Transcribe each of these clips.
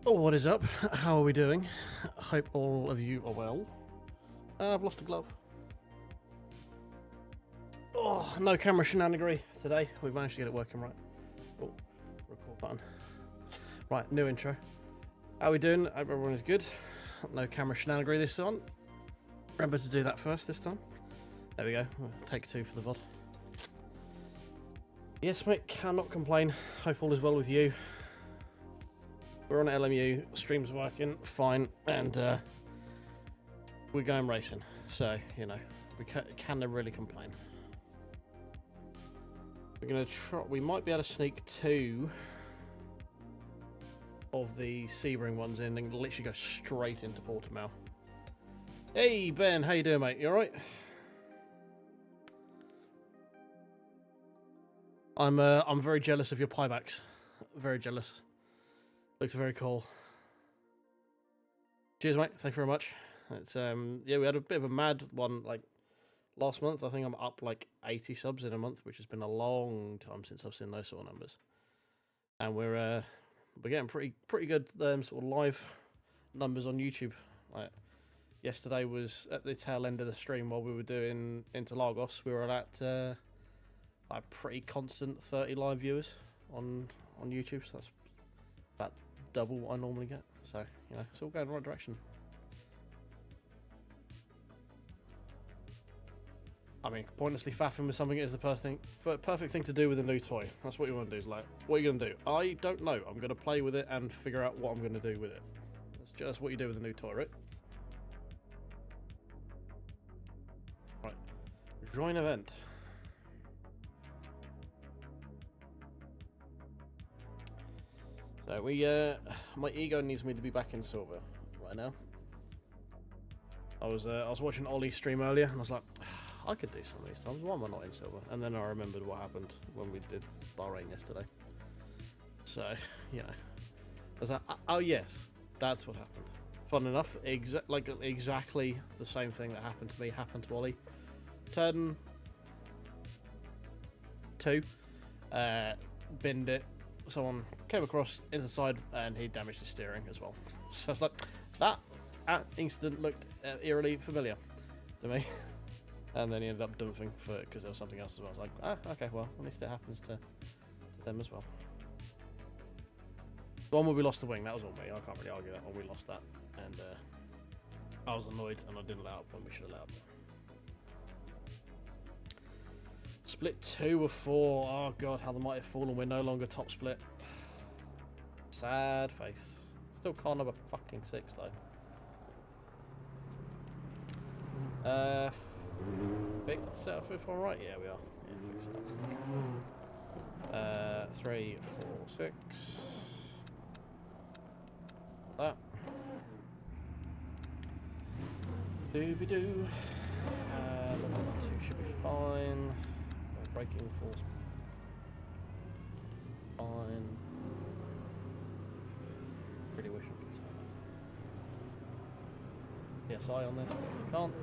Oh, what is up? How are we doing? Hope all of you are well. I've lost a glove. Oh, no camera shenanigery today. We've managed to get it working right. Oh, record button. Right, new intro. How are we doing? Hope everyone is good. No camera shenanigery this one. Remember to do that first this time. There we go. Take 2 for the VOD. Yes, mate, cannot complain. Hope all is well with you. We're on LMU, stream's working fine, and we're going racing. So, you know, we can never really complain. We're gonna try. We might be able to sneak 2 of the Sebring ones in and literally go straight into Portimao. Hey Ben, how you doing, mate? You all right? I'm very jealous of your piebacks. Very jealous. Looks very cool. Cheers, mate. Thank you very much. It's yeah, we had a bit of a mad one like last month. I think I'm up like 80 subs in a month, which has been a long time since I've seen those sort of numbers. And we're getting pretty good sort of live numbers on YouTube. Like yesterday was at the tail end of the stream while we were doing Interlagos. We were at a pretty constant 30 live viewers on YouTube. So that's about double what I normally get. So, you know, it's all going in the right direction. I mean, pointlessly faffing with something is the perfect thing to do with a new toy. That's what you want to do. Is like, what are you going to do? I don't know. I'm going to play with it and figure out what I'm going to do with it. That's just what you do with a new toy, right? Right. Join event. So my ego needs me to be back in silver right now. I was watching Ollie stream earlier, and I was like, I could do some of these times. Why am I not in silver? And then I remembered what happened when we did Bahrain yesterday. So, you know, I was like, oh yes, that's what happened. Fun enough, exactly the same thing that happened to me happened to Ollie. Turn 2, binned it. Someone came across into the side and he damaged his steering as well. So I was like, that incident looked eerily familiar to me. And then he ended up dumping because there was something else as well. I was like, okay, well, at least it happens to them as well. The one where we lost the wing, that was all me. I can't really argue that one. We lost that. And I was annoyed and I didn't let up when we should have let up. Split 2 of 4. Oh god, how the mighty have fallen. We're no longer top split. Sad face. Still can't have a fucking 6 though. Big setup if I'm right. Yeah, we are. Yeah, fix it up. 3, 4, 6. That. Doobie doo. Level 2 should be fine. Braking force. Fine. Really wish I could say. PSI on this, but you can't.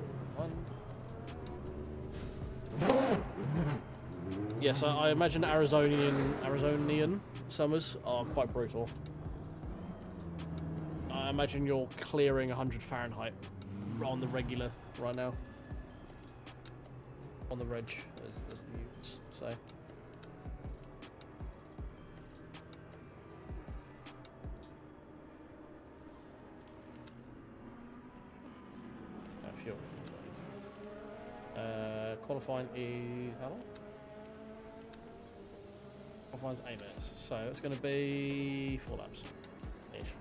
Yes, I imagine Arizonian summers are quite brutal. I imagine you're clearing 100 Fahrenheit on the regular right now. On the reg, as the youths say. Fuel. Qualifying is how long? Qualifying's 8 minutes, so that's going to be 4 laps. Ish.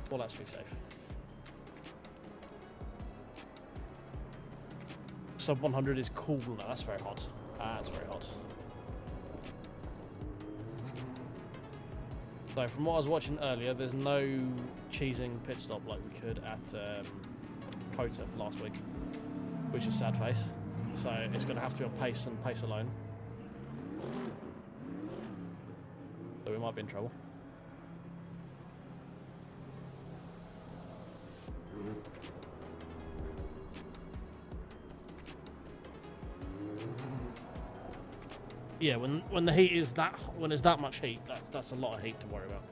4 laps to be safe. Sub 100 is cool. No, that's very hot. That's very hot. So from what I was watching earlier, there's no cheesing pit stop like we could at Kota last week, which is sad face. So it's going to have to be on pace and pace alone. So we might be in trouble. Yeah, when the heat is when there's that much heat, that's a lot of heat to worry about.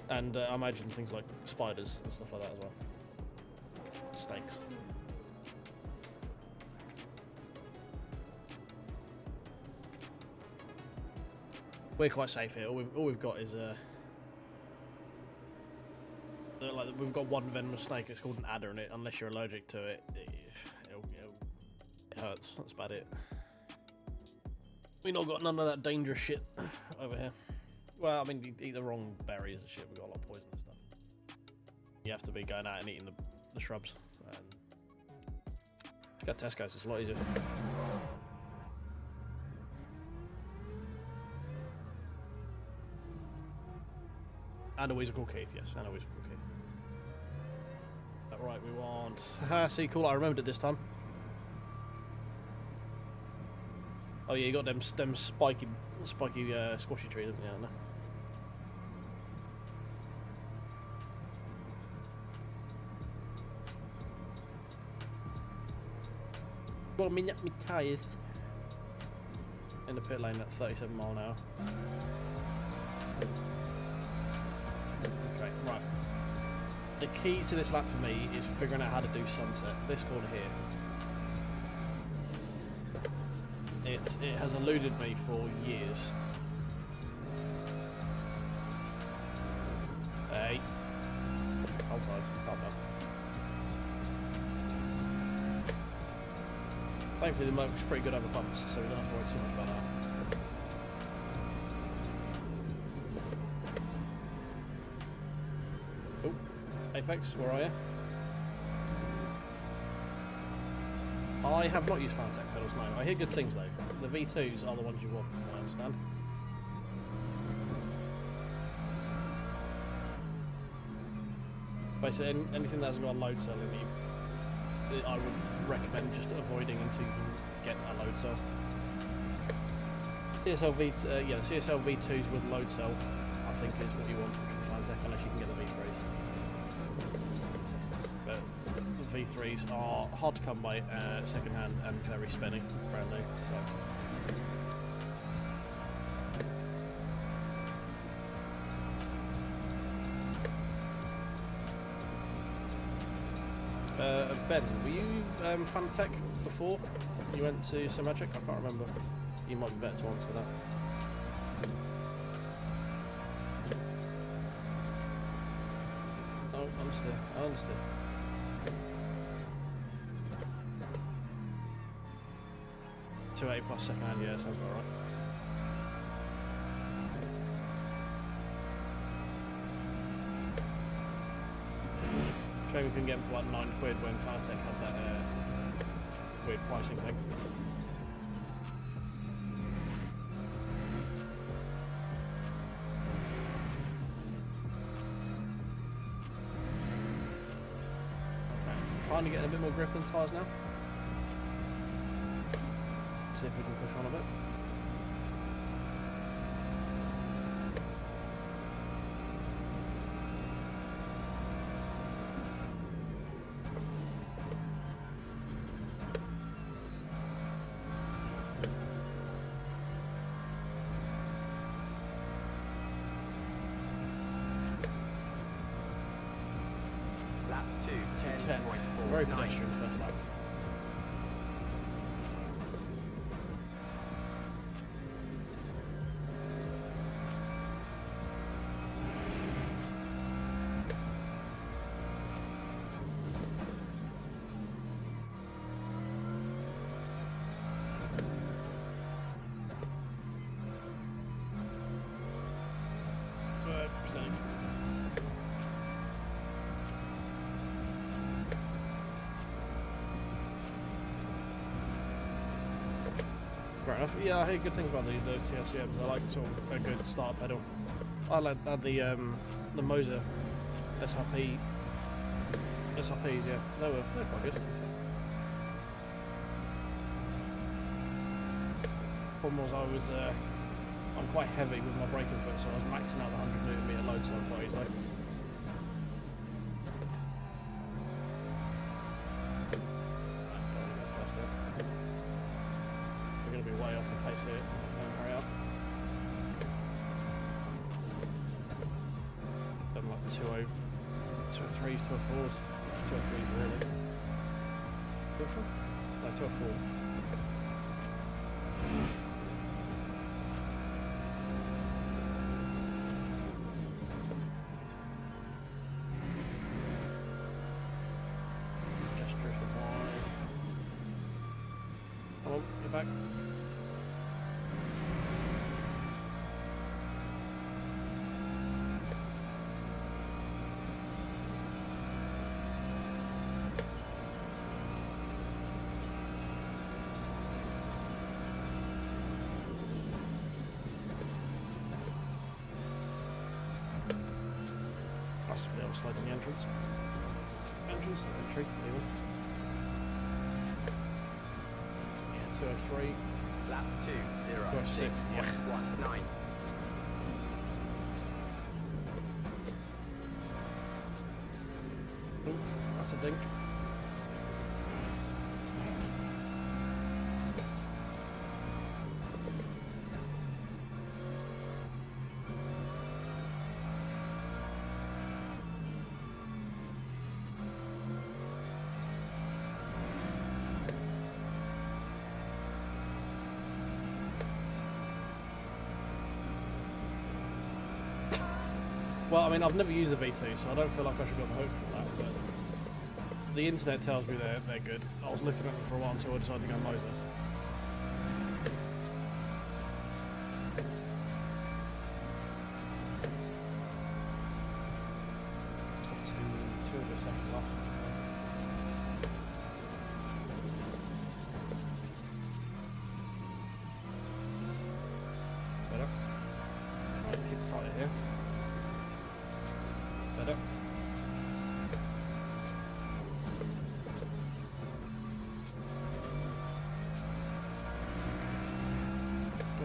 And I imagine things like spiders and stuff like that as well. Snakes. We're quite safe here. All we've got is we've got one venomous snake. It's called an adder, and unless you're allergic to it, it hurts. That's about it. We not got none of that dangerous shit over here. Well, I mean, you eat the wrong berries and shit. We got a lot of poison and stuff. You have to be going out and eating the shrubs. Just got Tesco's. It's a lot easier. And a weasel called Keith, yes, and a weasel called Keith. That right, we want... Haha, see, cool, I remembered it this time. Oh yeah, you got them spiky squashy trees, haven't you? No. Well, me up me tyres. In the pit lane at 37 mile an hour. Okay, right. The key to this lap for me is figuring out how to do sunset. This corner here. It has eluded me for years. Hey. Hold tight. Not bad. Thankfully the Merc's pretty good over bumps, so we don't have to worry too much about that. Oh, Apex, where are you? I have not used Fanatec pedals, no. I hear good things though. The V2s are the ones you want, I understand. Basically, anything that hasn't got a load cell in you, I would recommend just avoiding until you can get a load cell. CSL yeah, the CSL V2s with load cell, I think is what you want for Fanatec, unless you can get the V3s. But the V3s are hard to come by second hand and very spinny, brand new. So. Ben, were you Fanatec before you went to Symmetric? I can't remember. You might be better to answer that. Oh, understood. I understood. $280 plus second hand, yeah, sounds about right. We can get them for like £9 when Fanatec had that weird pricing thing. Okay, finally getting a bit more grip on the tyres now. See if we can push on a bit. Very pedestrian first lap. Fair enough. Yeah, I hear good things about the TRCMs. They're like sort of a good starter pedal. I like the Moza SRPs. Yeah, they're quite good. Problem was I'm quite heavy with my braking foot, so I was maxing out the 100 Nm load cell quite easily. Way off the pace here. Hurry up. 203s, 204s, 203s really. 204? No, 204. Just drifted by. Come on, get back. Possibly I was sliding the entrance. Entrance, entry, even. Yeah, 203. Lap 206, yeah. 206.19. Ooh, that's a dink. Well, I mean, I've never used the V2, so I don't feel like I should be on the hook for that, but the internet tells me they're good. I was looking at them for a while until I decided to go Moza. Just have two of the seconds off. Better. Right, keep it tight here. Better.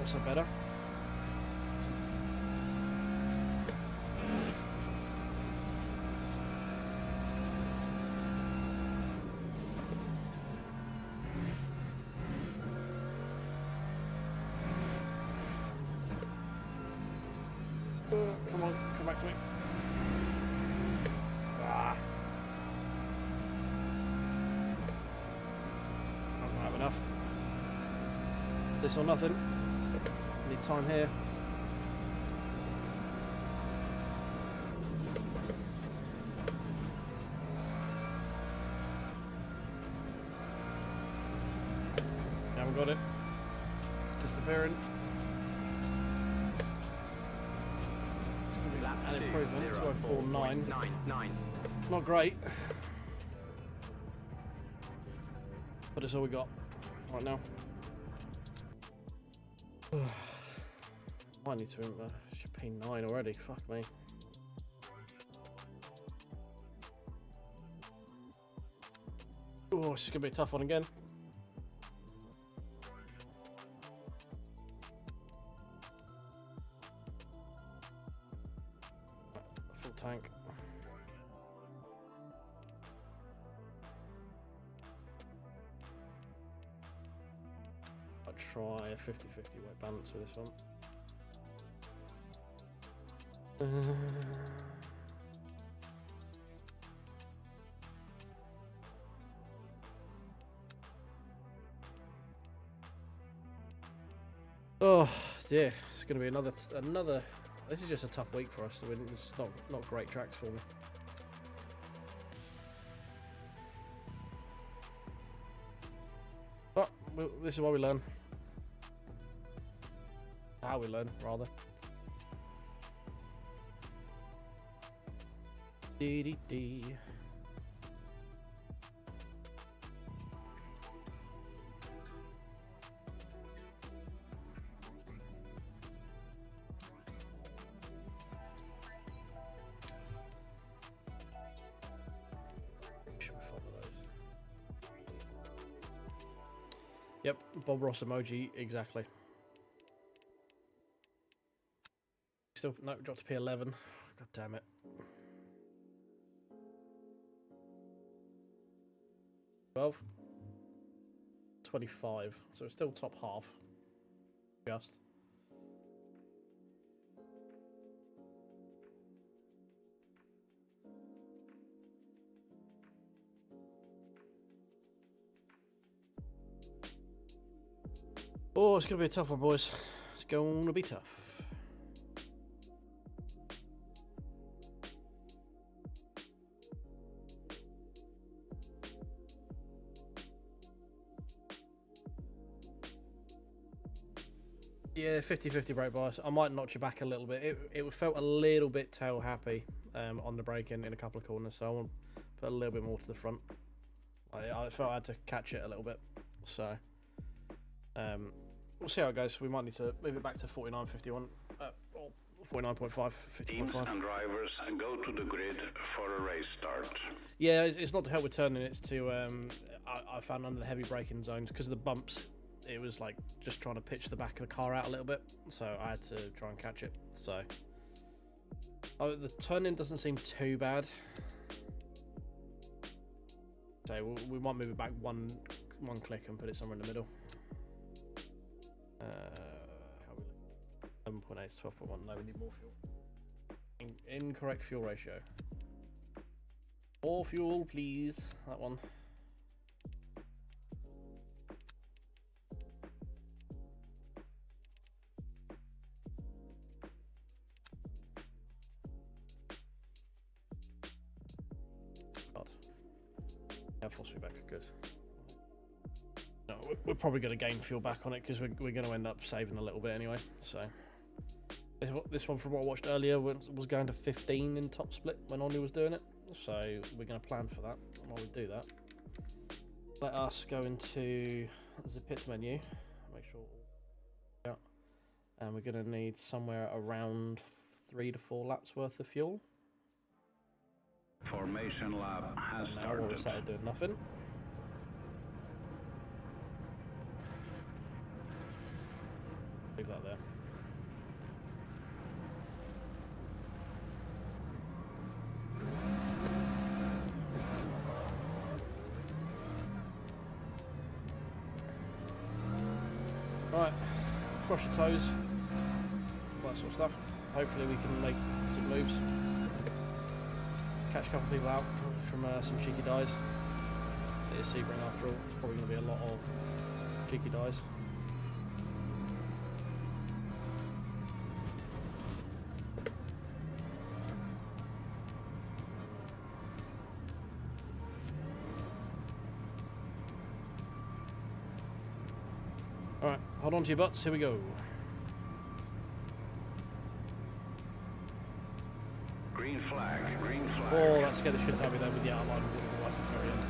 Also better. Come on, come back to me. Ah. I don't have enough. This or nothing. Need time here. Haven't got it. It's disappearing. It's going to be an improvement. 2049. Not great. But it's all we got right now. I need to should P9 already, fuck me. Oh, this is gonna be a tough one again. Full tank. I'll try a 50-50 weight balance with this one. Oh dear, it's going to be another. This is just a tough week for us. I mean, it's not great tracks for me. But this is why we learn. How we learn, rather. Dee. Should we follow those? Yep, Bob Ross emoji, exactly. Still, no, dropped to P11. God damn it. 12. 25. So it's still top half. Just. . Oh, it's going to be a tough one, boys. It's going to be tough. Yeah, 50-50 brake bias. I might notch you back a little bit. It felt a little bit tail happy on the braking in a couple of corners, so I want to put a little bit more to the front. I felt I had to catch it a little bit, so we'll see how it goes. We might need to move it back to 49.51 or 49.5, 50.5. Teams and drivers go to the grid for a race start. Yeah, it's not to help with turning. It's to I found under the heavy braking zones because of the bumps. It was like just trying to pitch the back of the car out a little bit, so I had to try and catch it. So the turning doesn't seem too bad. So we might move it back one click and put it somewhere in the middle. 11.8 to 12.1. No, we need more fuel. Incorrect fuel ratio. More fuel, please. That one. Force feedback, good. No, we're probably going to gain fuel back on it because we're going to end up saving a little bit anyway. So this one, from what I watched earlier, was going to 15 in top split when Ollie was doing it. So we're going to plan for that. And while we do that, let us go into the pit menu. Make sure. Yeah, and we're going to need somewhere around 3 to 4 laps worth of fuel. Formation lap has now started. We're started doing nothing. Leave that there. Right, cross your toes, all that sort of stuff. Hopefully we can make some moves. Catch a couple of people out from some cheeky dies. It is Sebring after all. It's probably going to be a lot of cheeky dies. Alright, hold on to your butts, here we go. Green flag, green flag. Oh, that scared the shit out of me there with the outline of the lights at the very end.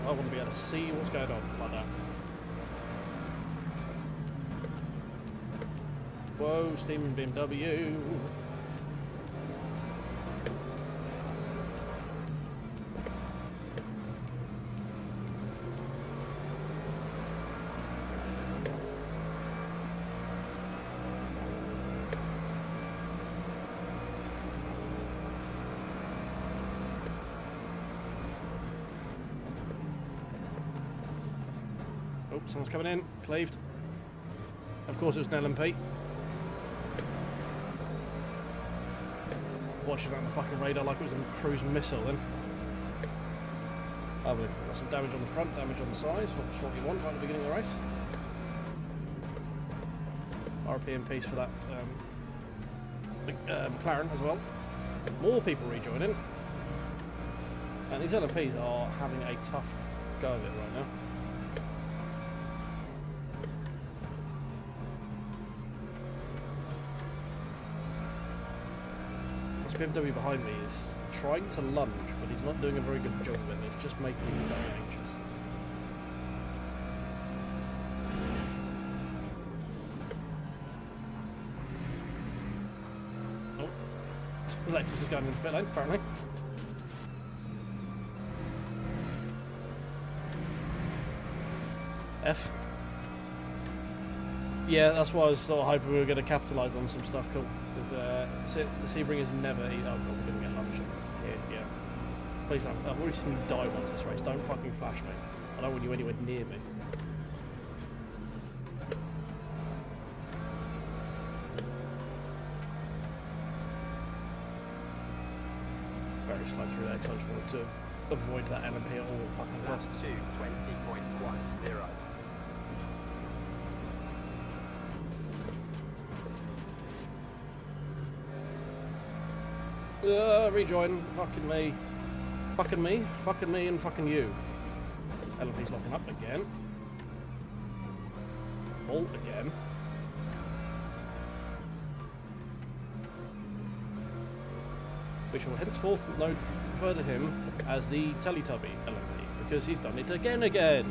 I want to be able to see what's going on like that. Whoa, steaming BMW. Oh, someone's coming in. Cleaved. Of course it was an LMP. Watching it on the fucking radar like it was a cruise missile then. Oh, we've got some damage on the front, damage on the sides, which is what you want right at the beginning of the race. RPM piece for that McLaren as well. More people rejoining. And these LMPs are having a tough go of it right now. BMW behind me is trying to lunge, but he's not doing a very good job of it. It's just making me very anxious. Oh, Lexus is going into pit lane, apparently. F. Yeah, that's why I was sort of hoping we were going to capitalise on some stuff cool. Because the Sebringers never eat. Oh god, we're going to get lunch here. Yeah. Please don't. I've already seen you die once this race. Don't fucking flash me. I don't want you anywhere near me. very slow through there because I just wanted to avoid that LMP at all fucking Lap costs. 2, 20.10. Rejoin. Fucking me. Fucking me. Fucking me and fucking you. LMP's locking up again. Bolt again. We shall henceforth refer to him as the Teletubby LMP because he's done it again. You can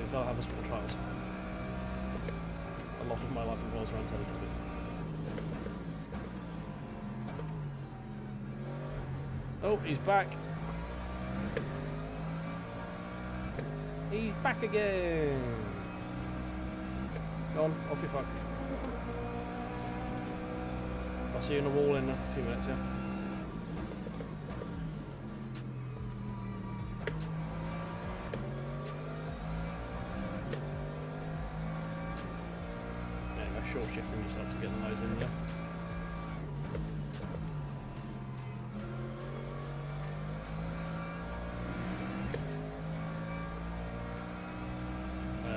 tell I have a small child. A lot of my life revolves around Teletubbies. Oh, he's back. He's back again. Go on, off you fuck. I'll see you in the wall in a few minutes, yeah? Anyway, short shifting yourself to get the nose in, yeah?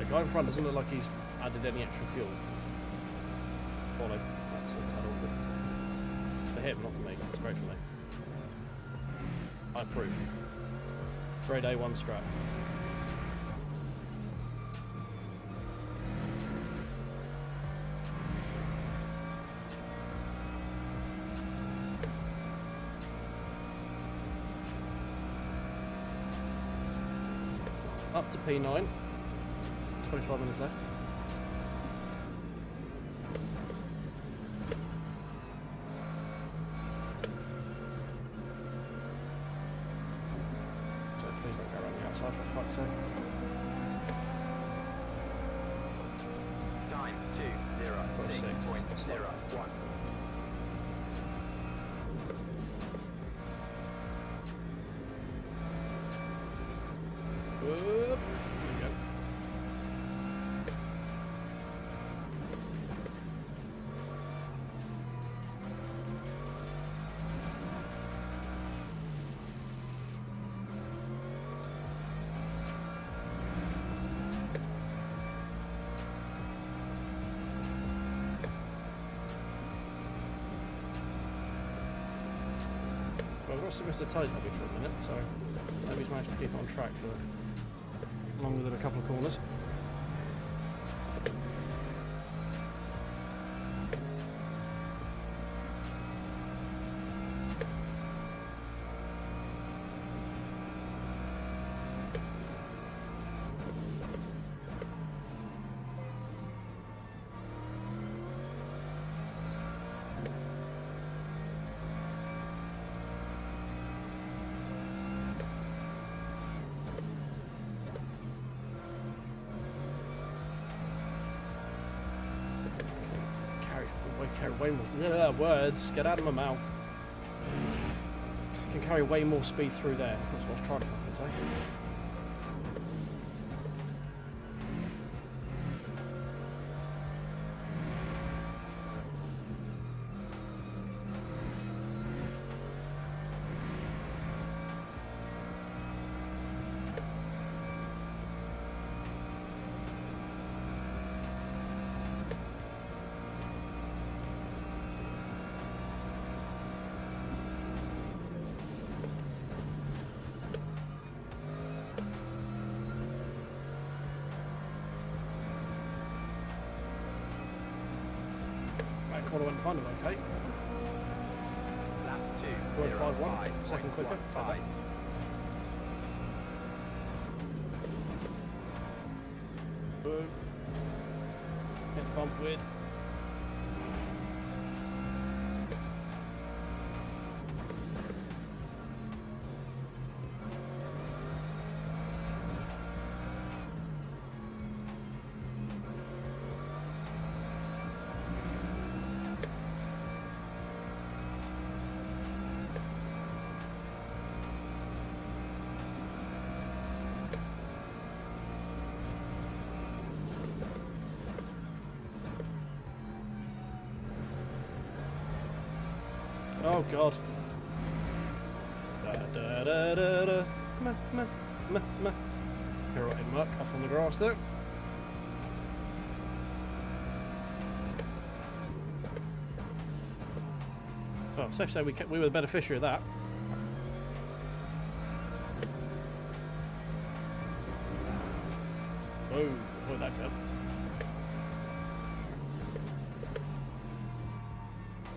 Guy in front doesn't look like he's added any extra fuel. Follow. That's a tad awkward. For him, not for me. It's great for me. I approve. Grade A1 strat. Up to P9. 25 minutes left. So please don't go around the outside for fuck's sake. Time 2:06.01. Whoop. Well, we've also missed a Teletubby for a minute, so maybe he's managed to keep it on track for longer than a couple of corners. Carry way more words. Get out of my mouth. Can carry way more speed through there. That's what I was trying to fucking say. Corner went kind of okay. Lap 5-1, second quicker. Time. Boom. Hit the bump weird. Oh god. Da, da, da, da. Ma. Pirouetting muck off on the grass there. Well, safe to say we were the beneficiary of that. Whoa, where'd that go?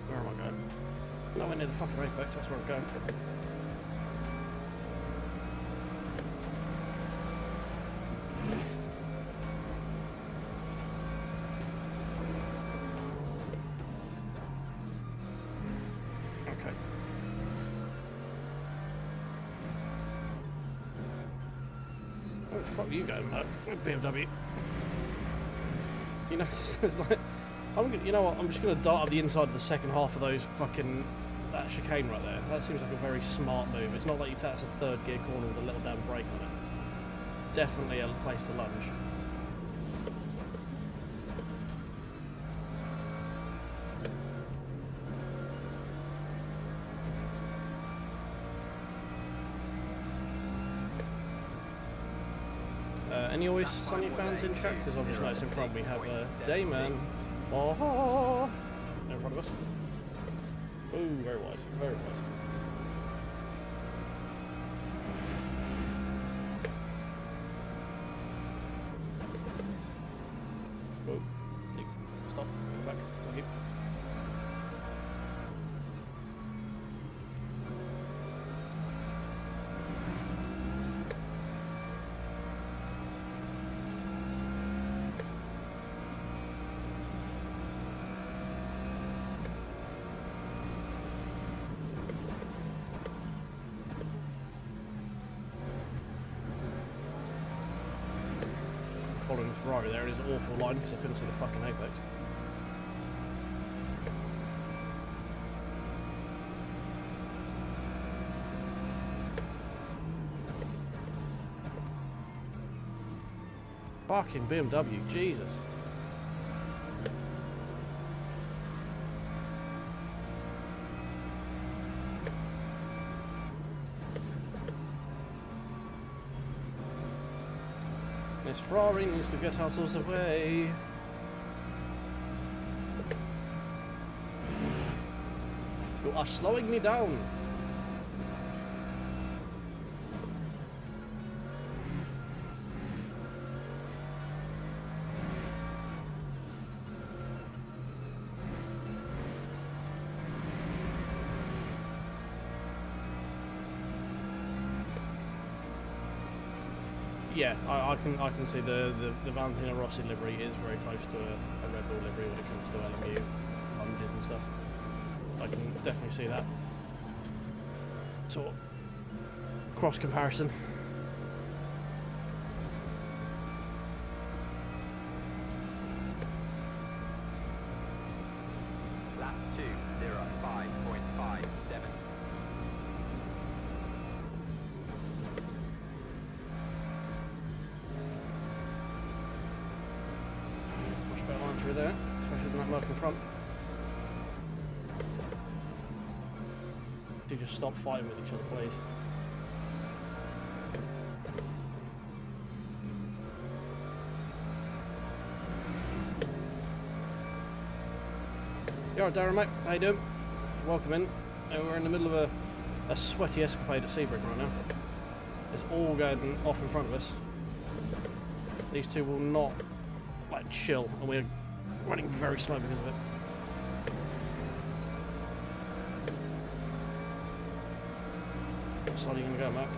Where am I going? Nowhere near the fucking apex, that's where I'm going. Okay. Where the fuck are you going, Mark? BMW. You know, it's like, you know what? I'm just gonna dart up the inside of the second half of those fucking that chicane right there. That seems like a very smart move. It's not like you tax a third gear corner with a little damn brake on it. Definitely a place to lunge. Any Always Sunny fans in chat? Because I've just noticed in front we have Dayman. Oh, in front of us. Ooh, very wide, very wide. Oh, stop, come back, thank you. Following the Ferrari there, it is an awful line because I couldn't see the fucking apex. Fucking BMW, Jesus. This Ferrari needs to get out of the way. You are slowing me down. Yeah, I can see the Valentino Rossi livery is very close to a Red Bull livery when it comes to LMU lunges and stuff. I can definitely see that sort of cross comparison. Lap 2, 5.57. Much better line through there, especially with that work in front. Do just stop fighting with each other, please. You alright, Darren, mate? How you doing? Welcome in. We're in the middle of a sweaty escapade at Sebring right now. It's all going off in front of us. These two will not like chill, and we're running very slow because of it. What side are you going to go, Mark?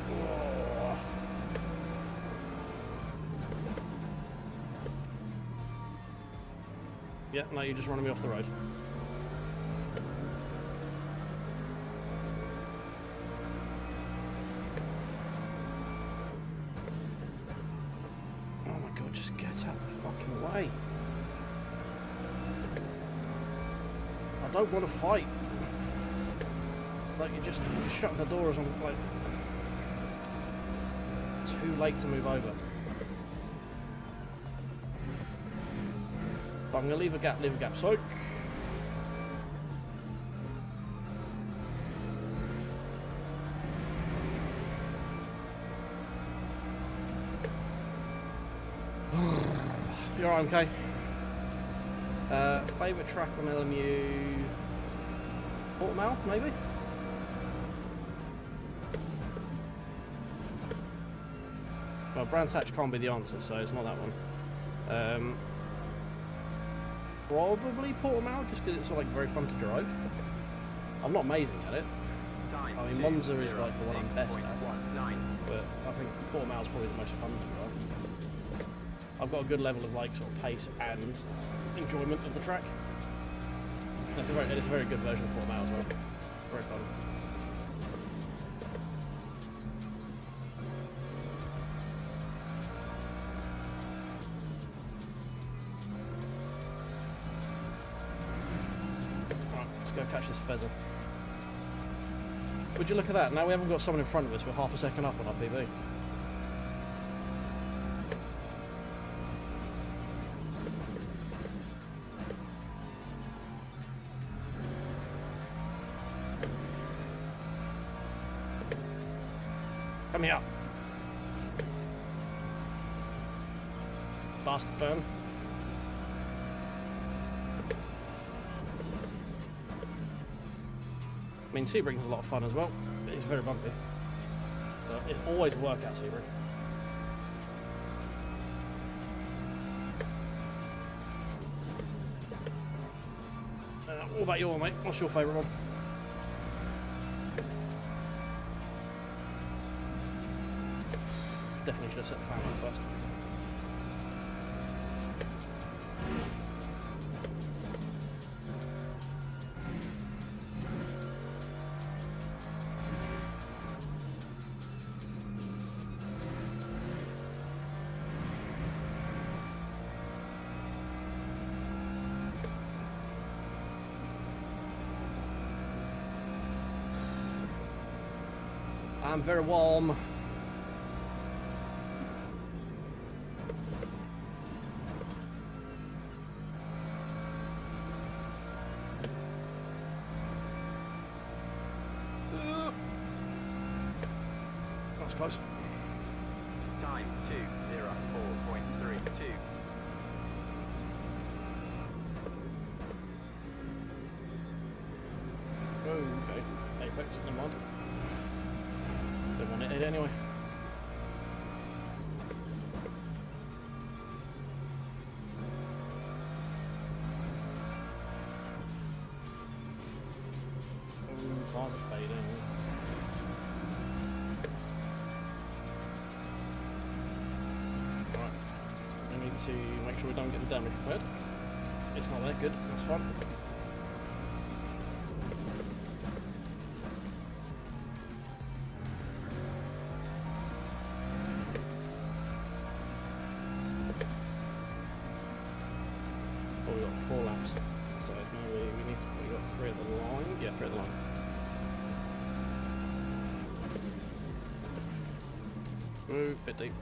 Whoa. Yeah, no, you're just running me off the road. Oh my god, just get out of the fucking way. I don't want to fight. Like, you're shutting the doors on, like, too late to move over. But I'm going to leave a gap, Soak. You're right, MK. Favourite track on LMU? Portimao, maybe? Well, Brands Hatch can't be the answer, so it's not that one. Probably Portimao, just because it's like very fun to drive. I'm not amazing at it. I mean, Monza is like the one I'm best at, but I think Portimao is probably the most fun to drive. I've got a good level of like sort of pace and enjoyment of the track. It's a very good version of Portimao as well. Very fun. Right, let's go catch this pheasant. Would you look at that? Now we haven't got someone in front of us, we're half a second up on our PB. Come here. Bastard burn. I mean, Sebring's a lot of fun as well. It's very bumpy. But it's always a workout, Sebring. What about your one, mate? What's your favourite one? Definitely should have set the fan on first. I'm very warm. That's close. Time 2:04.32. Oh, okay. Apex, never mind. Don't want it anyway. Tires are fading. Right. We need to make sure we don't get the damage repaired. It's not that good, that's fine. Oh, we got 4 laps. So it's now we need to we got 3 at the line. Yeah, 3 at the line. Ooh, bit deep.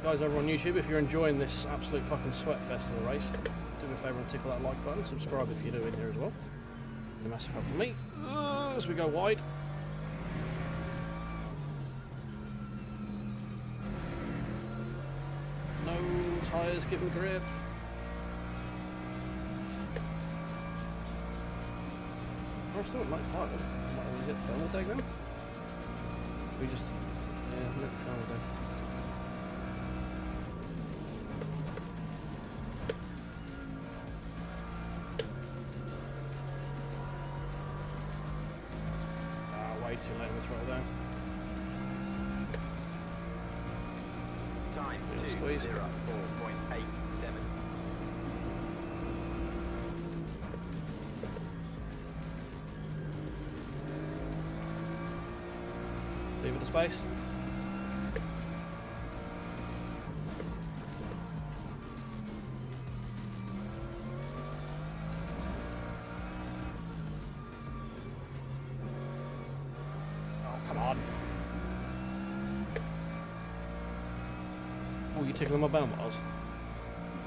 Guys over on YouTube, if you're enjoying this absolute fucking sweat festival race, do me a favour and tickle that like button, subscribe if you're new in here as well. A massive help for me. As we go wide. No tyres giving grip. We're still at 95. Is it thermal deck then? We just... yeah, look thermal deck. Way too late on the throttle there. Time Squeeze. 2:04.87. Leave it to space. Oh, you tickling my bell bars?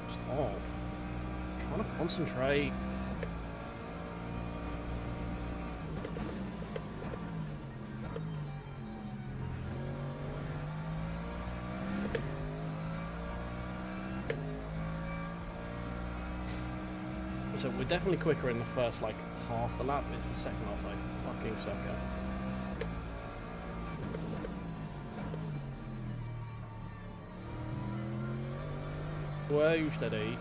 Stop. I'm trying to concentrate. So we're definitely quicker in the first like half the lap. It's the second half I fucking suck at. Whoa, steady.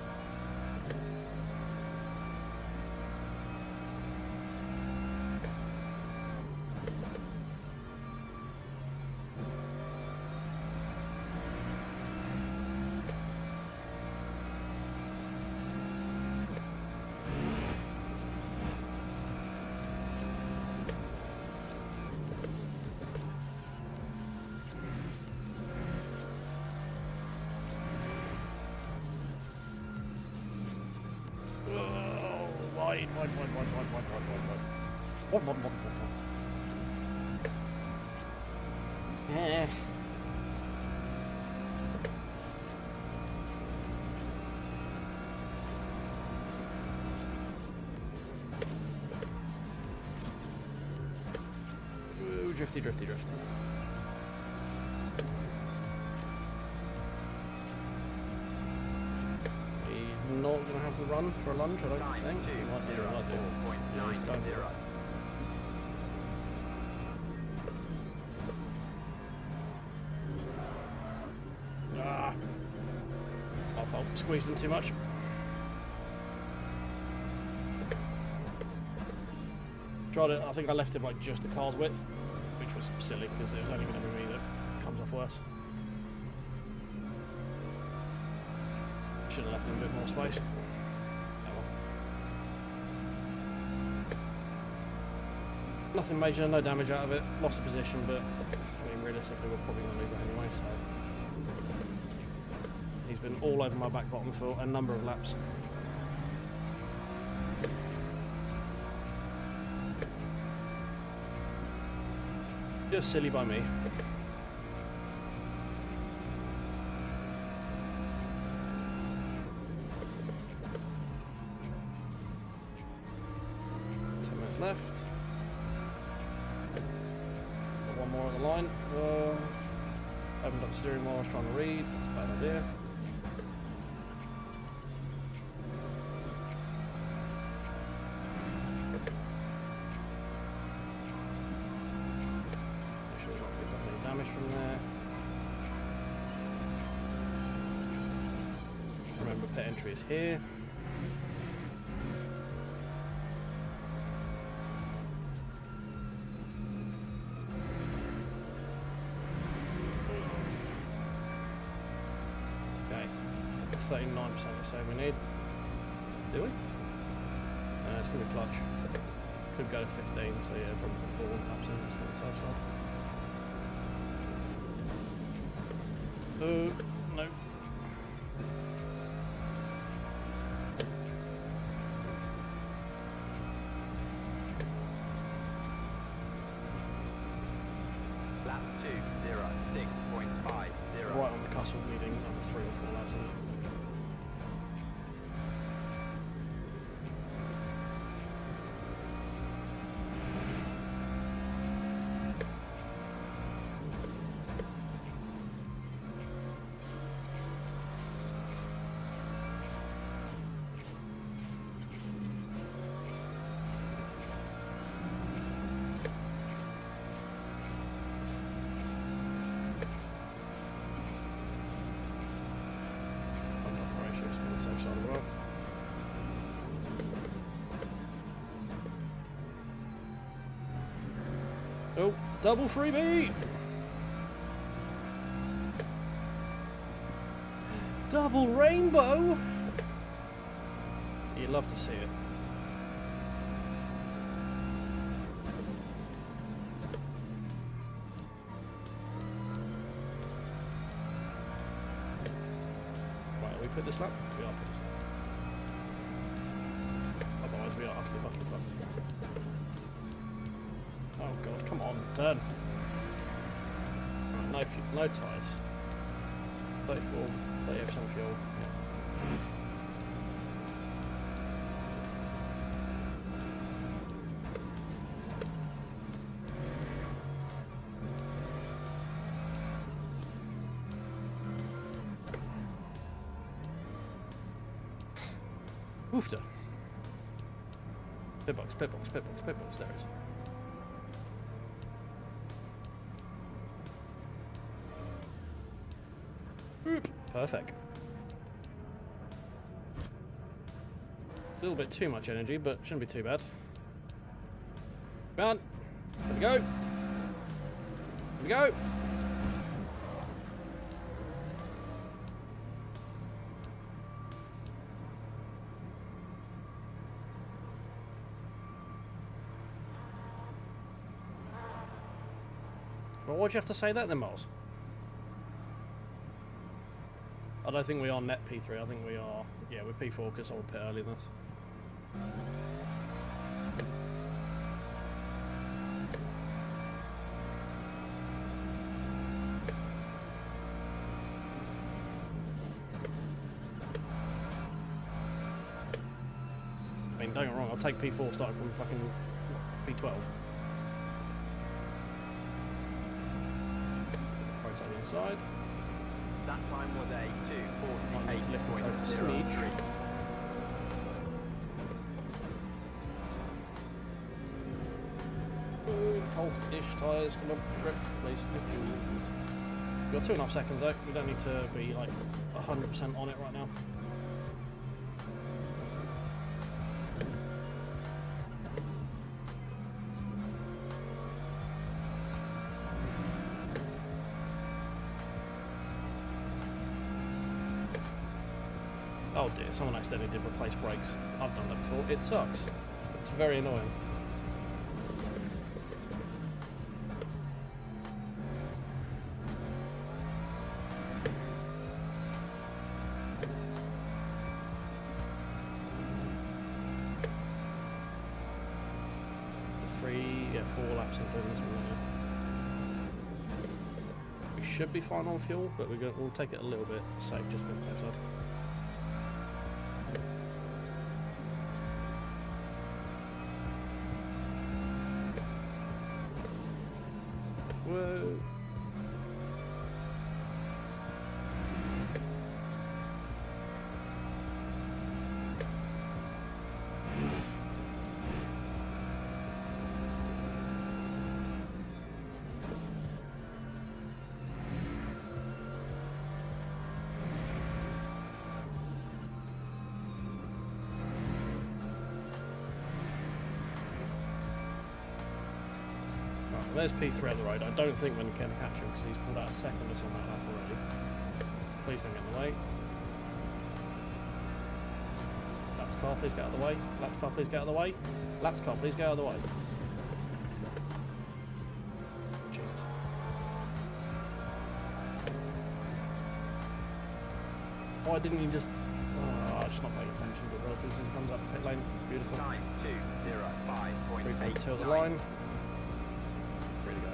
Yeah. Ooh, drifty, drifty, drifty. He's not going to have to run for a lunge, I don't think. He might do, he might do. Yeah, he's going for it. Ah! My fault. Squeezed him too much. Tried it. I think I left him like just the car's width, which was silly because it was only going to be me that comes off worse. Should have left him a bit more space. Oh well. Nothing major, no damage out of it. Lost the position, but I mean, realistically, we're probably going to lose it anyway. So he's been all over my back bottom for a number of laps. Just silly by me. Left. Got one more at the line. Opened up the steering while I was trying to read. That's a bad idea. Make sure we've not picked up any damage from there. Remember, pit entry is here. Okay, 39% is say we need. Do we? It's going to be clutch. Could go to 15, so yeah, probably 4 laps in, it's on the safe side. Oh, no. Lap 2:06.50. Right on the cusp of needing another 3 or 4 laps in it. Safe side as well. Oh, double freebie! Double rainbow! You'd love to see it. Right, we put this lap? We are put this lap. Otherwise we are utterly fucked. Oh god, come on, turn. Right, no tyres. 34, 38% fuel. Yeah. Woofter. Pitbox, pitbox, pitbox, pitbox, there it is. Oop, perfect. A little bit too much energy, but shouldn't be too bad. Come on. There we go. There we go. Well, why'd you have to say that then, Miles? I don't think we are net P3, I think we are... Yeah, we're P4 because I will pit early than us. I mean, don't get me wrong, I'll take P4 starting from fucking P12. Right on the inside. That time was a Let's lift the coast to 2:48.03. Cold-ish tyres, come on, grip, please. You've got 2.5 seconds though, we don't need to be like 100% on it right now. Oh dear, someone accidentally did replace brakes. I've done that before. It sucks. It's very annoying. Four laps including this one now. We should be fine on fuel, but we'll take it a little bit safe, just be on the safe side. Whoa. There's P3 on the road. I don't think we're going to catch him because he's pulled out a second or something like that already. Please don't get in the way. Laps car, please get out of the way. Laps car, please get out of the way. Laps car, please get out of the way. Jesus. Why didn't you just... Oh, just not paying attention to the relatives as he comes up the pit lane. Beautiful. 9:2:05.89. 3.2 at the line. Ready to go.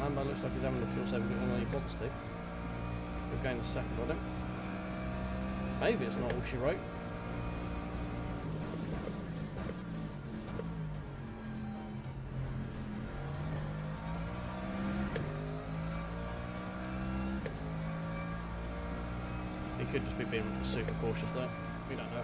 Lando looks like he's having the fuel saving bit on he wants to. We've gained a second on him. Maybe it's not all she wrote. He could just be being super cautious though. We don't know.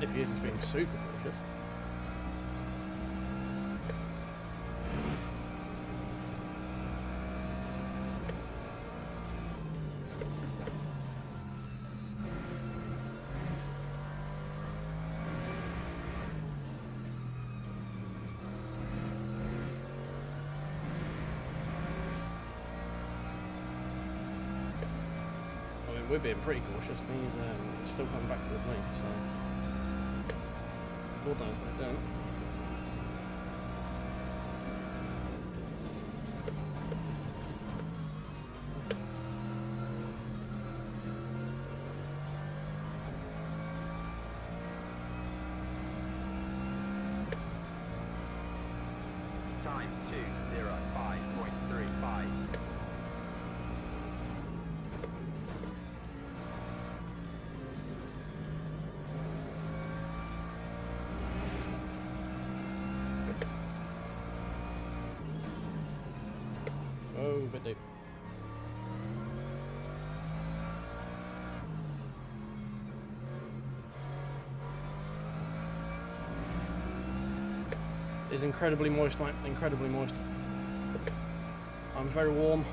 If he is, he's being super cautious. we're being pretty cautious, and he's still coming back towards me, so... Well done, what he's doing. Time 2:05.35. Oh, bit deep. It's incredibly moist, mate. Incredibly moist. I'm very warm.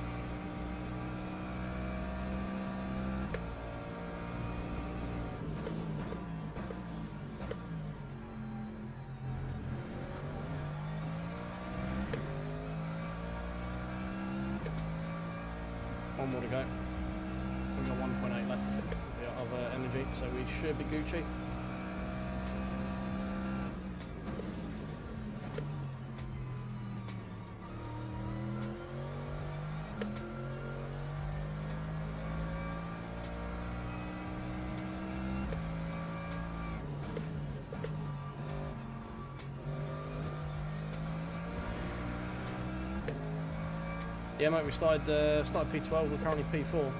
One more to go. We've got 1.8 left of energy, so we should be Gucci. Yeah, mate, we started P12, we're currently P4.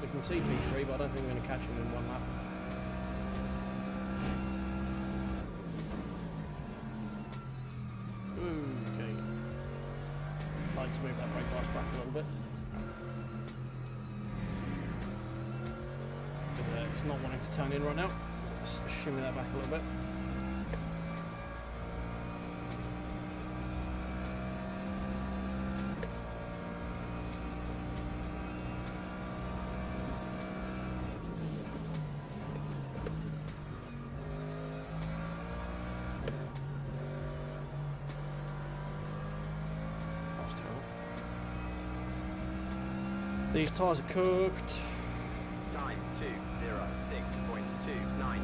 We can see P3, but I don't think we're going to catch him in one lap. Okay. I'd like to move that brake bias back a little bit. Because it's not wanting to turn in right now. Let's shimmy that back a little bit. These tyres are cooked. Time 2:06.29.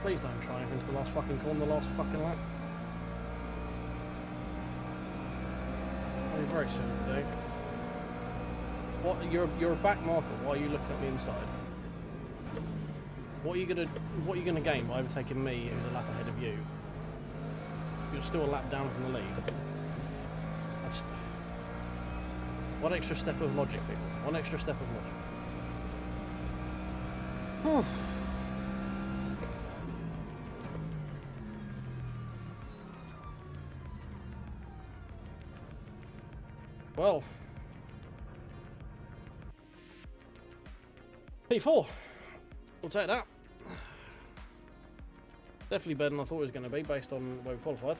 Please don't try anything to the last fucking corner, the last fucking lap. That'd be very simple to do. What? You're a back marker. Why are you looking at the inside? What are you gonna gain by overtaking me, who's a lap ahead of you? You're still a lap down from the lead. One extra step of logic, people. One extra step of logic. Well, P4, we'll take that. Definitely better than I thought it was going to be based on where we qualified.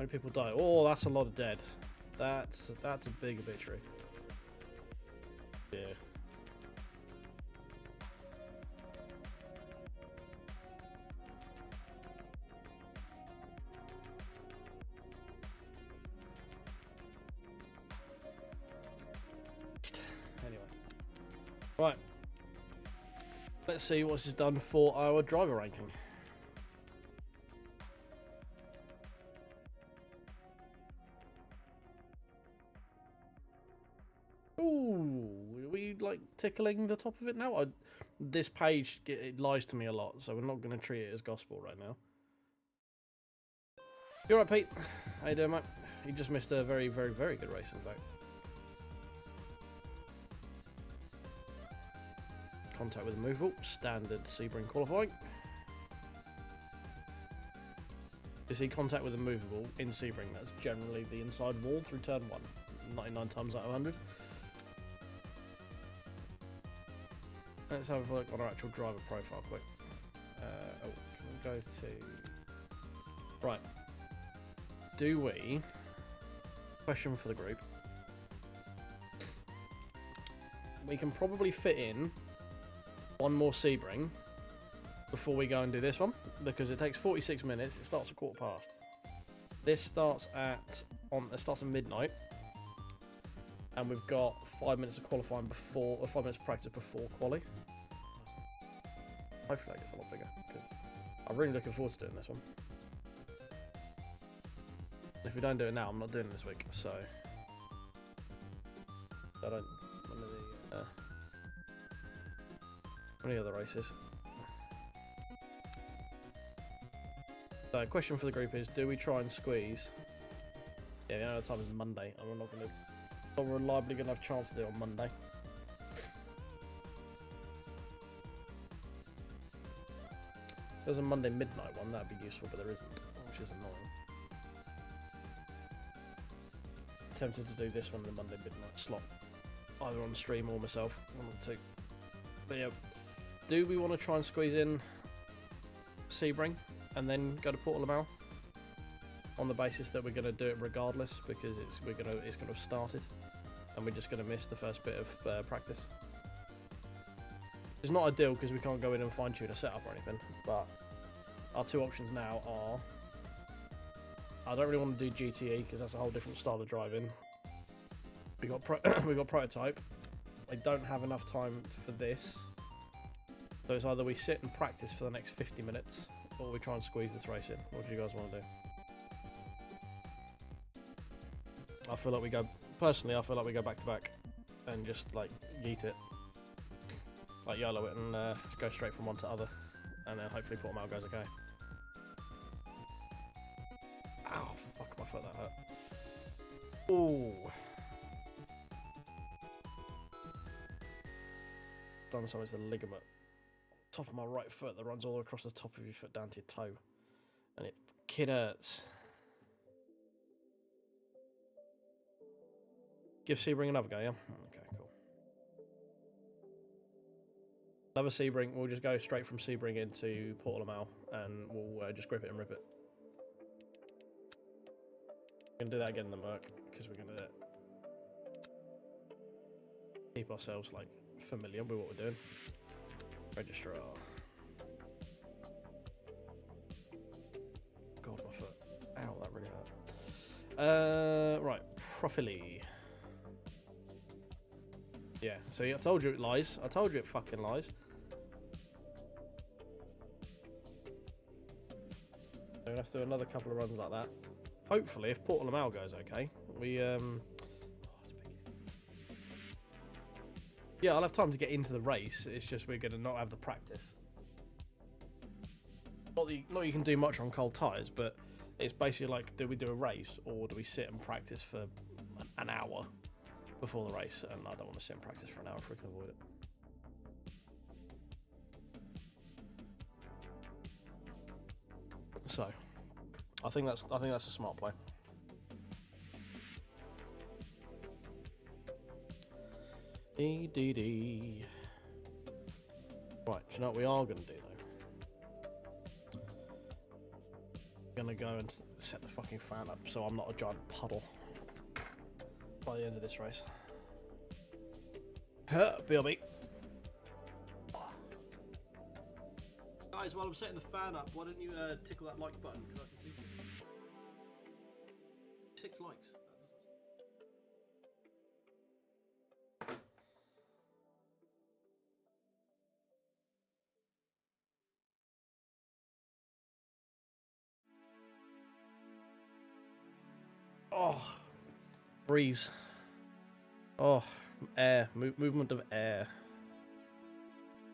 How many people die? Oh, that's a lot of dead. That's a big obituary. Yeah. Anyway. Right. Let's see what this has done for our driver ranking. Ooh, are we like tickling the top of it now? This page, it lies to me a lot, so we're not going to treat it as gospel right now. You alright, Pete? How you doing, mate? You just missed a very, very, very good race, in fact. Contact with immovable, standard Sebring qualifying. You see contact with immovable in Sebring, that's generally the inside wall through turn 1, 99 times out of 100. Let's have a look on our actual driver profile quick. Oh, can we go to... Right. Do we... Question for the group. We can probably fit in one more Sebring before we go and do this one, because it takes 46 minutes. It starts at 1:15. This starts at midnight, and we've got 5 minutes of qualifying before, or 5 minutes of practice before quali. Hopefully that gets a lot bigger, because I'm really looking forward to doing this one. If we don't do it now, I'm not doing it this week, so I don't. Any other races? So, question for the group is: do we try and squeeze? Yeah, the only other time is Monday, and we're not reliably going to have a chance to do it on Monday. If there's a Monday midnight one, that'd be useful, but there isn't, which is annoying. Tempted to do this one in the Monday midnight slot, either on stream or myself, one of the two. But yeah, do we want to try and squeeze in Sebring and then go to Port Lamau on the basis that we're going to do it regardless, because it's going to have started and we're just going to miss the first bit of practice? It's not ideal because we can't go in and fine tune a setup or anything, but our two options now are, I don't really want to do GTE because that's a whole different style of driving. We got prototype. I don't have enough time for this, so it's either we sit and practice for the next 50 minutes or we try and squeeze this race in. What do you guys want to do? I feel like we go back to back and just like yeet it, like YOLO it, and just go straight from one to other, and then hopefully Portimao goes okay. Ow, fuck, my foot, that hurt. Ooh. Done something to the ligament. Top of my right foot that runs all across the top of your foot down to your toe. And it fucking hurts. Give Sebring another go, yeah? Okay, cool. Another Sebring, we'll just go straight from Sebring into Port Lamau and we'll just grip it and rip it. We're going to do that again in the Merc, because we're going to keep ourselves like familiar with what we're doing. Registrar. God, my foot. Ow, that really hurt. Right, Profili. Yeah, so I told you it lies. I told you it fucking lies. We're gonna have to do another couple of runs like that. Hopefully, if Port Lamau goes okay, we yeah, I'll have time to get into the race. It's just we're gonna not have the practice. Not you can do much on cold tyres, but it's basically like, do we do a race or do we sit and practice for an hour before the race? And I don't want to sit and practice for an hour if we can avoid it. So, I think that's a smart play. Right, do you know what we are going to do though? We're going to go and set the fucking fan up so I'm not a giant puddle by the end of this race. BRB. Guys, while I'm setting the fan up, why don't you tickle that like button because I can see 6 likes. Oh, breeze. Oh, air, movement of air.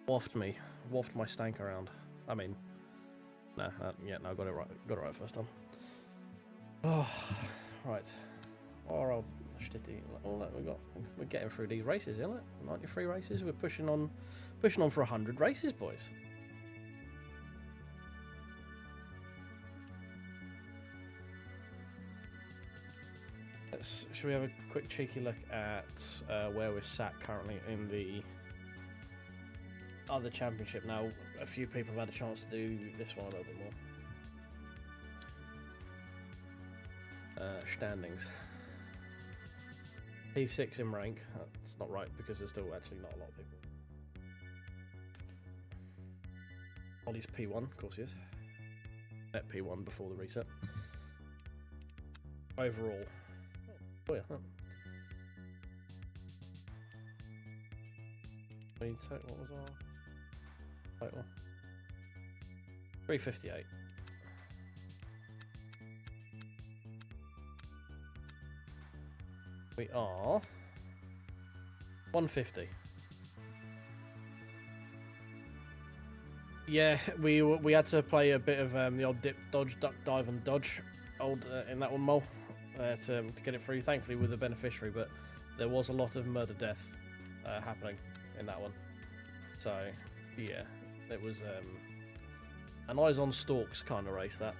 Waft my stank around. I mean, no, yeah, no, got it right first time. Oh, right. Our old shitty. All that we're getting through these races, isn't it? 93 races. We're pushing on for 100 races, boys. Should we have a quick cheeky look at where we're sat currently in the other championship? Now, a few people have had a chance to do this one a little bit more. Standings. P6 in rank. That's not right because there's still actually not a lot of people. Ollie's P1, of course he is. At P1 before the reset. Overall. Oh yeah. Huh. What was our total? 358. We are 150. Yeah, we had to play a bit of the old dip, dodge, duck, dive, and dodge, in that one, Mole, to get it through. Thankfully, with the beneficiary, but there was a lot of murder death happening in that one. So, yeah, it was an eyes on stalks kind of race. That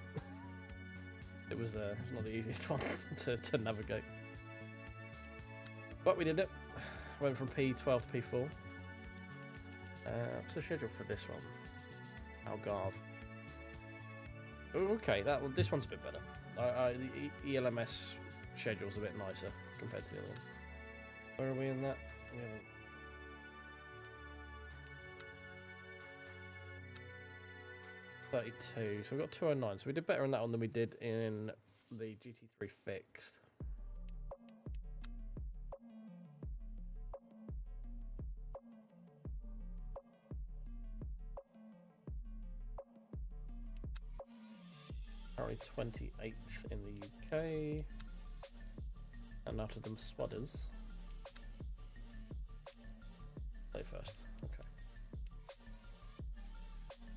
it was not the easiest one to navigate, but we did it. Went from P12 to P4. What's the schedule for this one? Algarve. Okay, this one's a bit better. The ELMS schedule's a bit nicer compared to the other one. Where are we in that? We haven't. .32, so we got 209. So we did better in that one than we did in the GT3 fixed. Currently 28th in the UK. And out of them swadders. Play first.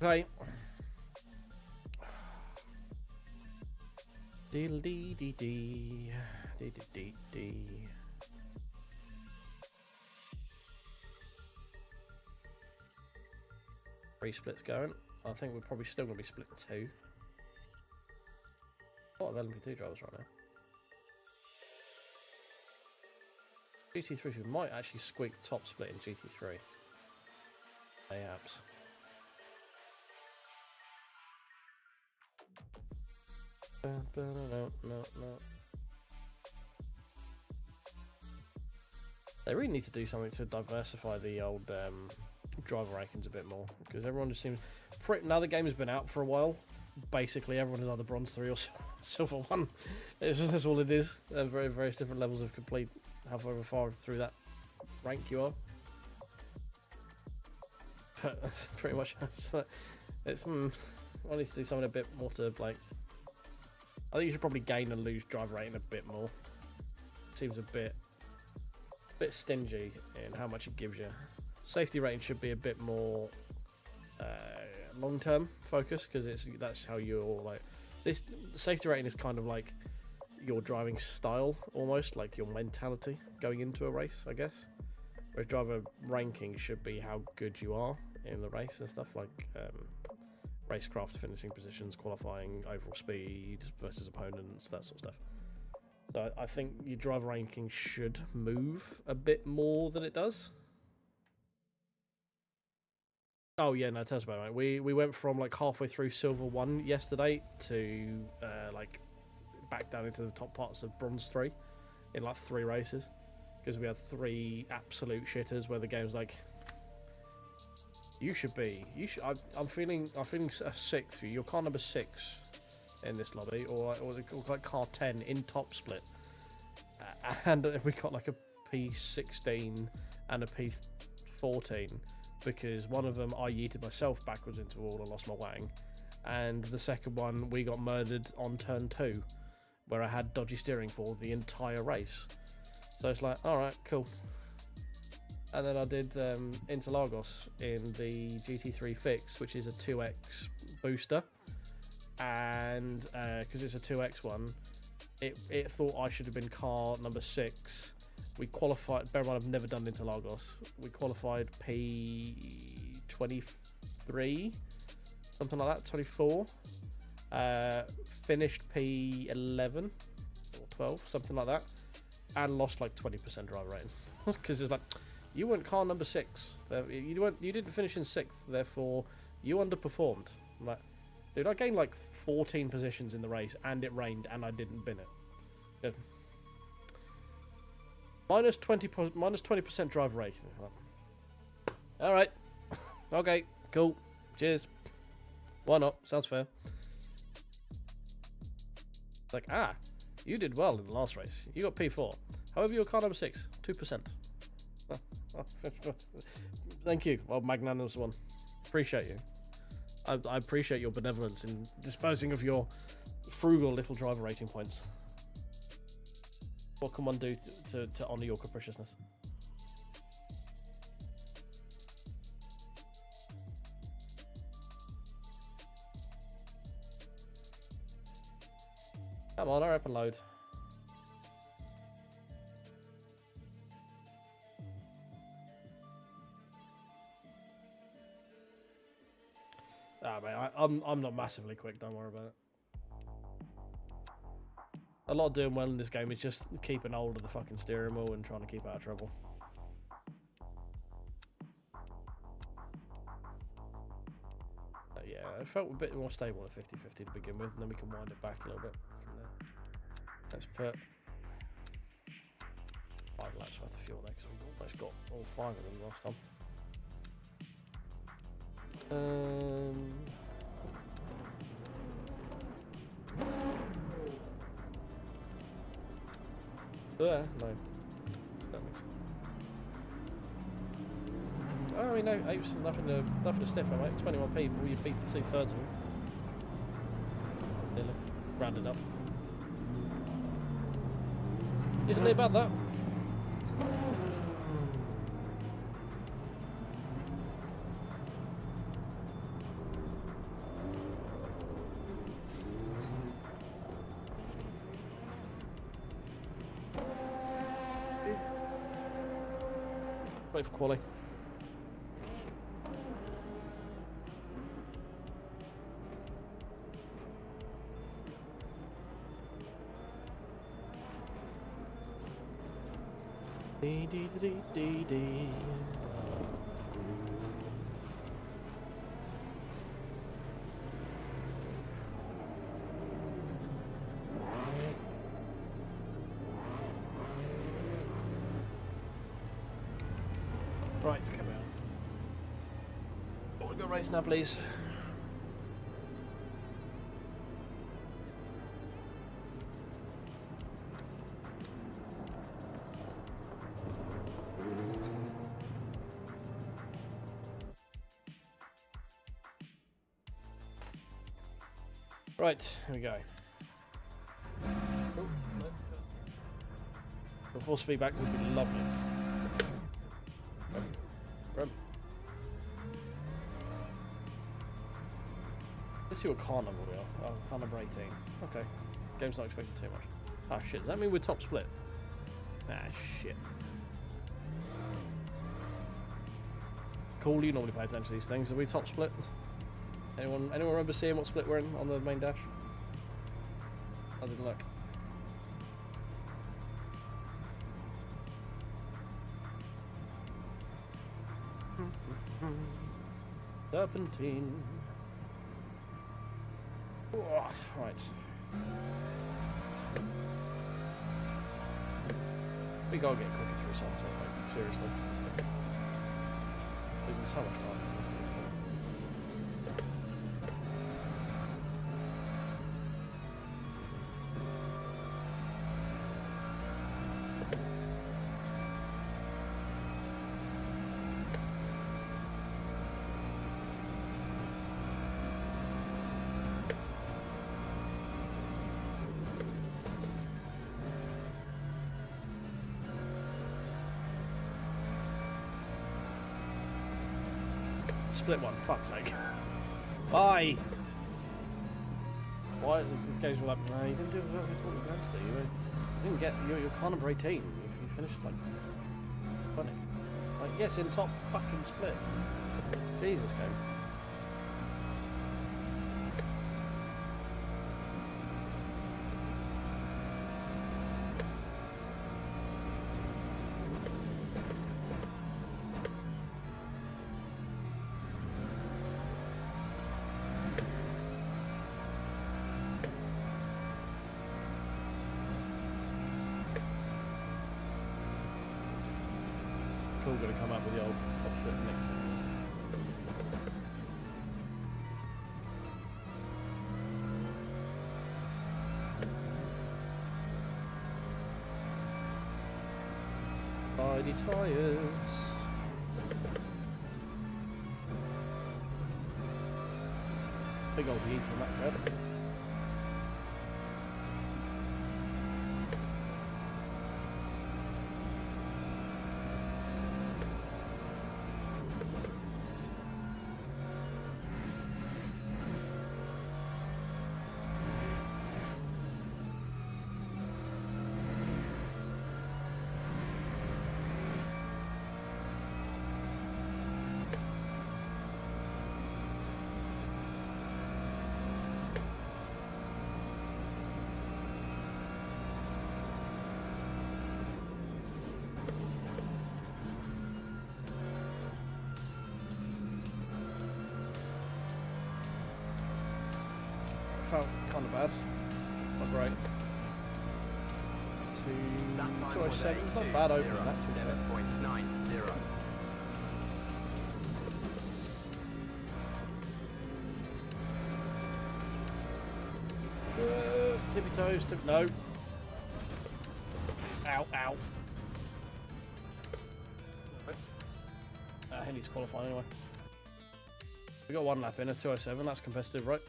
Okay. Okay. Dee dee dee dee dee dee dee. Three splits going. I think we're probably still going to be split 2. A lot of LMP2 drivers right now. GT3, we might actually squeak top split in GT3. Apps. No. They really need to do something to diversify the old driver rankings a bit more, because everyone just seems now the game has been out for a while. Basically, everyone is either bronze 3 or silver 1. That's all it is. Very various different levels of complete, however far through that rank you are. But that's pretty much it's. I need to do something a bit more to like. I think you should probably gain and lose driver rating a bit more. Seems a bit stingy in how much it gives you. Safety rating should be a bit more long-term focus, because that's how you're like. This safety rating is kind of like your driving style, almost like your mentality going into a race, I guess. Whereas driver ranking should be how good you are in the race and stuff, like racecraft, finishing positions, qualifying, overall speed versus opponents, that sort of stuff. So I think your driver ranking should move a bit more than it does. Oh yeah, no, tell us about it. We went from like halfway through Silver 1 yesterday to like back down into the top parts of Bronze 3 in like 3 races because we had 3 absolute shitters where the game's like, you should. I'm feeling a 6th for you. You're car number 6 in this lobby, or like car 10 in top split, and we got like a P16 and a P14 because one of them I yeeted myself backwards into a wall and lost my wang, and the second one we got murdered on turn 2 where I had dodgy steering for the entire race. So it's like, alright, cool. And then I did Interlagos in the GT3 fix, which is a 2x booster, and because it's a 2x one, it thought I should have been car number 6. We qualified, bear in mind I've never done Interlagos, we qualified P23, something like that, 24, finished P11 or 12, something like that, and lost like 20% driver rating because it's like, you weren't car number 6. You didn't finish in 6th, therefore you underperformed. I'm like, dude, I gained like 14 positions in the race, and it rained, and I didn't bin it. Yeah. Minus 20% driver rating. All right, okay, cool, cheers. Why not? Sounds fair. It's like, you did well in the last race. You got P4. However, you're car number 6, 2%. Thank you. Well, magnanimous one. Appreciate you. I appreciate your benevolence in disposing of your frugal little driver rating points. What can one do to honour your capriciousness? Come on, hurry up and load. Mate, I'm not massively quick, don't worry about it. A lot of doing well in this game is just keeping hold of the fucking steering wheel and trying to keep out of trouble. Yeah, it felt a bit more stable at 50-50 to begin with, and then we can wind it back a little bit from there. Let's put 5 laps worth of fuel there, because we've almost got all 5 of them last time. No. That makes sense. Oh, we know apes, nothing to sniff at, mate. 21 people, you beat 2/3 of them. Nearly. Rounded up. Isn't it about that? Wait for quali. Dee. Right, come on. Oh, we've got a race now, please. Right, here we go. The force feedback would be lovely. Let's see what car number we are. Oh, car number 18. Okay. Game's not expecting too much. Ah, shit. Does that mean we're top split? Ah, shit. Cool, you normally pay attention to these things. Are we top split? Anyone remember seeing what split we're in on the main dash? I didn't look. Serpentine. Oh, right. We gotta get quicker through sunset, like, seriously. Losing so much time. at this point. Split one, fuck's sake. Bye! Why? The guys were like, no, you didn't do what we thought you were going to do. You didn't get, you're kind number 18. You finished like 20. Like, yes, in top fucking split. Jesus, game. Cool, gonna come up with the old top split next thing. Tidy tyres. Big old heat on that curb. Felt kind of bad. Not great. 207. It's not bad opening actually. 7.90. Tippy toes. No. Ow, ow. He needs to qualify anyway. We got one lap in, a 207. That's competitive, right?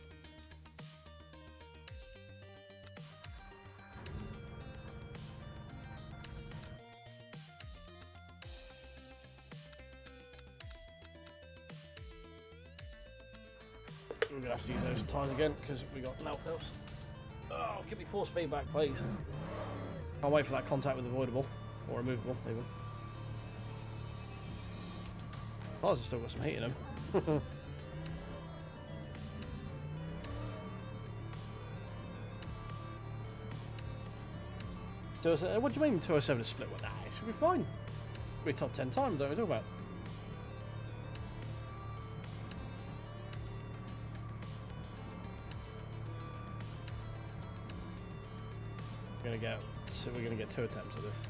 We're gonna have to use those tyres again because we got nothing else. Oh, give me force feedback, please. Can't wait for that contact with avoidable or removable, even. Tyres have still got some heat in them. What do you mean 207 is split one? Nah, it should be fine. We're top 10 times, don't we talk about? We're gonna get 2 attempts at this.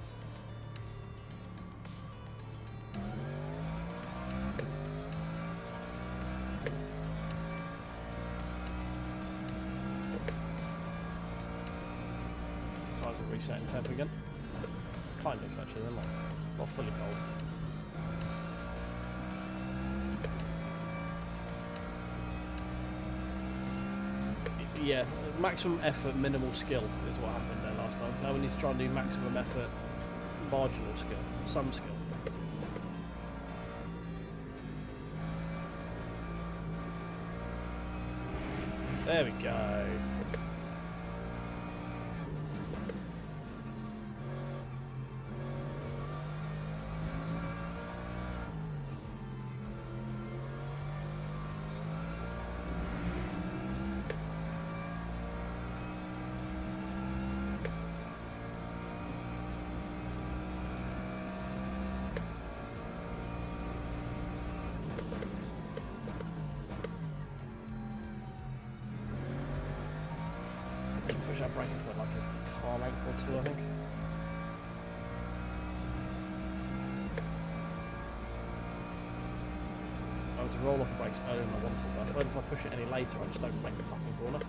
Tyres are resetting temp again. Kind of actually, they're not fully cold. Yeah, maximum effort, minimal skill is what happened there last time. Now we need to try and do maximum effort, marginal skill, some skill. There we go. Push that braking point like a car length or two, I think. to roll off the brakes earlier than I want to, but I find if I push it any later, I just don't make the fucking corner.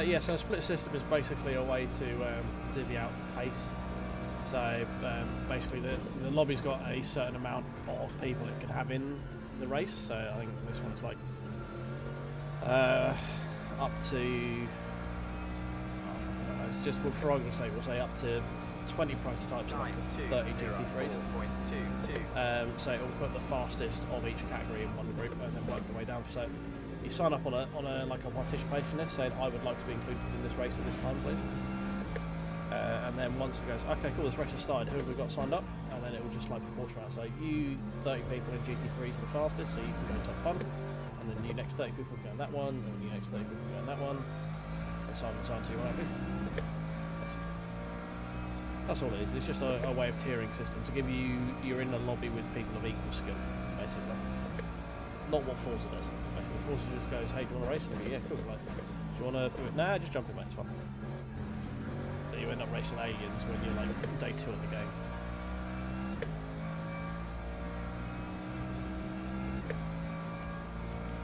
Yeah, so a split system is basically a way to divvy out pace. So basically the lobby's got a certain amount of people it can have in the race. So I think this one's like up to, it's just for argument's sake, we'll say up to 20 prototypes and up to 30 GT3s. So it will put the fastest of each category in one group and then work the way down. So you sign up on a like a participation list saying I would like to be included in this race at this time, please. And then once it goes, okay, cool, this race has started. Who have we got signed up? And then it will just like proportion out. So you 30 people in GT3s are the fastest, so you can go top one. And then you next 30 people can go in that one, and you next 30 people can go in that one. And so on and so on. So you want to That's all it is. It's just a way of tiering system to give you're in a lobby with people of equal skill, basically. Not what Forza does. Basically, Forza just goes, hey, do you want to race? And yeah, cool. Like, do you want to do it? Nah, just jump in, mate. It's fun. But you end up racing aliens when you're like day 2 of the game.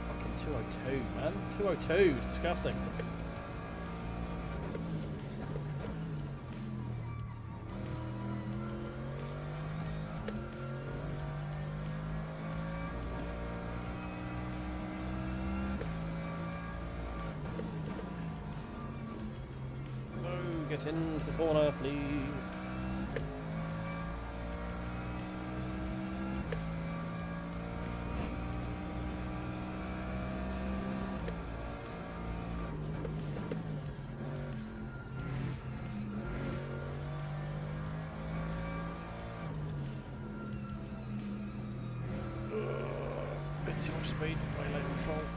Fucking 202, man. 202 is disgusting. Get into the corner, please. Bit too much speed, way late in throttle.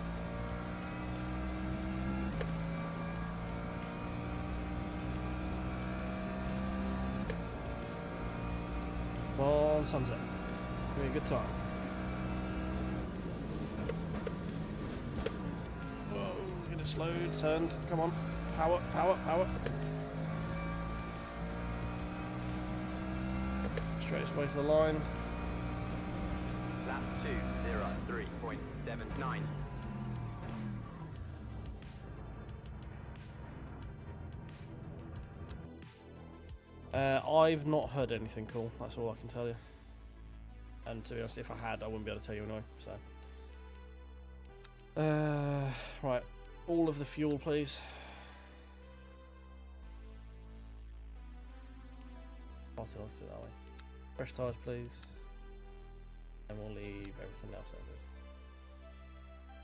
On sunset. Give me a good time. Whoa, get it slowed, turned. Come on. Power, power, power. Straight away to the line. Lap 2:03.79. I've not heard anything cool, that's all I can tell you. And to be honest, if I had, I wouldn't be able to tell you anyway, so. Right, all of the fuel, please. I'll do it that way. Fresh tyres, please. And we'll leave everything else as is.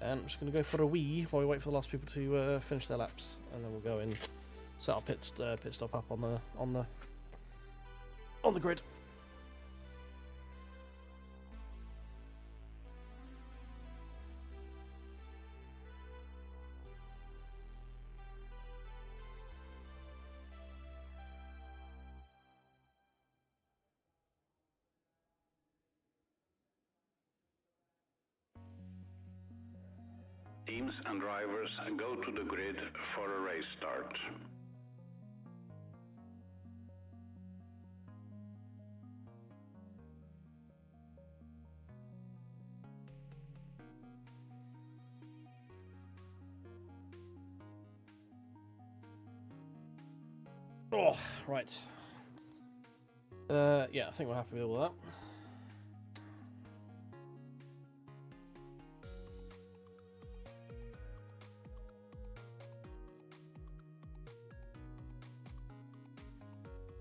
And I'm just going to go for a wee while we wait for the last people to finish their laps. And then we'll go in, set our pit stop up on the grid. Teams and drivers go to the grid for a race start. Oh, right. Yeah, I think we're happy with all that.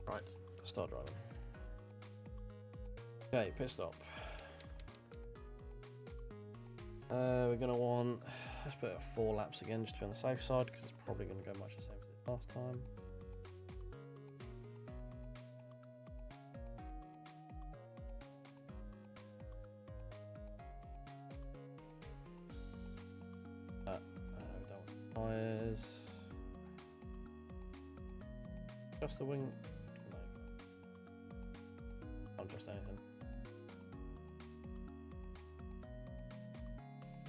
Right, start driving. Okay, pit stop. We're going to want, let's put it at 4 laps again just to be on the safe side because it's probably going to go much the same as it did last time. We don't want tyres. Just the wing? No. Not just anything.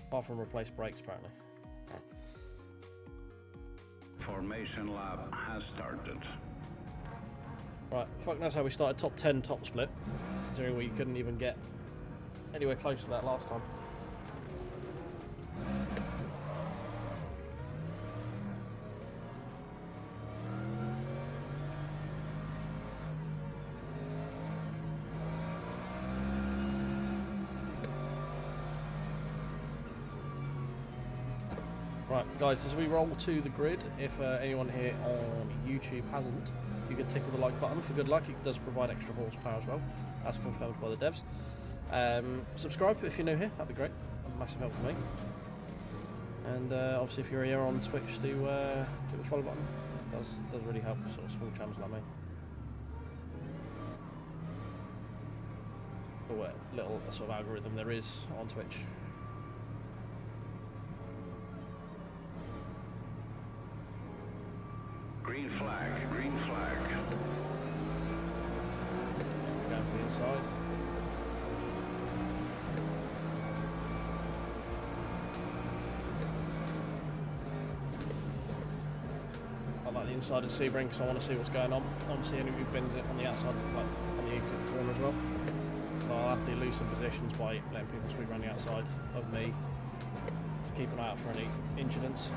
Apart from replace brakes, apparently. Formation lap has started. Right, fuck knows how we started top 10 top split, considering we couldn't even get anywhere close to that last time. Right, guys, as we roll to the grid, if anyone here on YouTube hasn't, you can tickle the like button for good luck. It does provide extra horsepower as well, as confirmed by the devs. Subscribe if you're new here, that'd be great. Massive help for me. And obviously, if you're here on Twitch, do the follow button. Does really help sort of small channels like me. Or what little sort of algorithm there is on Twitch. Green flag, green flag. Going for the inside. I like the inside of Sebring because I want to see what's going on. I want to see anyone who bends it on the outside, like on the exit corner as well. So I'll have to lose some positions by letting people sweep around the outside of me to keep an eye out for any incidents.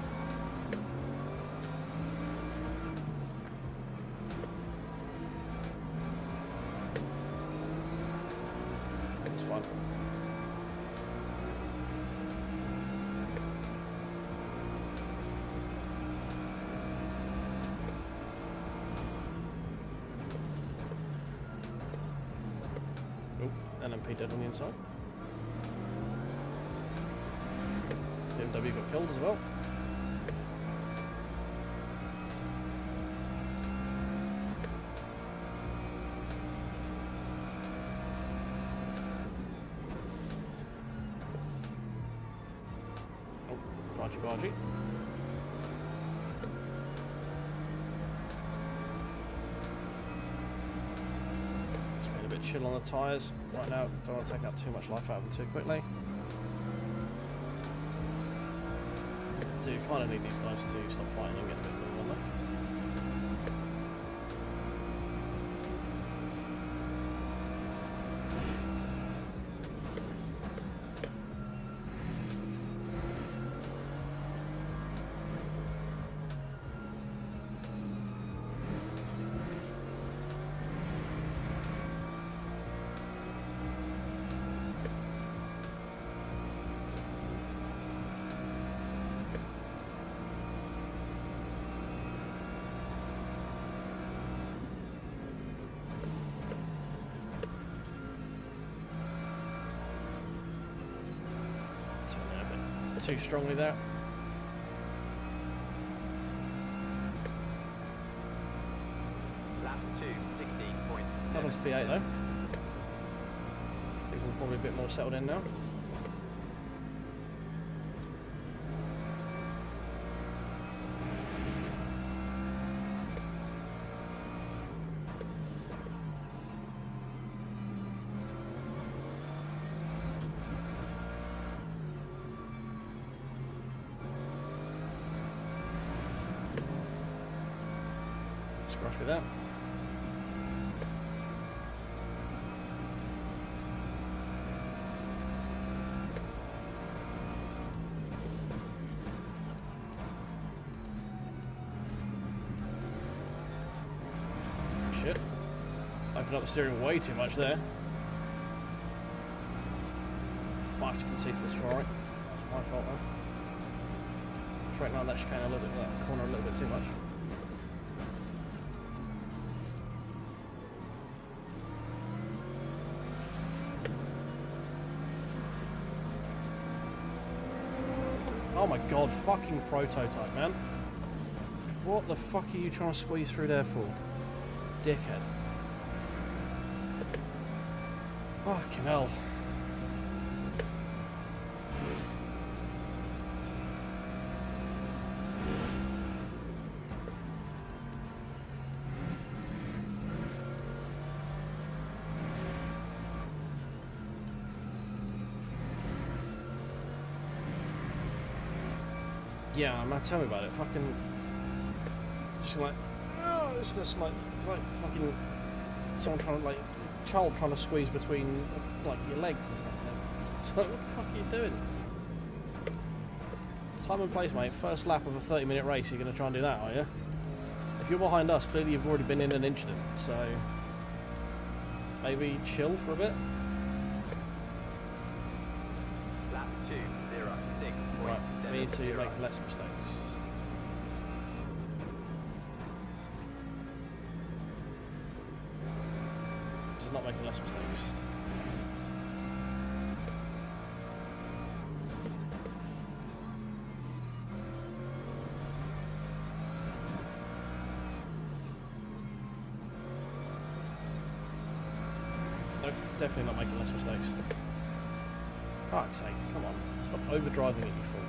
Fun. Oh, LMP dead on the inside. BMW got killed as well. Bargy. It's been a bit chill on the tyres right now. Don't want to take out too much life out of them too quickly. Do kind of need these guys to stop fighting and get a bit moving on them. Too strongly there. Lap 2, 16.7. That one's P8 though. People are probably a bit more settled in now. Scruffy that. Shit. Opened up the steering way too much there. Might have to concede to this far right. That's my fault though. Straighten out that chicane a little bit, that corner a little bit too much. Oh my god, fucking prototype, man. What the fuck are you trying to squeeze through there for? Dickhead. Fucking hell. Yeah, man, tell me about it. Fucking, just like, oh, it's just like fucking someone trying to, like, child trying to squeeze between, like, your legs and stuff. So what the fuck are you doing? Time and place, mate. First lap of a 30-minute race. You're gonna try and do that, are you? If you're behind us, clearly you've already been in an incident. So maybe chill for a bit. Lap 2:06.7. Right, we need to make less mistakes. This is not making less mistakes. Nope, definitely not making less mistakes. Fuck's sake, come on. Stop overdriving it, you fool.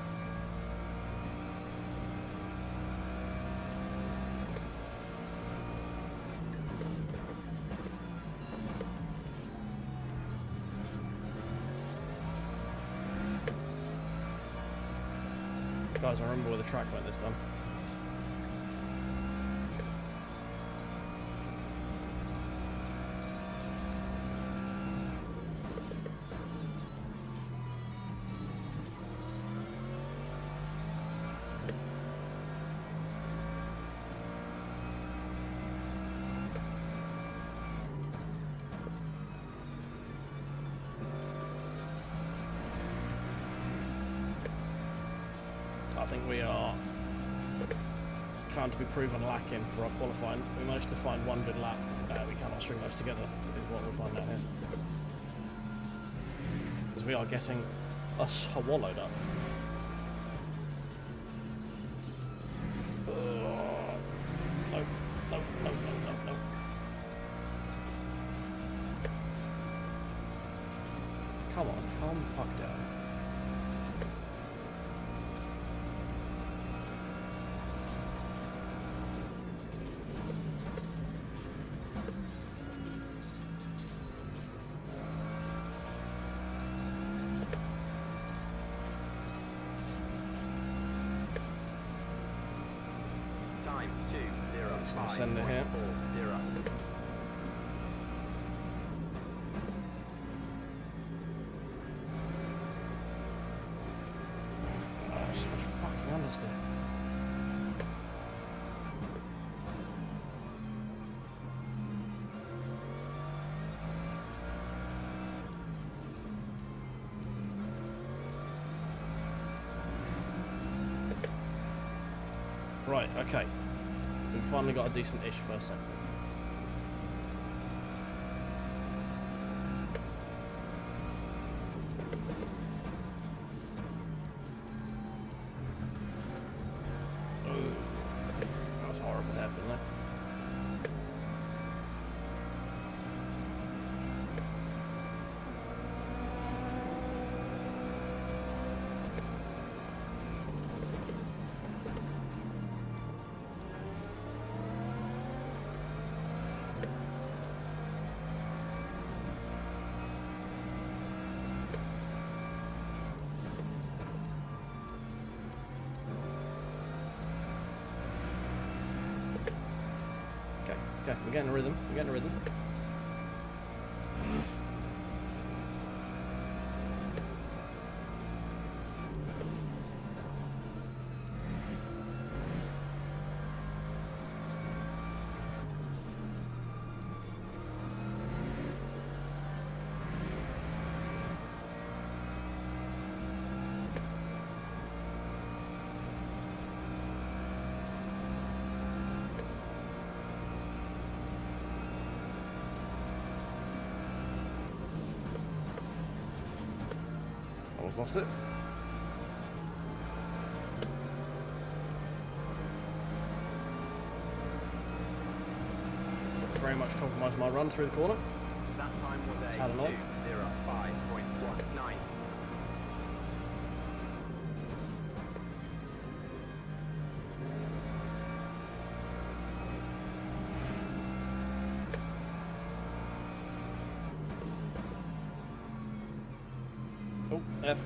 Guys, I remember where the track went this time. I think we are found to be proven lacking for our qualifying. We managed to find one good lap. We cannot string those together, is what we'll find out here. Because we are getting swallowed up. No, no, no, no, no, no. Come on, calm the fuck down. Time 2:05.40. Just gonna send it here. Oh, so much fucking understeer. Right, okay. We've finally got a decent-ish first sector. Oh, that was horrible happening there. Okay, we're getting a rhythm. We're getting a rhythm. Almost lost it. very much compromised my run through the corner. That time was a Had a lot. 2:05.19. Oh, F.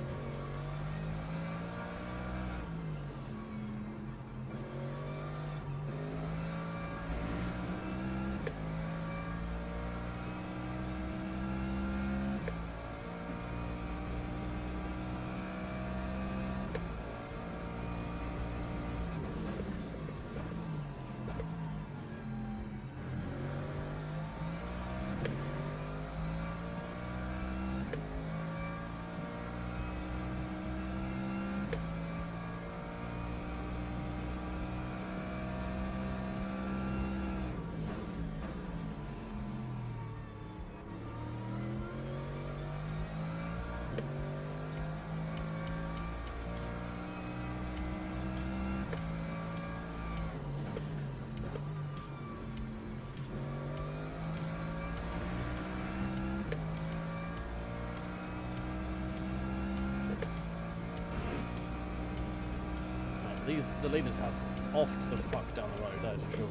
The leaders have offed the fuck down the road, that is for sure.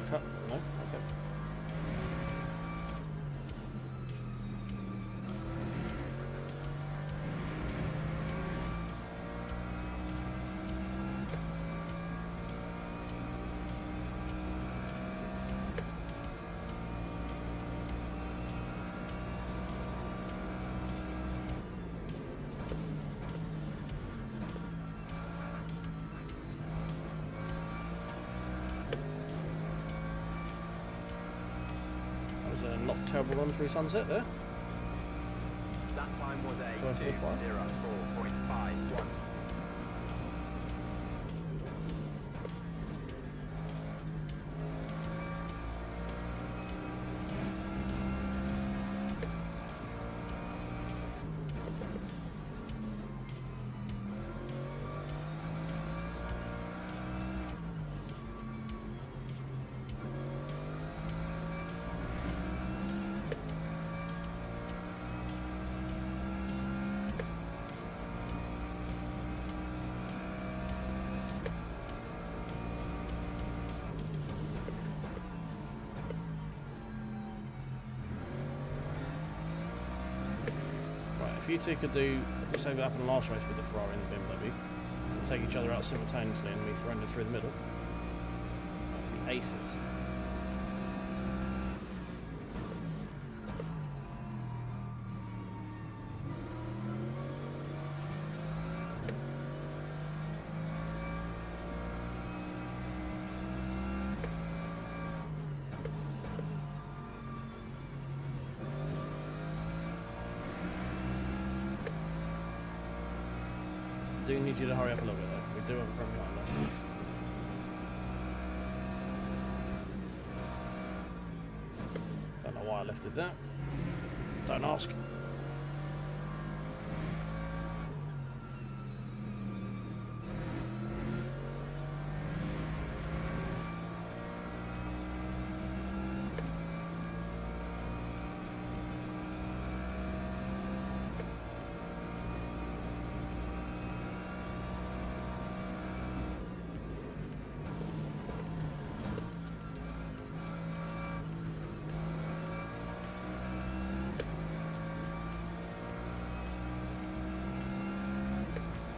Okay. No? Okay. Not terrible run through sunset there. That time was a 2:04.51. 2:04.51. If you two could do the same that happened last race with the Ferrari and the BMW, and take each other out simultaneously and me throwing it through the middle, that would be aces. I do need you to hurry up a little bit though. We do have a front behind us. Don't know why I left it there. Don't ask.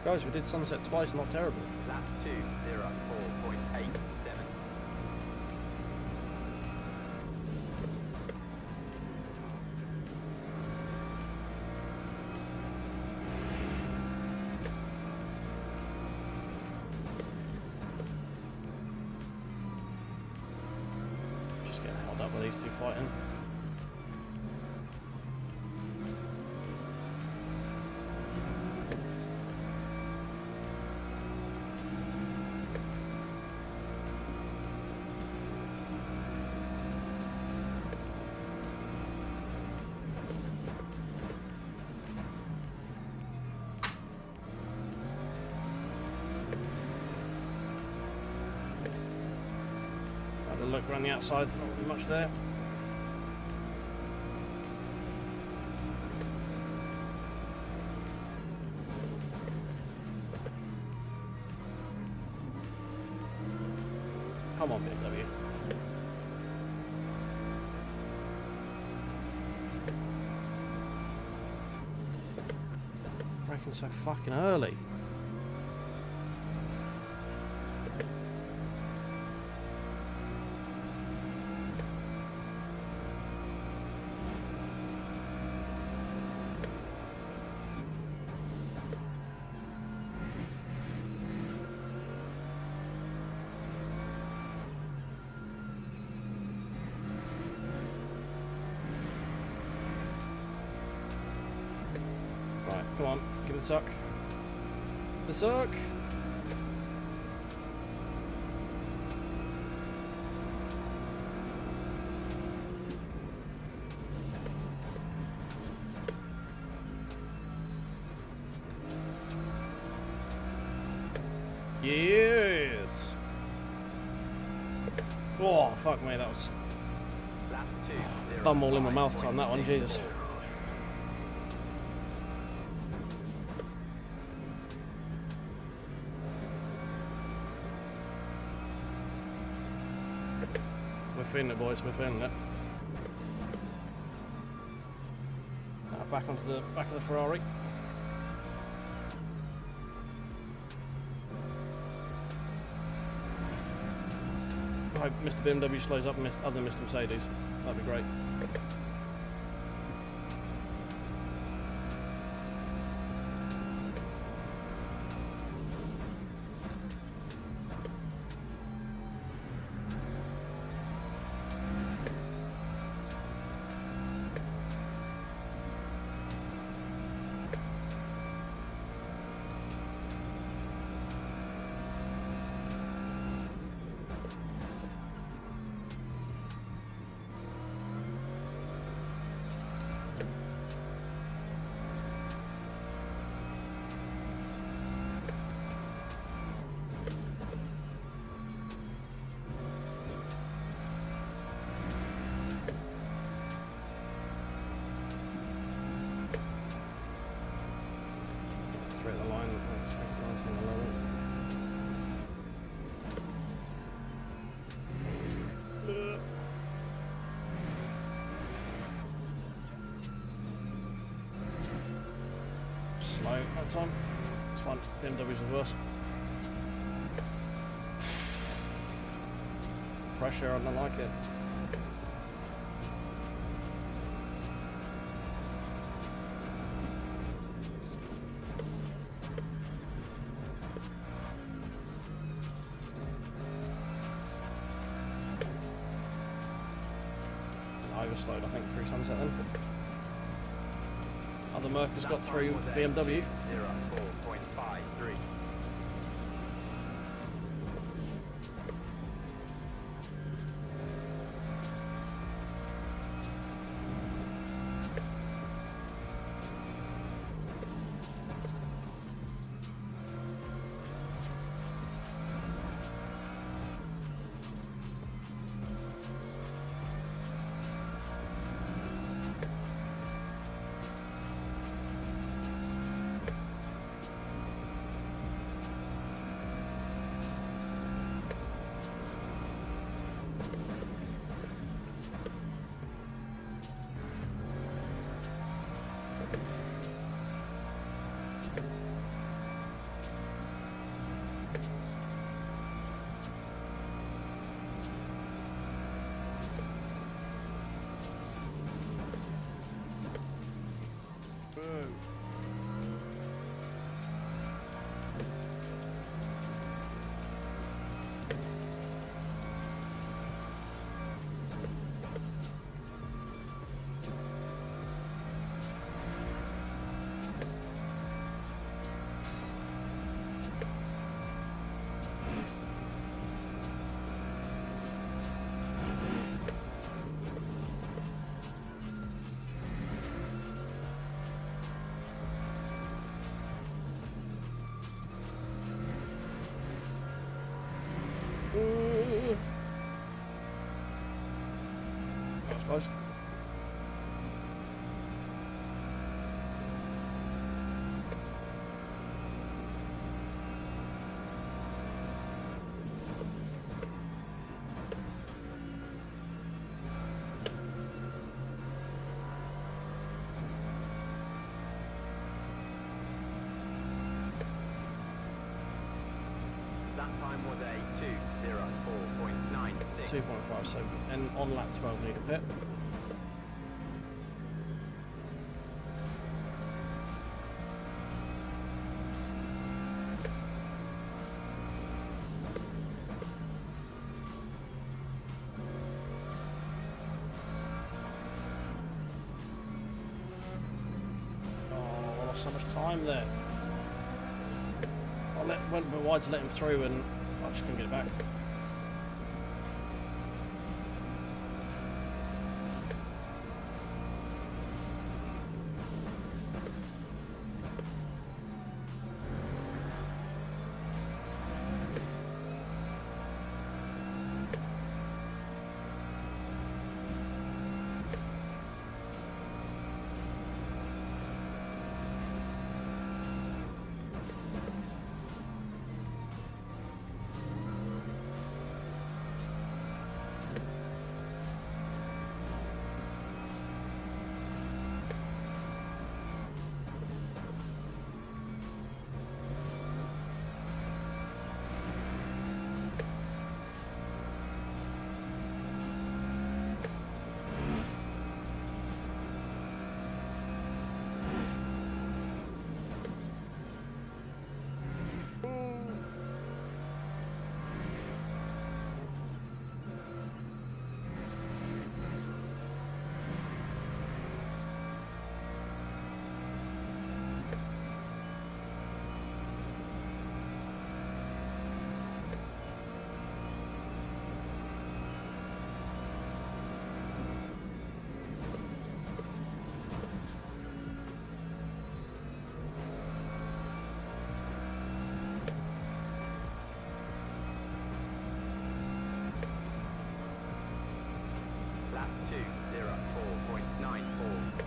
Guys, we did sunset twice, not terrible. Lap 2:04.87. Just getting held up with these two fighting. Had a look around the outside, not really much there. Come on, BMW. Braking so fucking early. Right, come on, give it a suck. The suck! Yes! Oh, fuck me, that was bum all in my mouth time, that one, Jesus. We're feeling it, boys, we're feeling it. Now back onto the back of the Ferrari. I hope Mr. BMW slows up other than Mr. Mercedes. That'd be great. Straight the line, that's going to lower it. Slow that time. It's fine. BMW's reverse. Pressure, I don't like it. Overslowed, I think, through sunset then. Other Merc has got through BMW. 04.53. close. That time was a 2:04.96. 2.5, so and on lap 12 need a pit. Oh, I lost so much time there. I went a bit wide to let him through and I just couldn't get it back. Lap 2:04.94.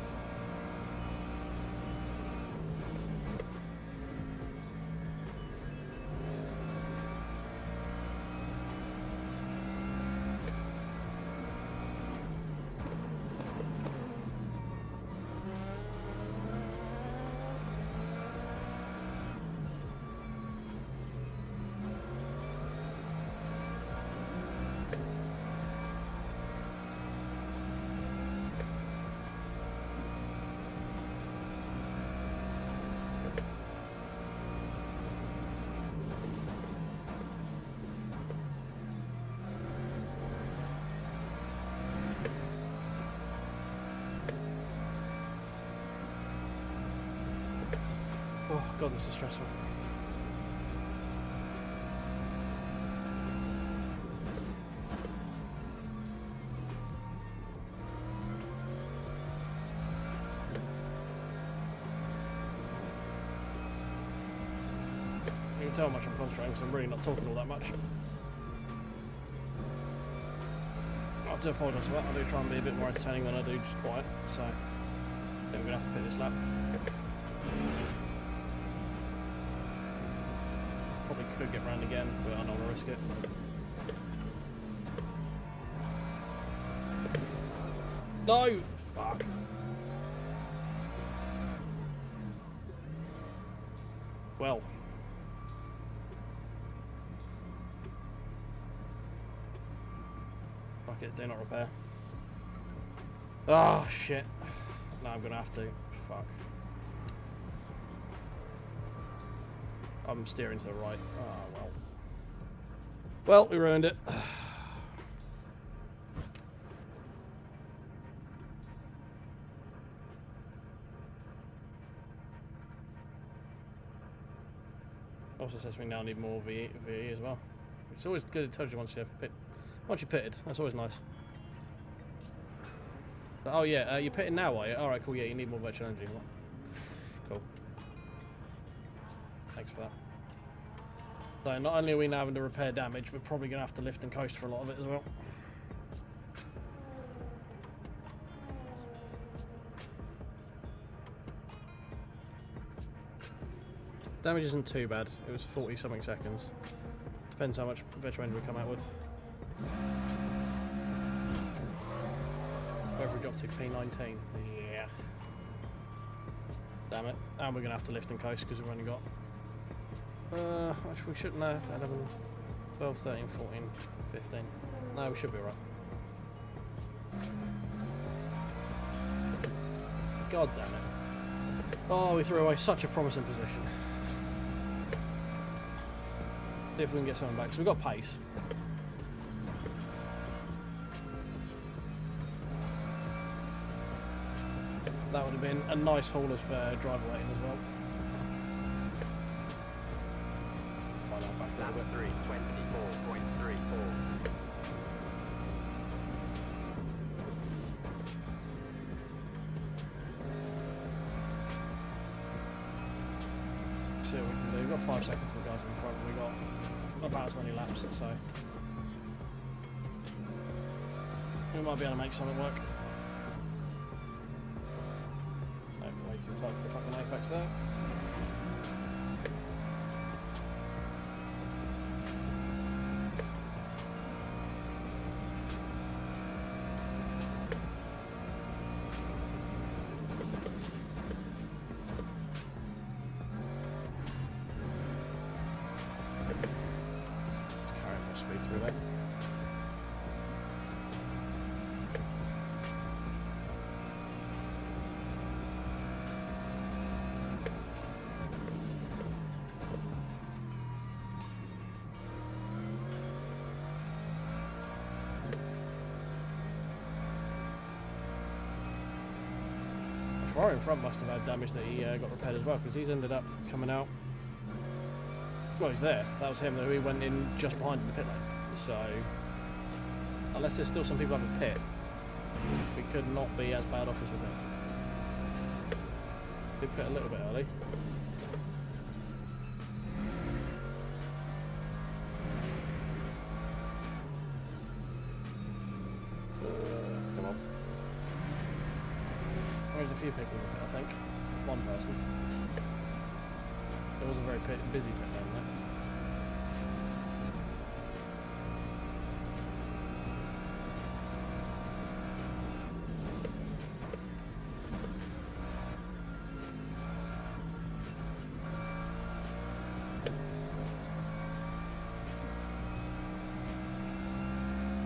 Oh god, this is stressful. You can tell how much I'm concentrating because I'm really not talking all that much. I do apologise for that. I do try and be a bit more entertaining than I do just quiet. So, yeah, we're going to have to pit this lap. Probably could get round again, but I don't want to risk it. No! Fuck. Well. Fuck it, do not repair. Oh, shit. No, I'm gonna have to. Fuck. I'm steering to the right. Oh, well. Well, we ruined it. Also says we now need more VE as well. It's always good to tell you once you have once you pitted. That's always nice. But, oh yeah, you're pitting now, are you? Alright, cool, yeah, you need more virtual energy. Cool. Thanks for that. So not only are we now having to repair damage, we're probably going to have to lift and coast for a lot of it as well. Damage isn't too bad. It was 40 something seconds. Depends how much veg range we come out with. Where have we dropped to? P19. Yeah. Damn it. And we're going to have to lift and coast because we've only got... actually we shouldn't know. 11, 12, 13, 14, 15. No, we should be alright. God damn it. Oh, we threw away such a promising position. See if we can get someone back. So we've got pace. That would have been a nice haulers for driver rating as well. Find out back a Lap little bit. 3, 24.34. See what we can do. We've got 5 seconds to the guys in front. We've got about as many laps, so we might be able to make something work. No, way too tight to the fucking apex there. Speed through that. The Ferrari in front must have had damage that he got repaired as well, because he's ended up coming out. Well, he's there. That was him, though. He went in just behind in the pit lane. So, unless there's still some people up in pit, we could not be as bad off as we think. Did pit a little bit early. Come on. There's a few people in the pit, I think. One person. It was a very busy pit lane there.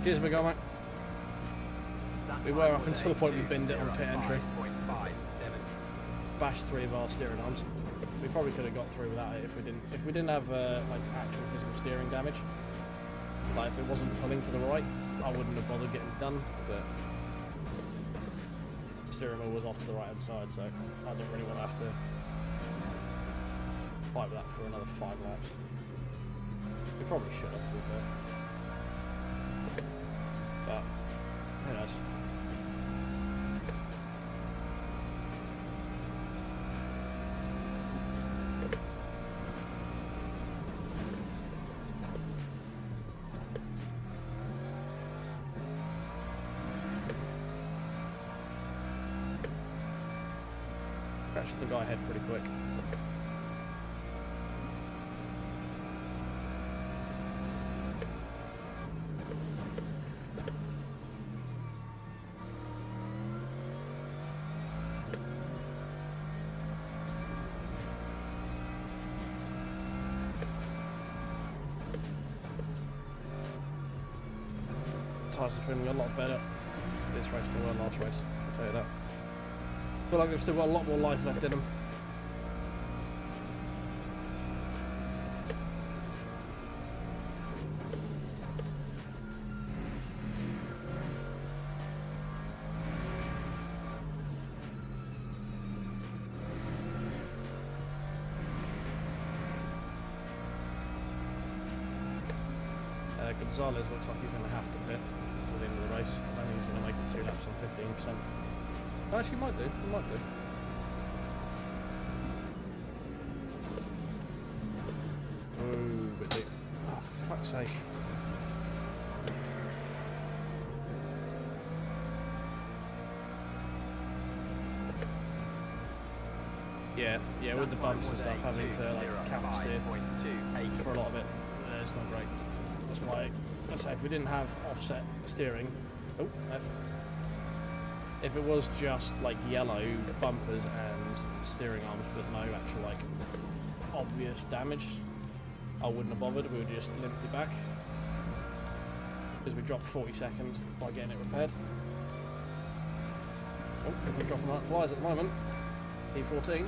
Cheers, big guy, mate. We were up until the point we binned it on pit entry. Bashed 3 of our steering arms. We probably could have got through without it if we didn't have like actual physical steering damage. Like if it wasn't pulling to the right, I wouldn't have bothered getting it done. But the steering wheel was off to the right hand side, so I don't really want to have to fight with that for another 5 laps. We probably should have, to be fair. But who knows? Actually, the guy ahead pretty quick. Tyres are feeling a lot better this race than they were last race, I'll tell you that. I feel like they've still got a lot more life left in them. Gonzalez looks like he's going to have to pit before the end of the race. I don't think he's going to make it 2 laps on 15%. Actually, he might do. He might do. Ooh, bit deep. Oh, for fuck's sake. Yeah, with the bumps and stuff, having to like camera steer 5.2 for a lot of it, it's not great. That's why I say if we didn't have offset steering, if it was just like yellow bumpers and steering arms but no actual like obvious damage, I wouldn't have bothered. We would just limit it back because we dropped 40 seconds by getting it repaired. Oh, we're dropping like flies at the moment. E14.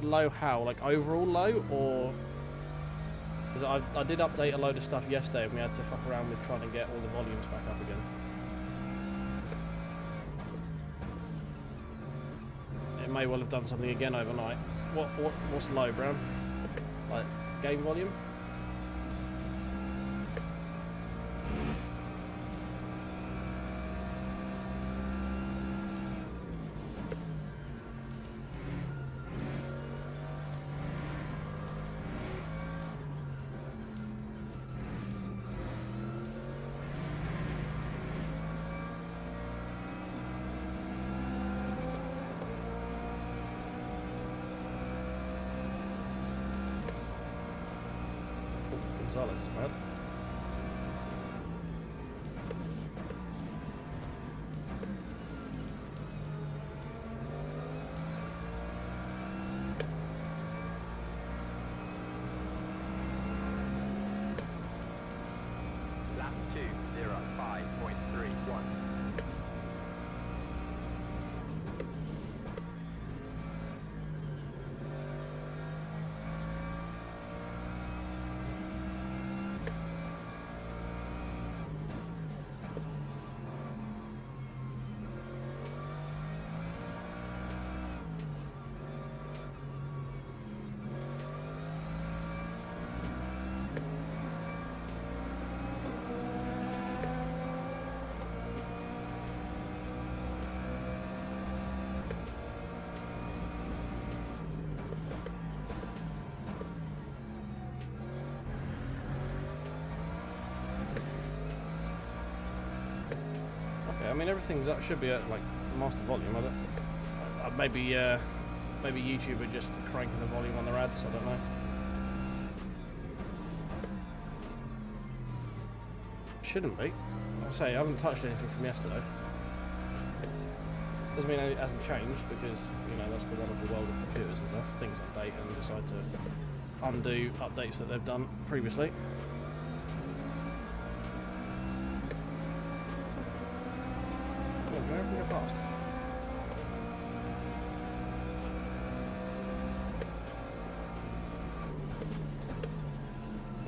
Low how? Like overall low, or because I did update a load of stuff yesterday and we had to fuck around with trying to get all the volumes back up again. It may well have done something again overnight. What's low, Brown? Like game volume? Gonzalez is bad. Lap 2:05.31. I mean, everything's up, should be at like master volume. Maybe YouTube are just cranking the volume on their ads. I don't know. Shouldn't be. I say I haven't touched anything from yesterday. Doesn't mean it hasn't changed because that's the wonderful world of computers and stuff. Things update and decide to undo updates that they've done previously. Past.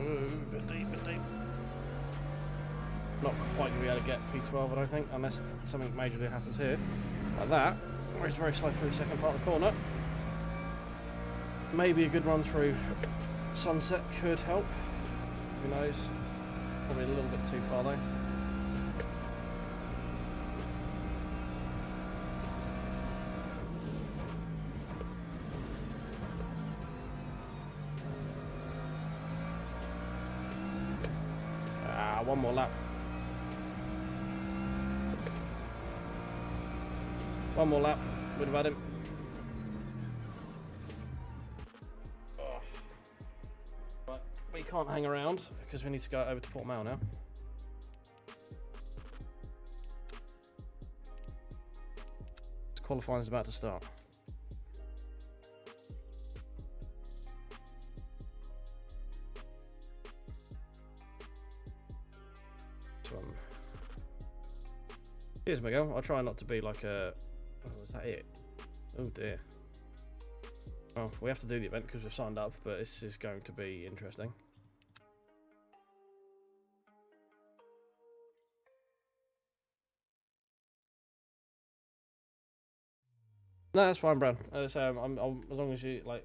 Ooh, bit deep. Not quite going to be able to get P12, I don't think, unless something majorly happens here. Like that, where it's very slow through the second part of the corner. Maybe a good run through Sunset could help. Who knows? Probably a little bit too far though. One more lap. One more lap. Would have had him. Oh. Right. We can't hang around because we need to go over to Port Mail now. Qualifying is about to start. Cheers, Miguel. I'll try not to be like a... Oh, is that it? Oh dear. Well, we have to do the event because we've signed up, but this is going to be interesting. No, that's fine, Brad. As long as you like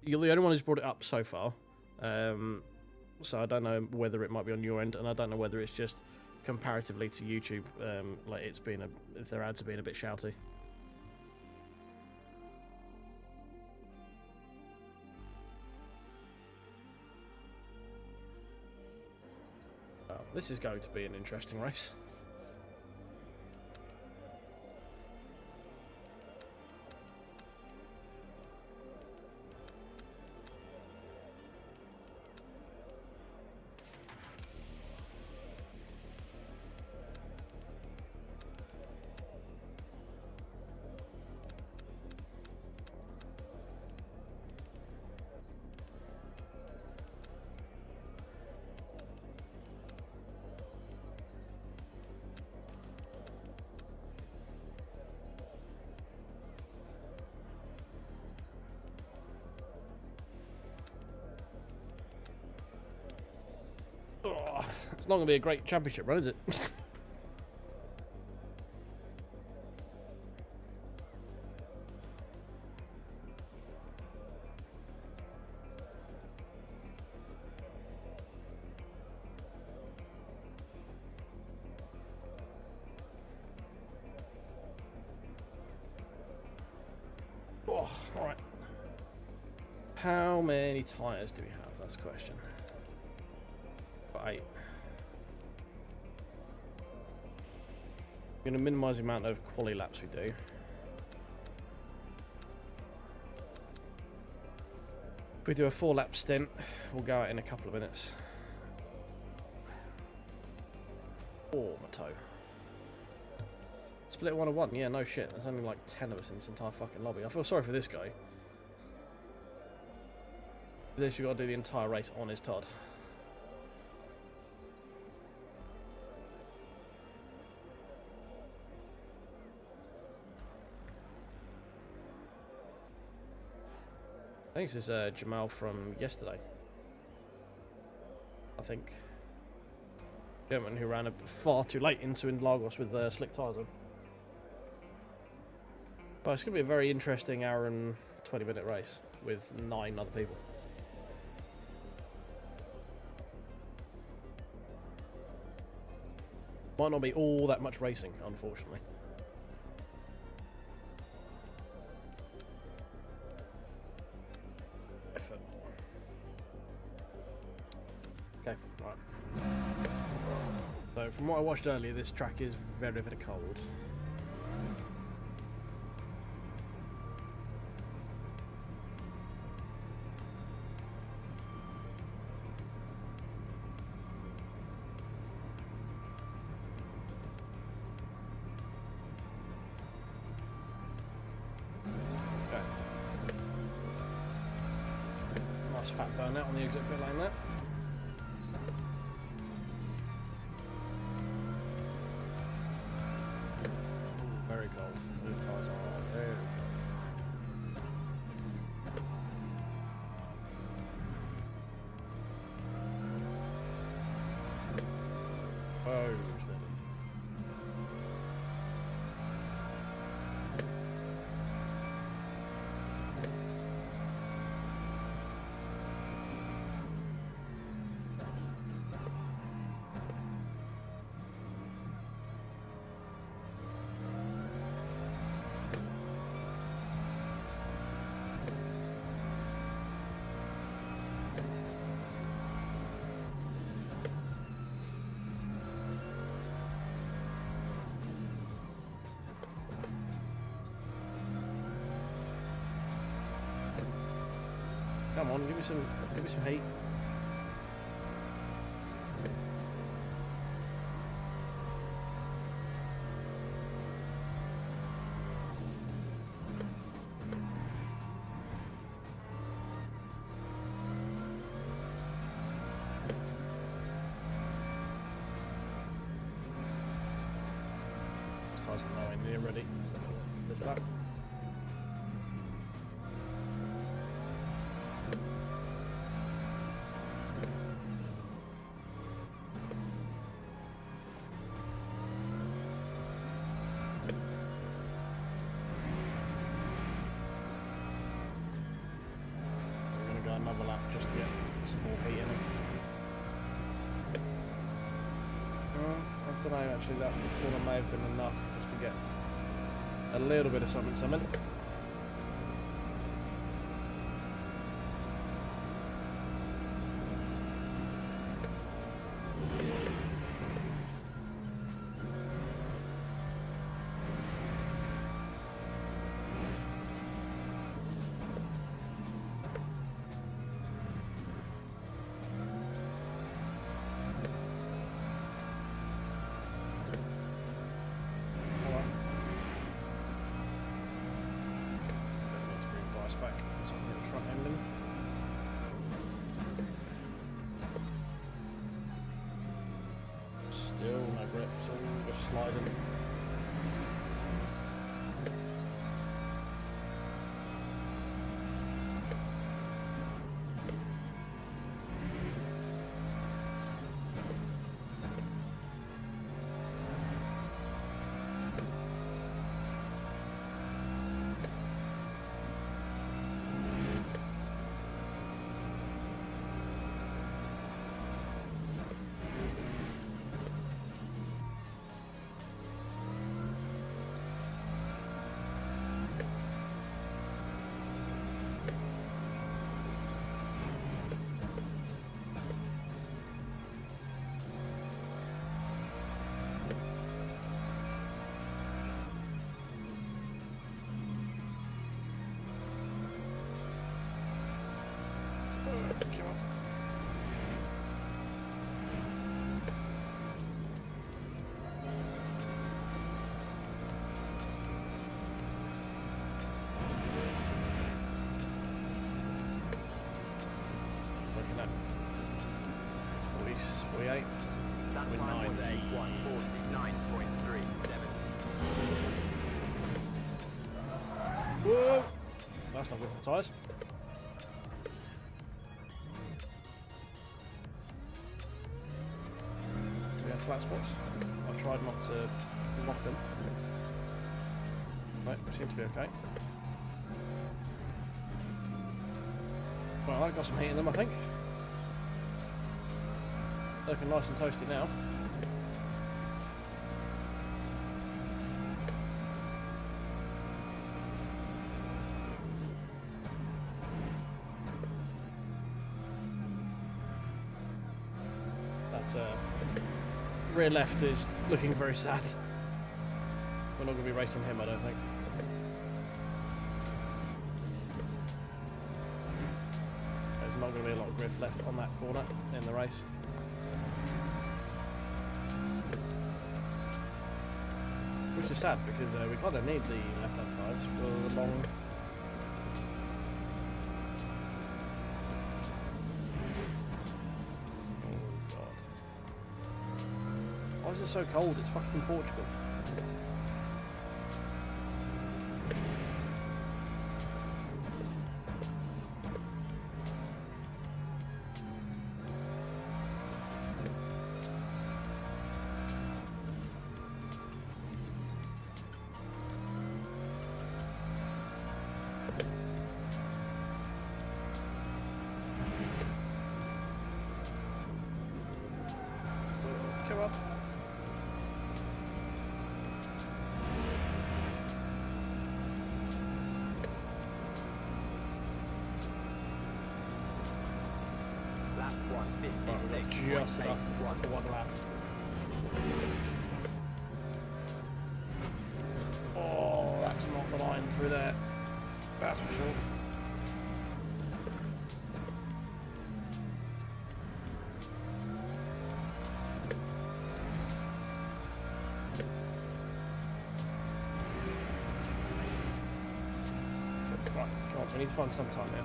you're the only one who's brought it up so far. So I don't know whether it might be on your end, and I don't know whether it's just comparatively to YouTube, like it's been if their ads are being a bit shouty. Well, this is going to be an interesting race. Oh, it's not going to be a great championship run, is it? Oh, all right. How many tyres do we have? That's the question. 8. I'm going to minimise the amount of quali laps we do. If we do a 4-lap stint, we'll go out in a couple of minutes. Oh, my toe. Split 1-1. Yeah, no shit. There's only like 10 of us in this entire fucking lobby. I feel sorry for this guy. This you've got to do the entire race on his Todd. I think this is Jamal from yesterday. I think. Gentleman who ran far too late into Lagos with slick tyres on. But it's going to be a very interesting hour and 20-minute race with 9 other people. Might not be all that much racing, unfortunately. Okay, right. So from what I watched earlier, this track is very, very cold. Okay. Nice fat burnout on the exit pit lane there. Very cold. These tyres are very oh, steady. Come on, give me some heat. This tyre's nowhere near ready. This lap. heating them. I don't know, actually that corner may have been enough just to get a little bit of something. Back, so I'm going to front end them. Still no grip, so we're just sliding. Looking at 48. That With time was 9. 149.37. Whoa! That's not good for the tyres. Do we have flat spots? I tried not to lock them. No, seems to be okay. Well, that got some heat in them, I think. Looking nice and toasty now. That rear left is looking very sad. We're not going to be racing him, I don't think. There's not going to be a lot of grip left on that corner in the race. Which is sad because we kind of need the left-hand tyres for the long. Oh god! Why is it so cold? It's fucking Portugal. Come on. Lap Just enough for one lap. Oh, that's not the line through there. That's for sure. Right, come on, we need to find some time here.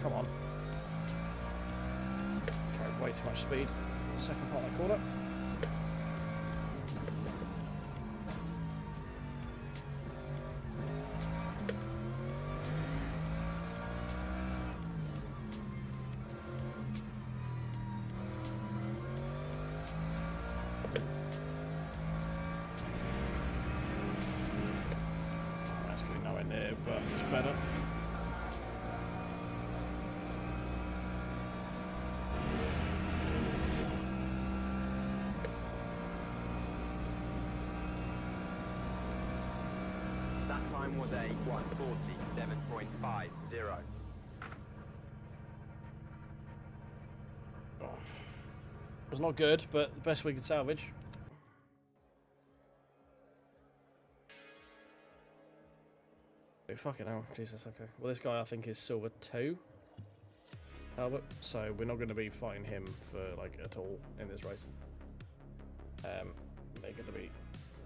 come on. Carried way too much speed. Second part of the corner. That's going to be nowhere near, but it's better. That time was a 1:47.50. It was not good, but the best we could salvage. Oh, fucking hell, Jesus, okay. Well, this guy I think is silver 2. Albert, so we're not going to be fighting him for, like, at all in this race. They're going to be,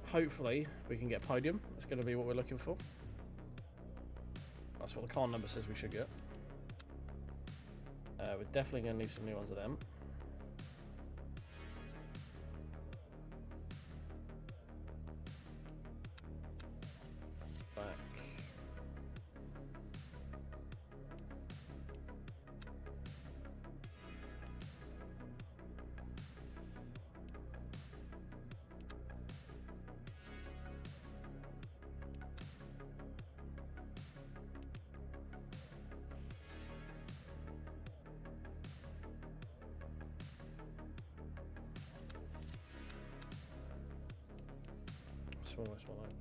hopefully, we can get podium. It's going to be what we're looking for. That's what the car number says we should get. We're definitely going to need some new ones of them. Back. Smallest one open.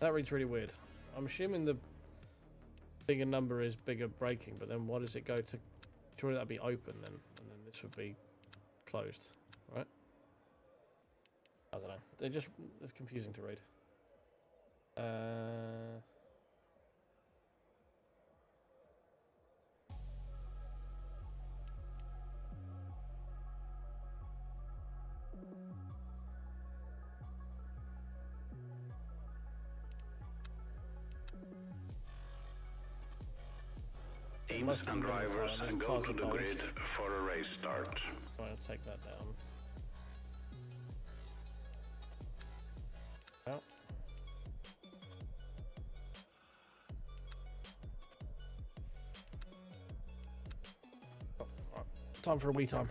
That reads really weird. I'm assuming the bigger number is bigger braking, but then why does it go to... Surely that'd be open then, and then this would be closed, right? I don't know. It's confusing to read. Teams and drivers and go to the grid for a race start. I'm going to take that down. Out. Oh, right. Time for a wee time.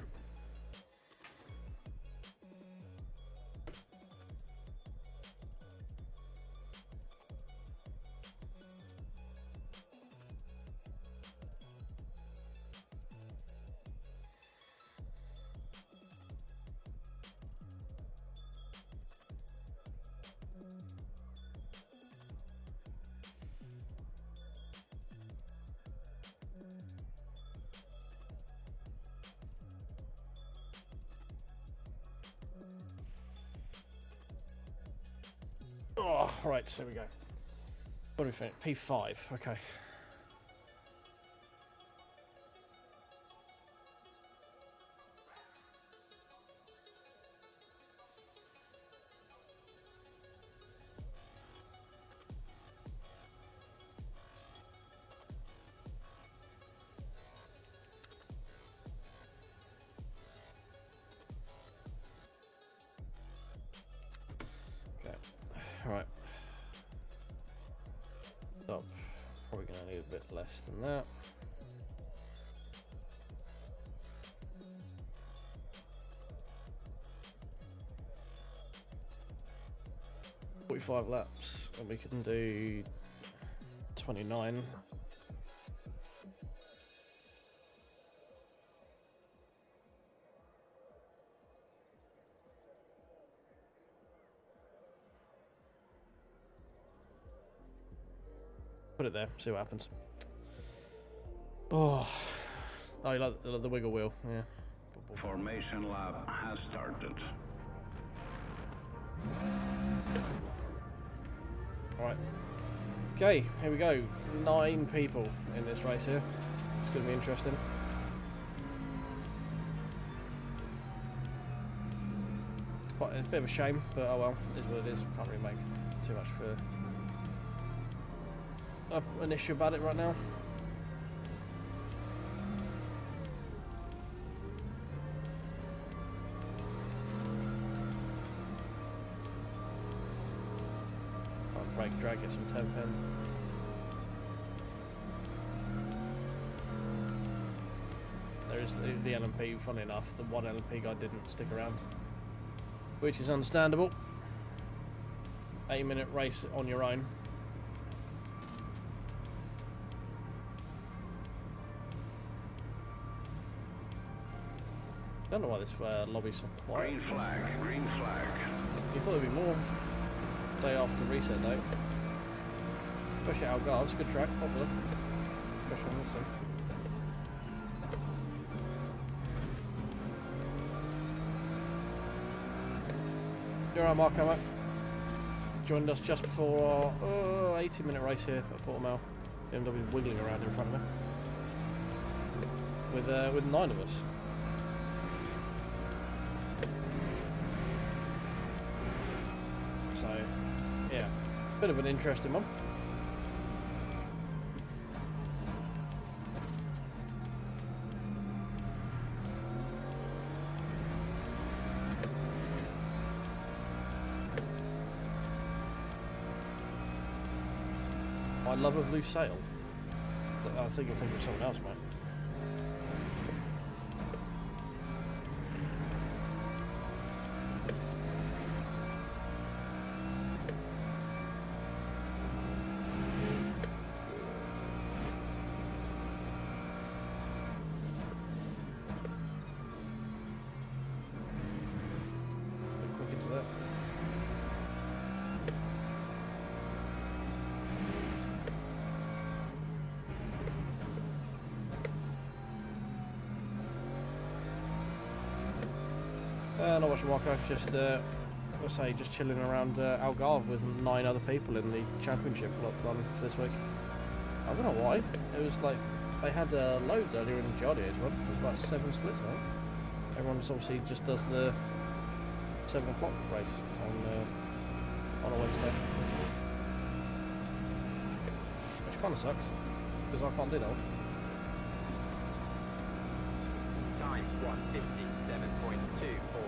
Oh, right, here we go. What do we think? P5, okay. Right. Stop. Probably going to need a bit less than that. .45 laps, and we can do 29. Put it there, see what happens. Oh, you like the wiggle wheel, yeah. Formation lap has started. Right. Okay, here we go. 9 people in this race here. It's going to be interesting. it's a bit of a shame, but oh well, it is what it is. Can't really make too much for an issue about it right now. Brake drag, get some temp in. There is the LMP, funny enough, the one LMP guy didn't stick around, which is understandable. 8-minute race on your own. Don't know why this lobby's so quiet. Green flag, green flag. You thought there'd be more day after reset date. Especially Algarve, it's a good track, popular. Especially on this one. You're right, Marco, mate. Joined us just before our 80-minute race here at Portimao. BMW wiggling around in front of me. With 9 of us. So, yeah, bit of an interesting one. My love of loose sail. I think you'll think of something else, mate. Not much Morocco, just just chilling around Algarve with 9 other people in the championship lot done this week. I don't know why. It was like they had loads earlier in the Giardia run. It was about 7 splits, I think. Everyone's obviously just does the 7 o'clock race on a Wednesday, which kind of sucks because I can't do that one. Time 1:57.24.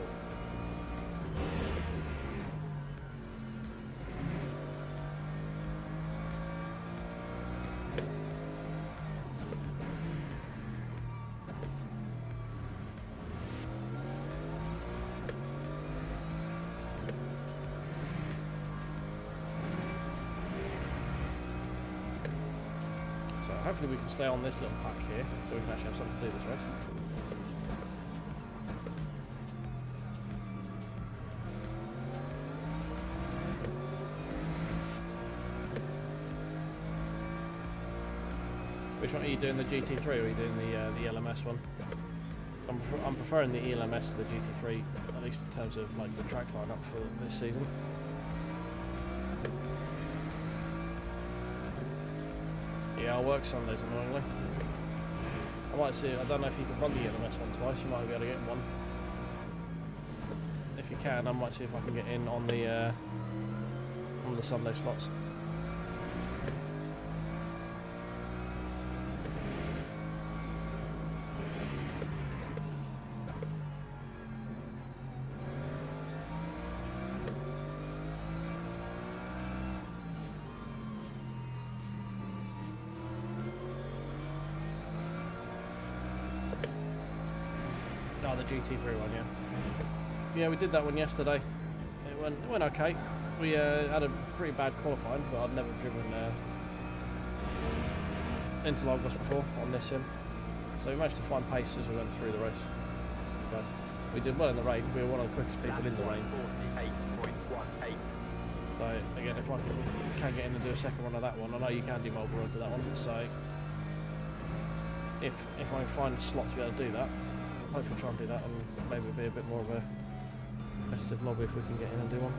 So hopefully we can stay on this little pack here, so we can actually have something to do this race. Which one are you doing, the GT3 or are you doing the LMS one? I'm preferring the ELMS to the GT3, at least in terms of like the track lineup for this season. Yeah, I'll work Sundays annoyingly. I might see. I don't know if you can run the ELMS one twice. You might be able to get in one. If you can, I might see if I can get in on the Sunday slots. Oh, the GT3 one, yeah. Yeah, we did that one yesterday. It went okay. We had a pretty bad qualifying, but I've never driven into Lagos before on this sim. So we managed to find pace as we went through the race. But we did well in the rain. We were one of the quickest people in the rain. 48.18. So again, if I can get in and do a second run of that one, I know you can do multiple runs of that one. So if I find a slot to be able to do that, hopefully try and do that, and maybe it'll be a bit more of a competitive lobby if we can get in and do one.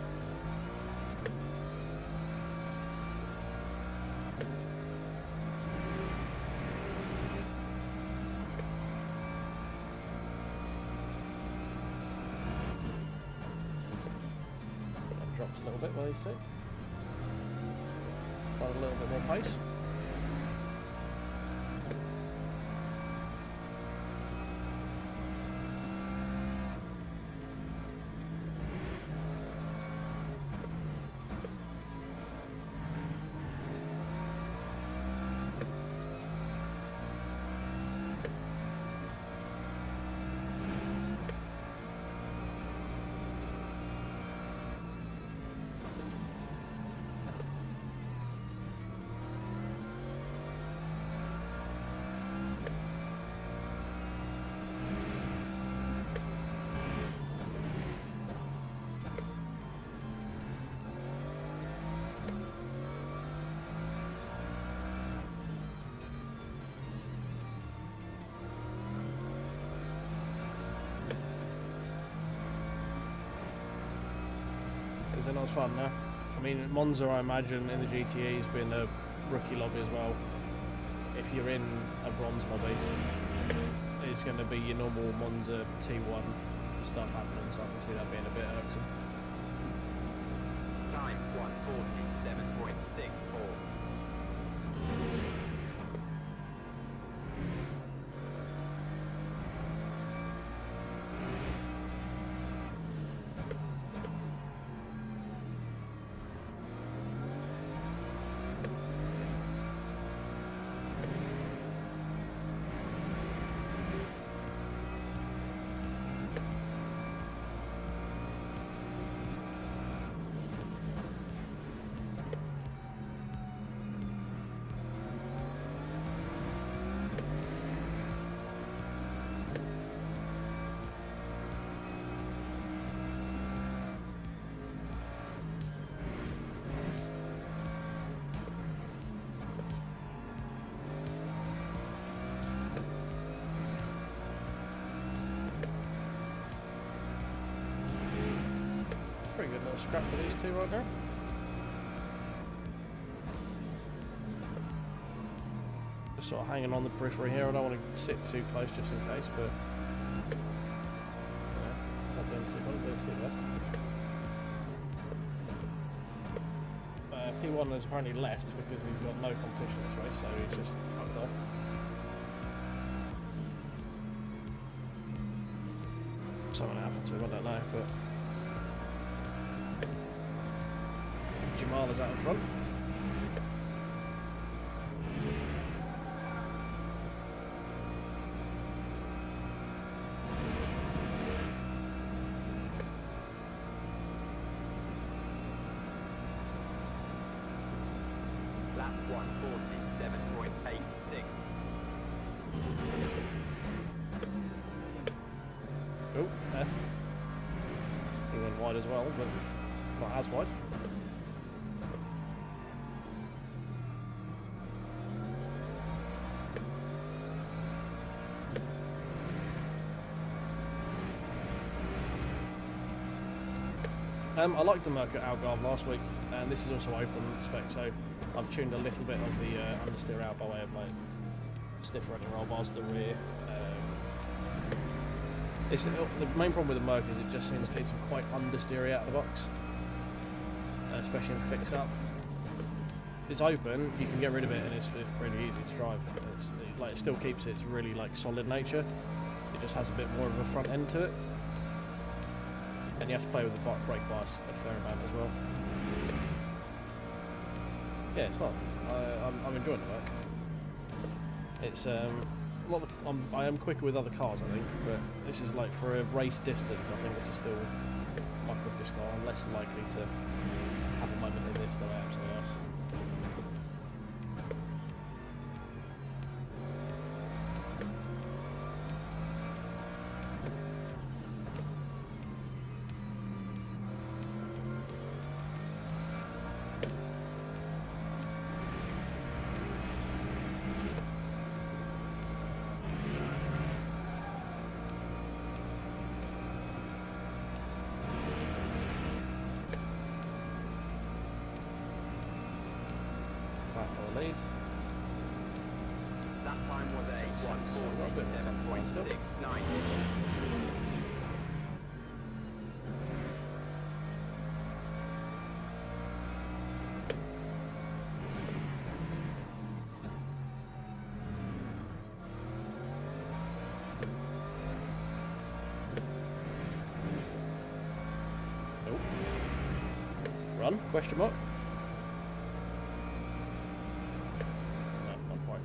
stopped a little bit by these two. Got a little bit more pace. Is it not as fun now? I mean, Monza, I imagine, in the GTE has been a rookie lobby as well. If you're in a bronze lobby, it's going to be your normal Monza T1 stuff happening, so I can see that being a bit irksome. Time 147.64. Pretty good little scrap for these two right now. Just sort of hanging on the periphery here. I don't want to sit too close just in case, but yeah, not doing too bad. P1 has apparently left because he's got no competition this race, so he's just fucked off. Something happened to him, I don't know, but Jamal is out in front. Lap 147.86. Oh, F. He went wide as well, but not as wide. I liked the Merc at Algarve last week, and this is also open spec, so I've tuned a little bit of the understeer out by way of like stiffer running roll bars at the rear. The main problem with the Merc is it just seems it's quite understeery out of the box, especially in fix up. If it's open, you can get rid of it, and it's really easy to drive. It still keeps its really like solid nature. It just has a bit more of a front end to it. And you have to play with the brake bias a fair amount as well. Yeah, it's fun. I'm enjoying the work. It's a lot of, I am quicker with other cars, I think, but this is like for a race distance. I think this is still my quickest car. I'm less likely to have a moment in this than I am something else. Lead. That time was a 147.69. done? Question mark. No, not quite.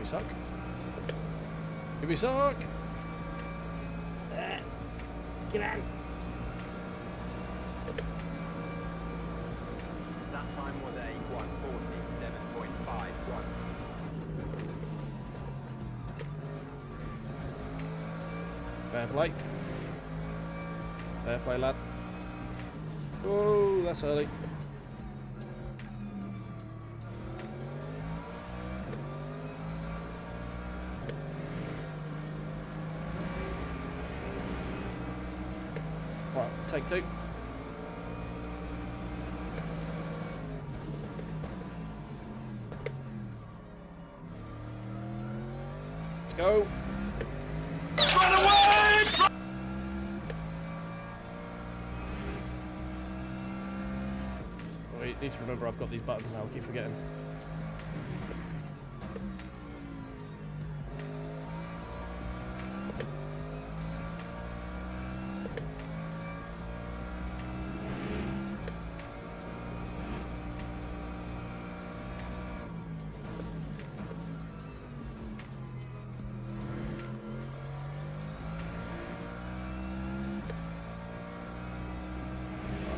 Suck. Give me suck. Get on. That time was a 147.51. Fair play. Fair play, lad. Oh, that's early. Right, take two. Let's go. Run away! Oh, you need to remember I've got these buttons now, I keep forgetting.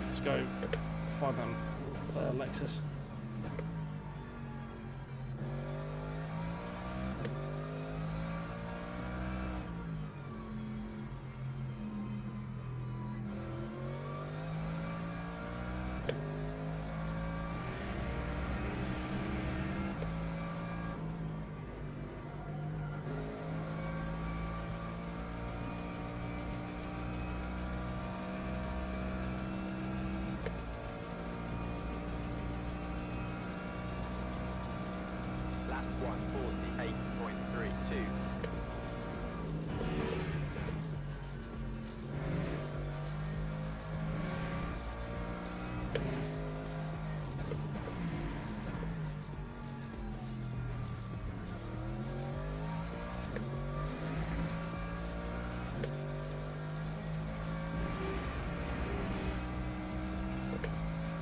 Let's go find that Lexus. Lap 148.32.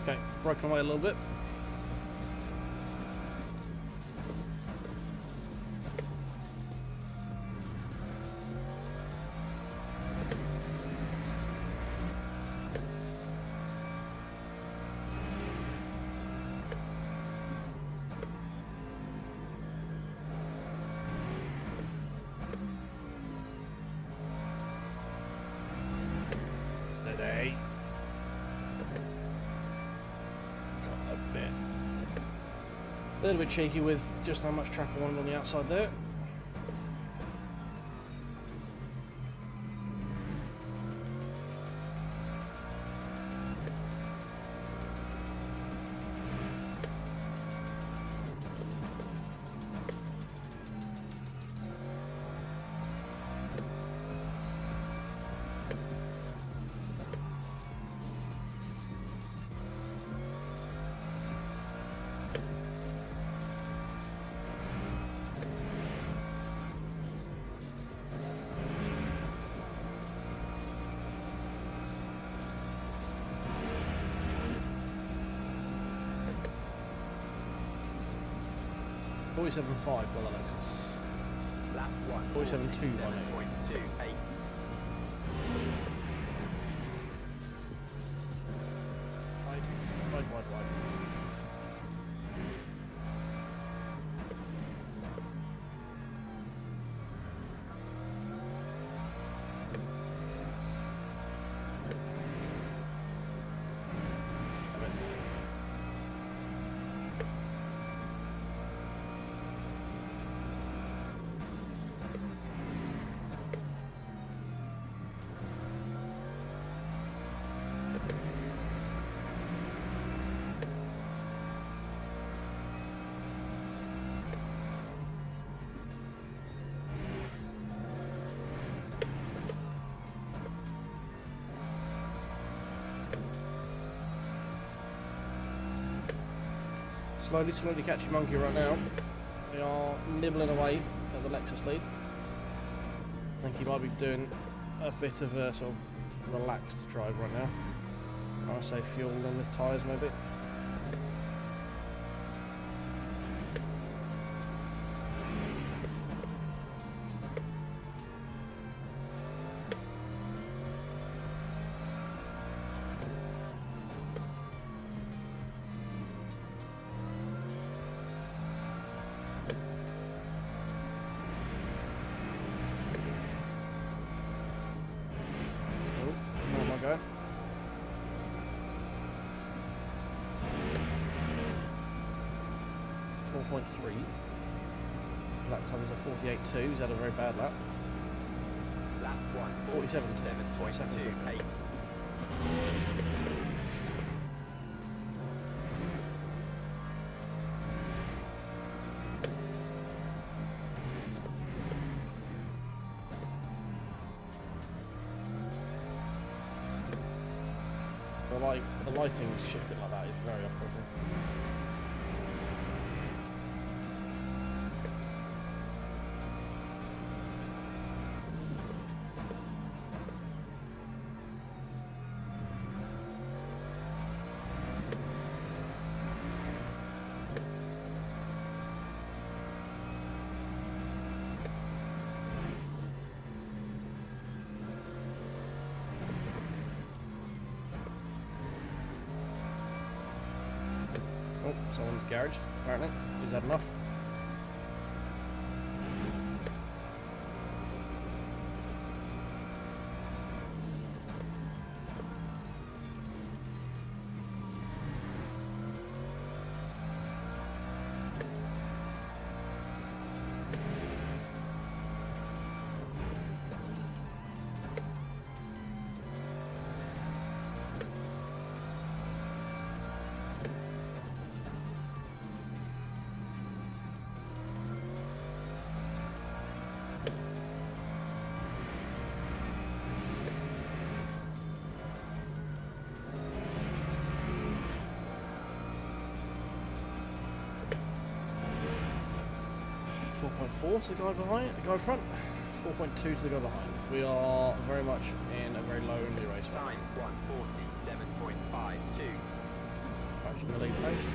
Okay, broken away a little bit. Steady. Got a bit. A little bit cheeky with just how much track I wanted on the outside there. $47.5 Lexus. Lap 1. 47.218. 7.28. Wide. Slowly catching monkey right now. We are nibbling away at the Lexus lead. I think he might be doing a bit of a sort of relaxed drive right now. I say fuel in his tyres maybe. Go. 4.3. Lap time is a 48.2. He's had a very bad lap. Lap 1. 47.2. 7.28. The lighting shifted like that is very off-putting. Oh, someone's garaged, apparently. He's had enough. .4 to the guy behind, the guy front. 4.2 to the guy behind. We are very much in a very lonely race. Time 1:47.52. Approaching the lead pace.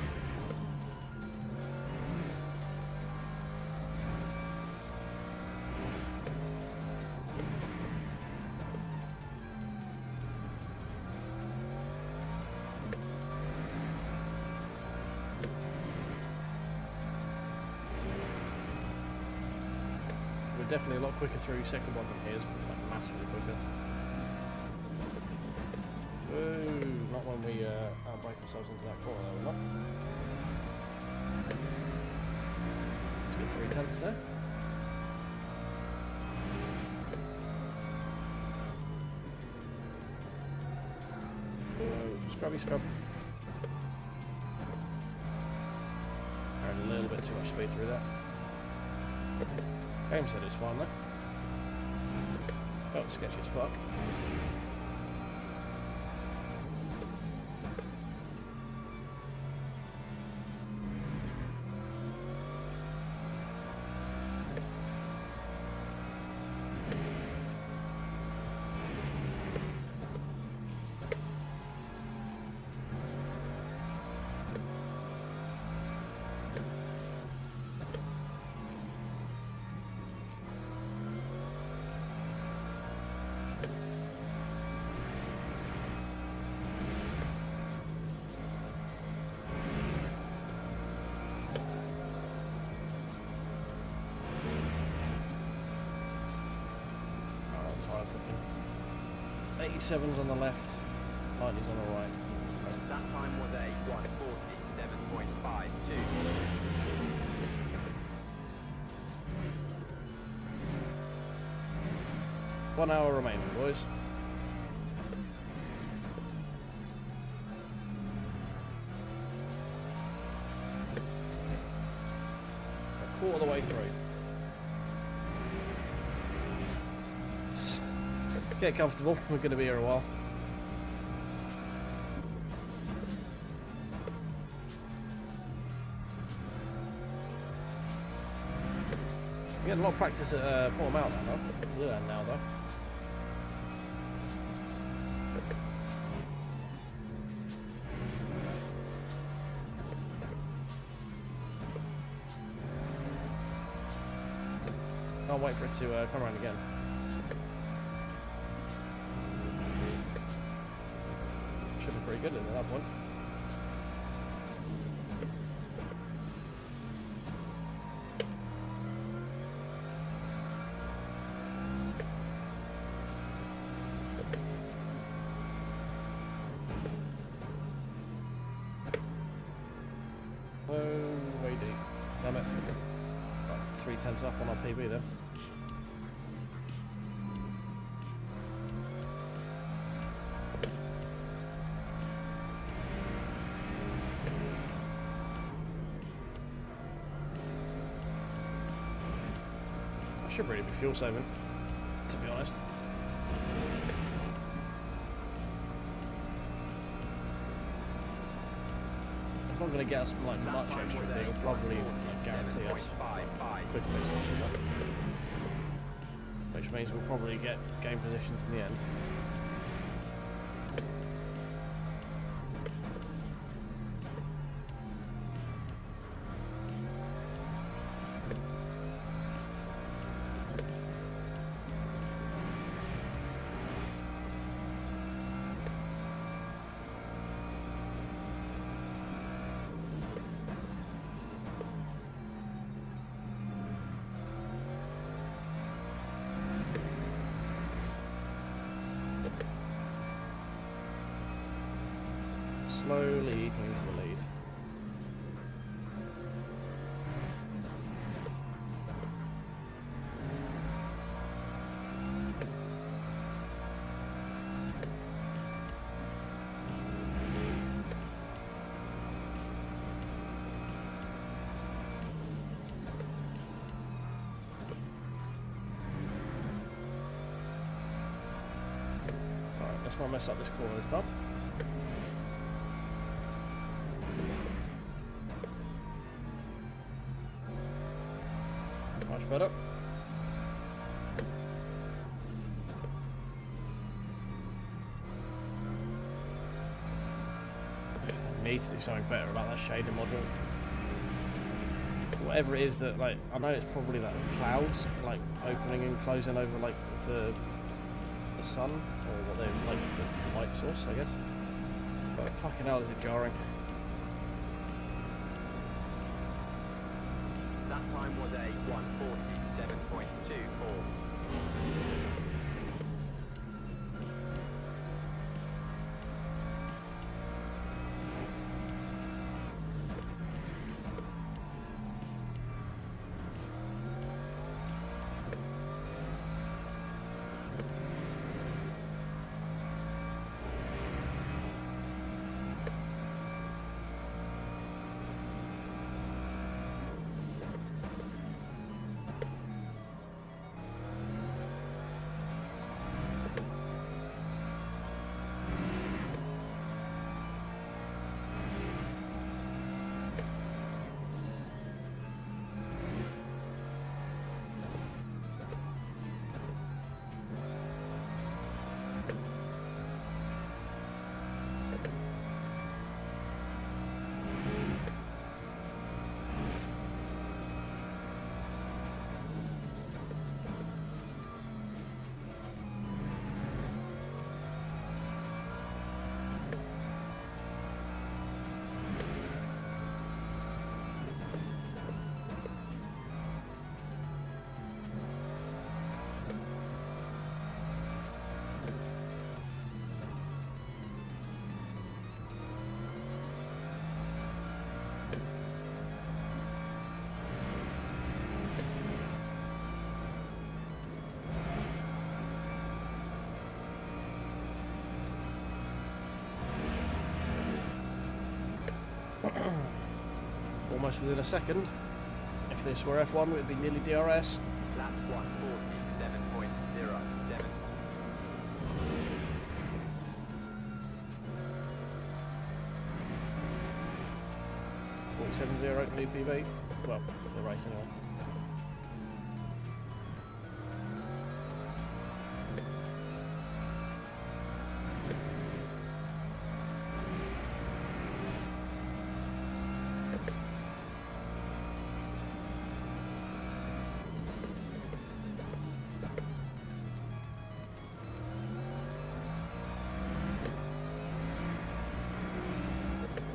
Definitely a lot quicker through sector 1 than his, like massively quicker. Woo! Not when we outbrake ourselves into that corner there, we're not. Let's get 3/10 there. Scrub. Carried a little bit too much speed through that. Game said it's fine though. Felt sketchy as fuck. 87's on the left, 90's on the right. That time was a 147.52. 1 hour remaining, boys. A quarter of the way through. Get comfortable, we're going to be here a while. We're getting a lot of practice at Port Mount now, though. Can't wait for it to come around again. Should be pretty good at that point. Oh, way deep. Damn it. Right, 3/10 up on our PB there. Should really be fuel saving, to be honest. It's not going to get us like much extra, but it'll probably like guarantee us quick base stuff. Which means we'll probably get game positions in the end. Slowly eating into the lead. Alright, let's not mess up this corner this time. Much better. Need to do something better about that shader module. Whatever it is that, like, I know it's probably like clouds, like opening and closing over like the sun, or what they like the light source, I guess. But fucking hell, is it jarring? That time was a 147.24. almost within a second. If this were F1, it would be nearly DRS. Lap 147.07. 47.08 new PB. Well, for the race anyway.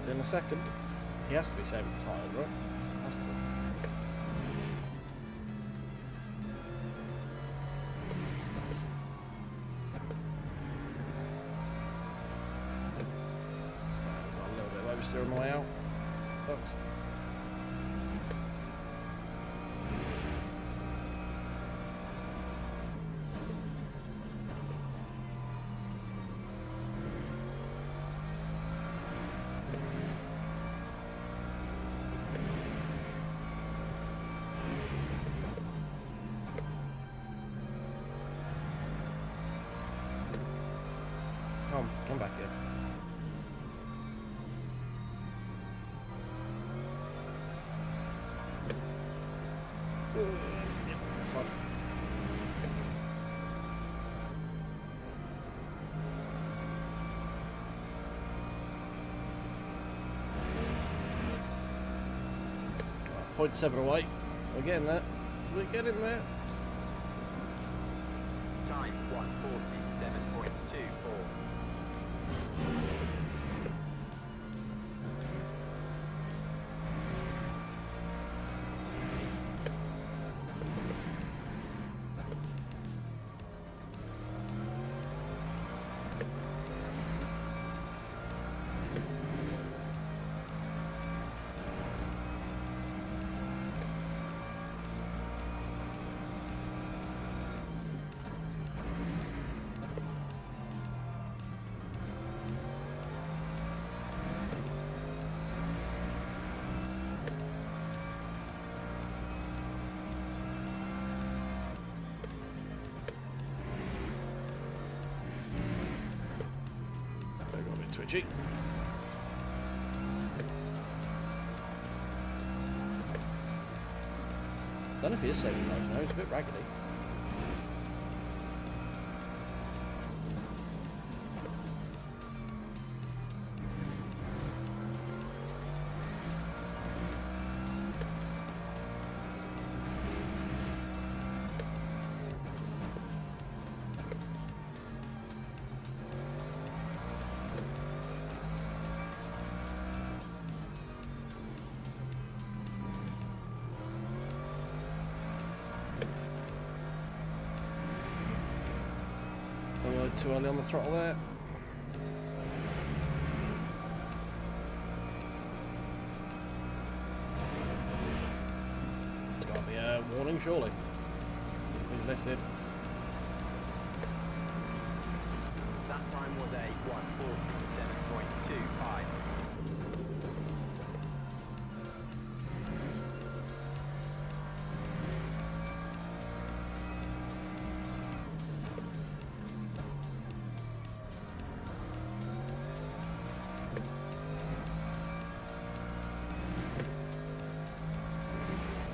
Within a second. He has to be saving the tyres, right? Has to be. Got a little bit of oversteer on the way out. Sucks. Come back here. Yeah, fine. Right, 0.7 away. We're getting there. We're getting there. Time 147.24. Twitchy. Don't know if he is saving lives now, he's a bit raggedy. Too early on the throttle there. It's got to be a warning, surely. He's lifted. That time was a 147.25.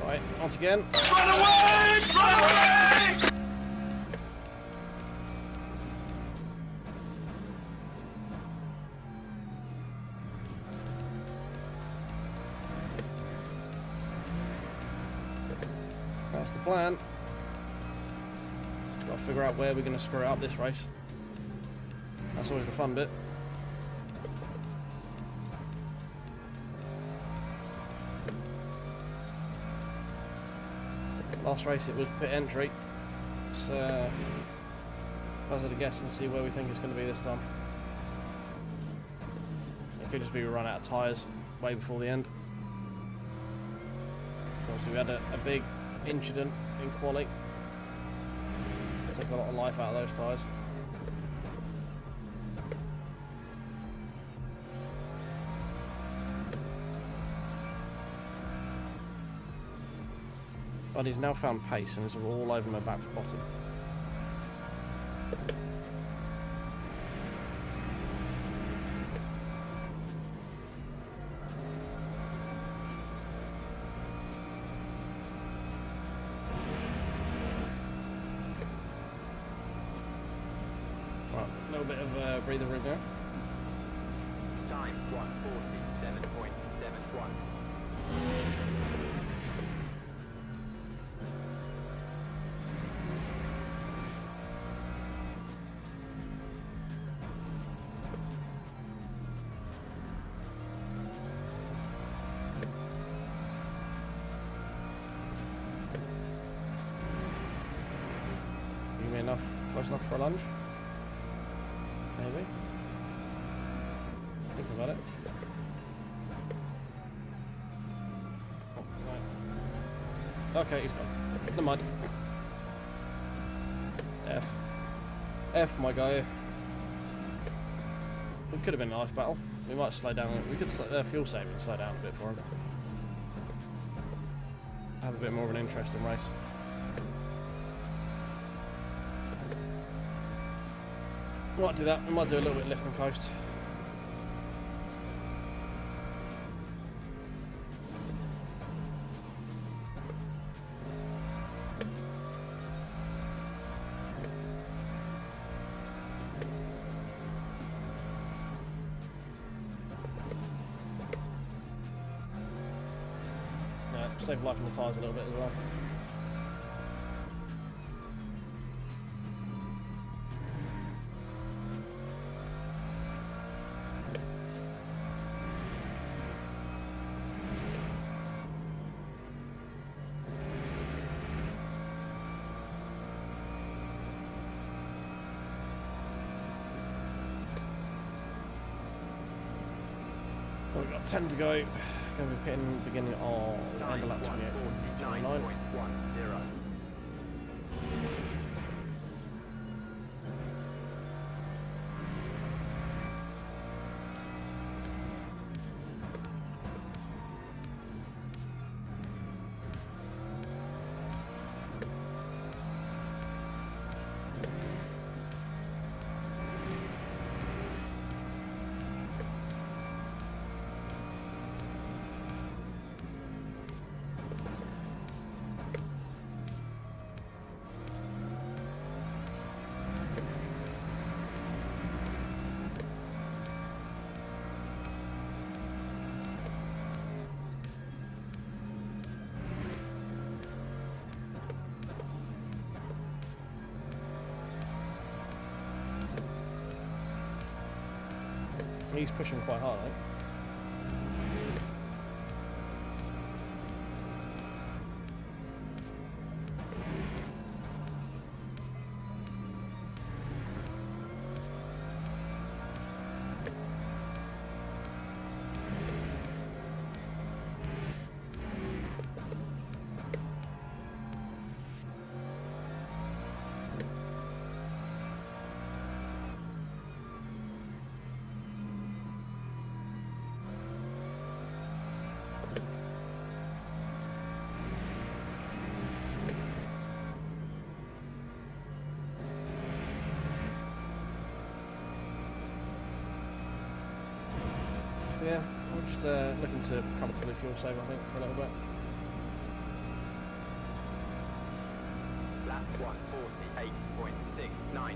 Right, once again. Run away! Run away! That's the plan. Just got to figure out where we're going to screw it up this race. That's always the fun bit. Last race it was pit entry. Let's hazard a guess and see where we think it's going to be this time. It could just be we run out of tyres way before the end. Obviously we had a big incident in quali. Took a lot of life out of those tyres. But he's now found pace and it's all over my back bottom. Right, a little bit of breather room there. Time 1:47.71. Give me enough, close enough for a lunge? Maybe. Think about it. Oh, right. Okay, he's gone. Never mind. F. F, my guy. It could have been a nice battle. We might slow down. We could fuel save and slow down a bit for him. Have a bit more of an interesting race. We might do that. We might do a little bit of lift and coast. Yeah, save life on the tyres a little bit as well. Well, we've got 10 to go. Going to be pitting beginning of end of lap 28. 1:49.10. He's pushing quite hard, eh? Yeah, I'm just looking to comfortably fuel save, I think, for a little bit. Lap 1:48.69.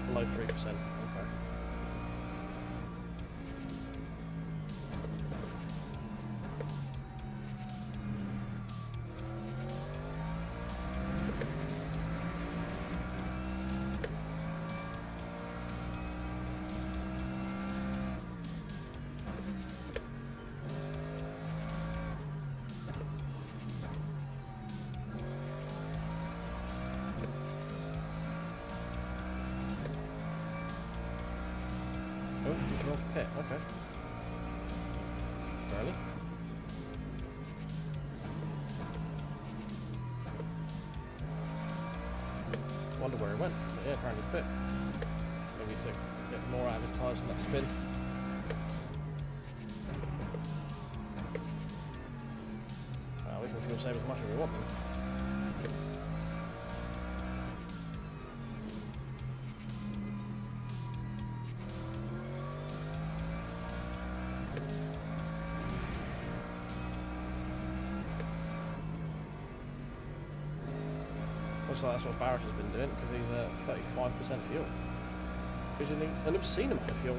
Below 3%. Okay. North pit, okay. Really? Wonder where he went. But yeah, apparently pit. Maybe he took a bit more out of his tyres in that spin. We can fuel save as much as we want then. Looks like that's what Barrett has been doing because he's 35% fuel. Which is an obscene amount of fuel.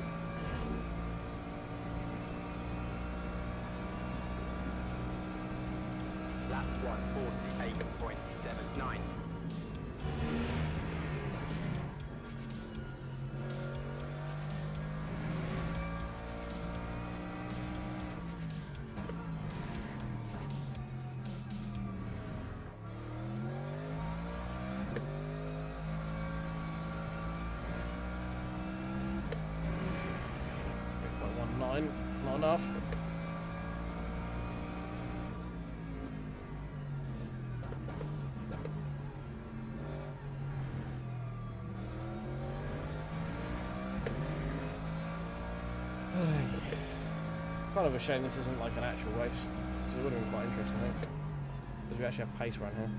Lap 148.79. Not enough. Kind of a shame this isn't like an actual race, because it would have been quite interesting, I think. Because we actually have pace around here.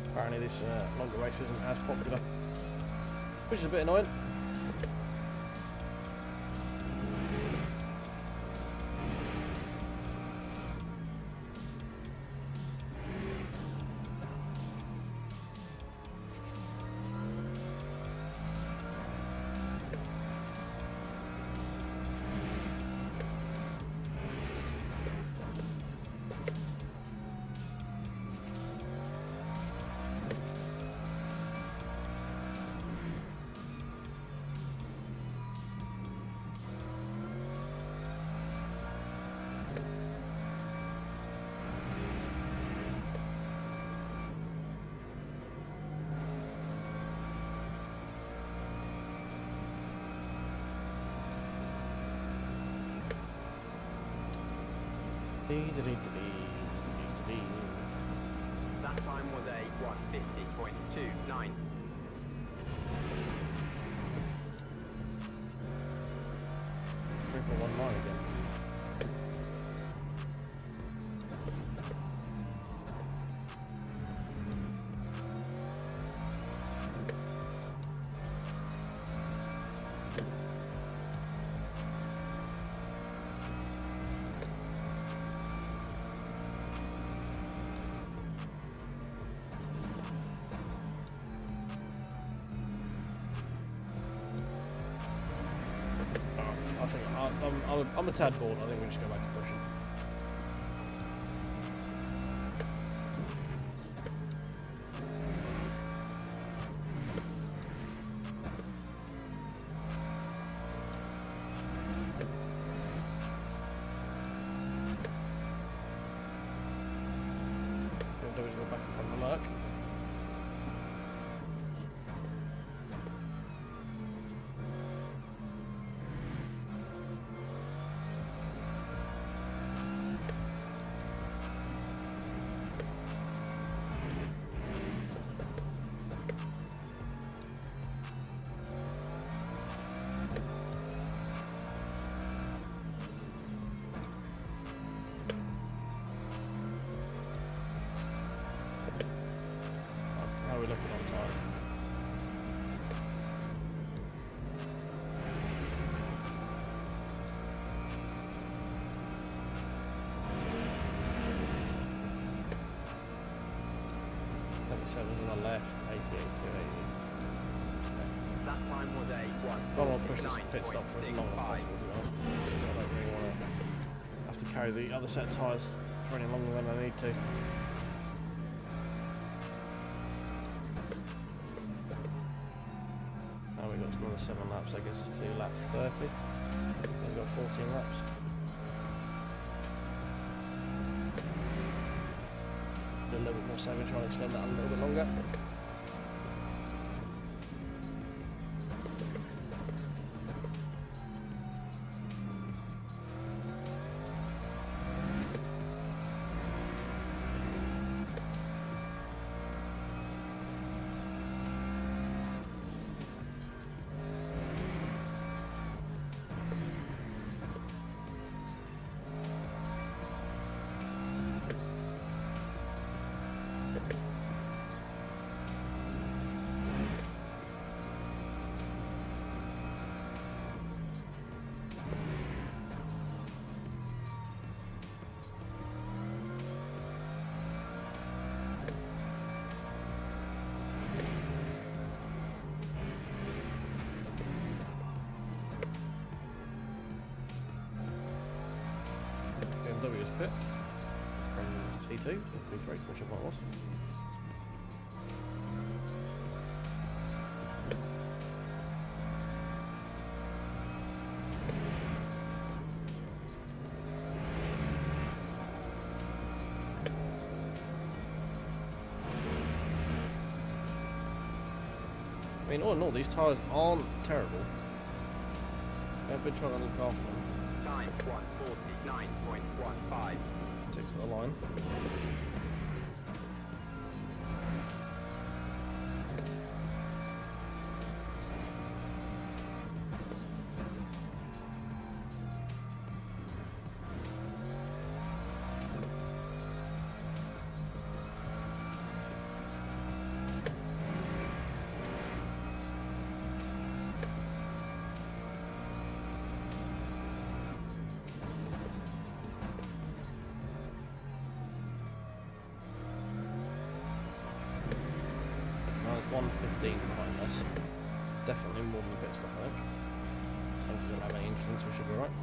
Apparently this longer race isn't as popular, which is a bit annoying. That time was a 150.29. Triple 1 line again. I think I'm a tad bored. I think we just go back to pushing. What we'll do is go back in front of the lurk. How are we looking on tyres? Seven's on the left, 88 to 80. That time was a I want to push this pit stop for as long as possible, to be honest, because I don't really want to have to carry the other set of tyres for any longer than I need to. Now we've got another 7 laps, I guess it's to lap 30. We've got 14 laps. A little bit more savage, trying to extend that a little bit longer. pit from P2 or P3, whichever one it was. I mean, all in all, these tyres aren't terrible. I've been trying to look after them. Time 149.15. Six at the line. Now it's 115 behind us. Definitely more than the pit stop, I think. As long as we don't have any incidents, we should be right.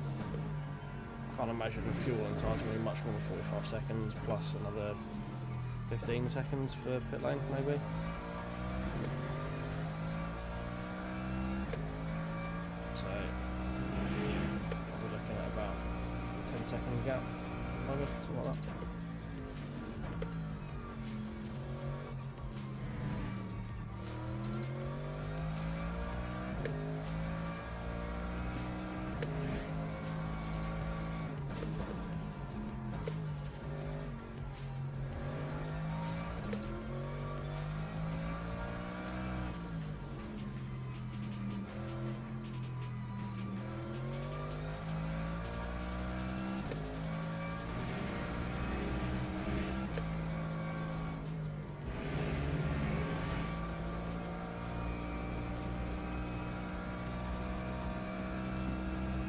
Can't imagine the fuel and tyres going to be much more than 45 seconds plus another 15 seconds for pit lane, maybe. So, we're looking at about a 10-second gap, maybe, something like that.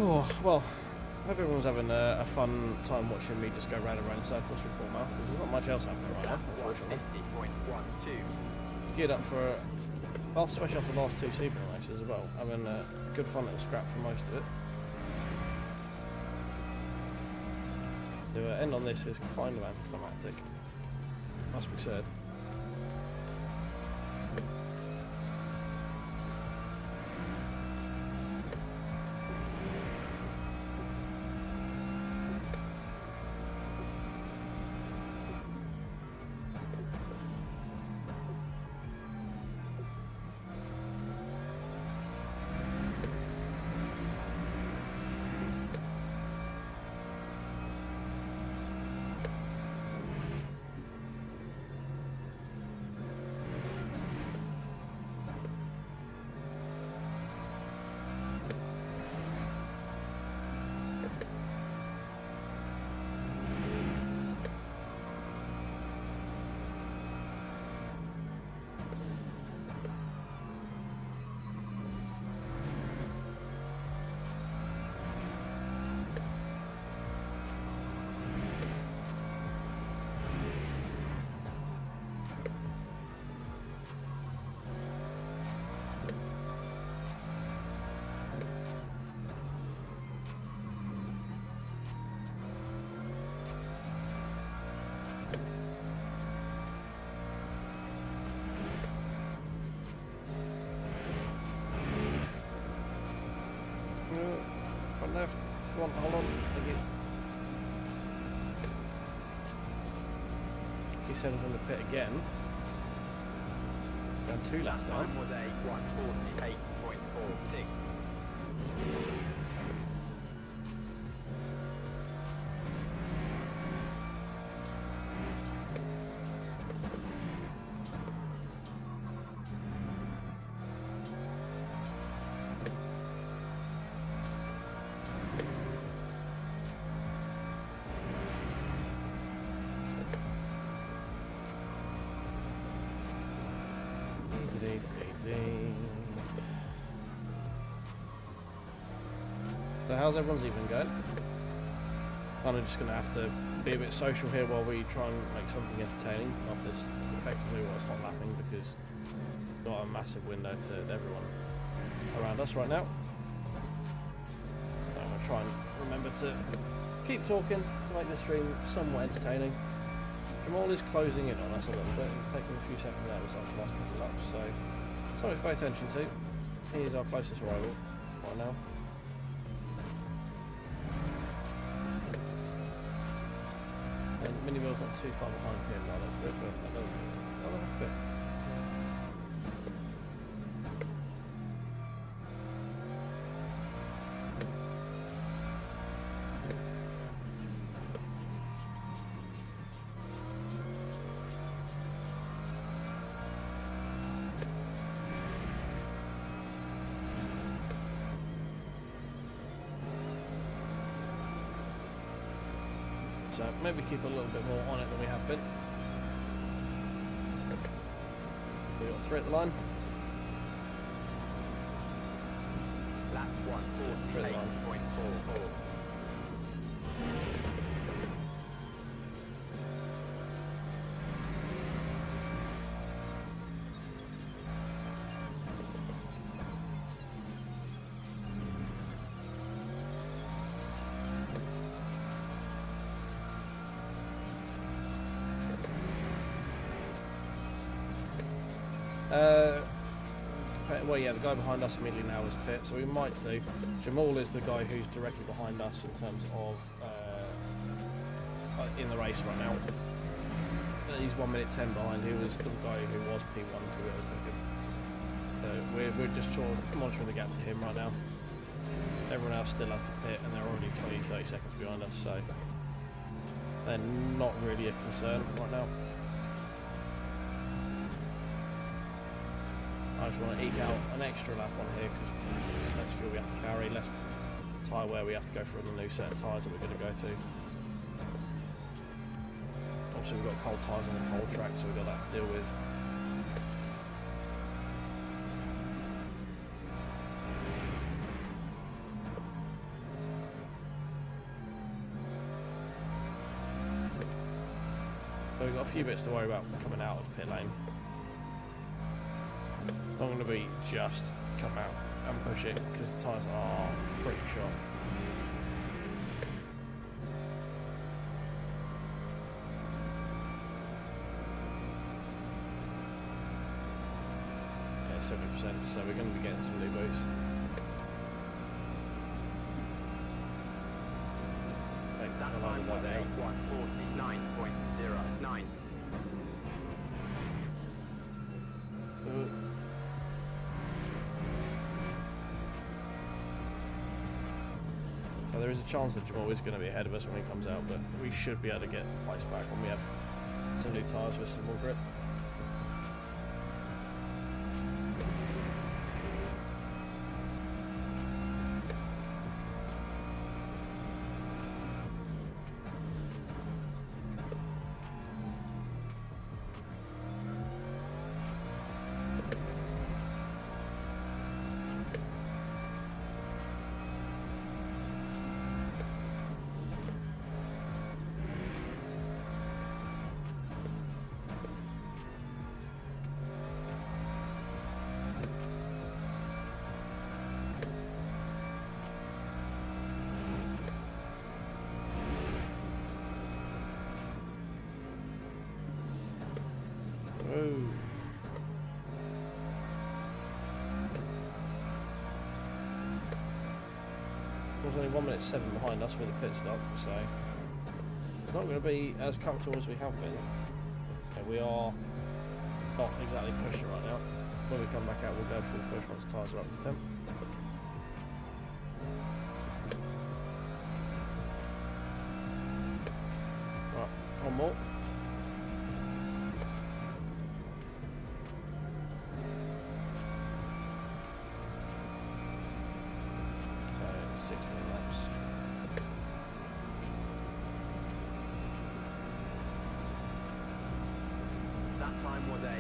Oh, well, I hope everyone's having a fun time watching me just go round and round in circles before now, because there's not much else happening right now, unfortunately. 150.12. Geared up for, well, especially after the last two Sebring races as well, having a good fun little scrap for most of it. The end on this is kind of anticlimactic, must be said. Front left. Come on, hold on. Thank you. He sent us in the pit again. Down two last time. Time was a 148.46. So how's everyone's even going? Kind of just going to have to be a bit social here while we try and make something entertaining of this effectively what's hot lapping, because we've got a massive window to everyone around us right now. I'm going to try and remember to keep talking to make the stream somewhat entertaining. Jamal is closing in on us a little bit. He's taking a few seconds out of us after the last couple of laps, so something to pay attention to. He is our closest rival right now. And Miniville's not too far behind him by the looks of it, but I don't have to. So maybe keep a little bit more on it than we have been. We got 3 at the line. Lap 148.44. Well, yeah, the guy behind us immediately now is pit, so we might do. Jamal is the guy who's directly behind us in terms of in the race right now. He's 1 minute 10 behind. He was the guy who was P1 to the other ticket. So we're just sort of monitoring the gap to him right now. Everyone else still has to pit, and they're already 20-30 seconds behind us, so they're not really a concern right now. I just want to eke out an extra lap on here because there's less fuel we have to carry, less tyre wear we have to go through on the new set of tyres that we're going to go to. Obviously we've got cold tyres on the cold track, so we've got that to deal with. So we've got a few bits to worry about coming out of pit lane. It's not going to be just come out and push it because the tyres are pretty short. Yeah, 70%, so we're going to be getting some new boots. That time was a 149.09. Well, there is a chance that Jamal is going to be ahead of us when he comes out, but we should be able to get place back when we have some new tyres with some more grip. There's only 1 minute 7 behind us with a pit stop, so it's not going to be as comfortable as we have been. So we are not exactly pushing right now. When we come back out, we'll go full push once tyres are up to temp. Right, one more. So 16 laps. That time was a 149.61.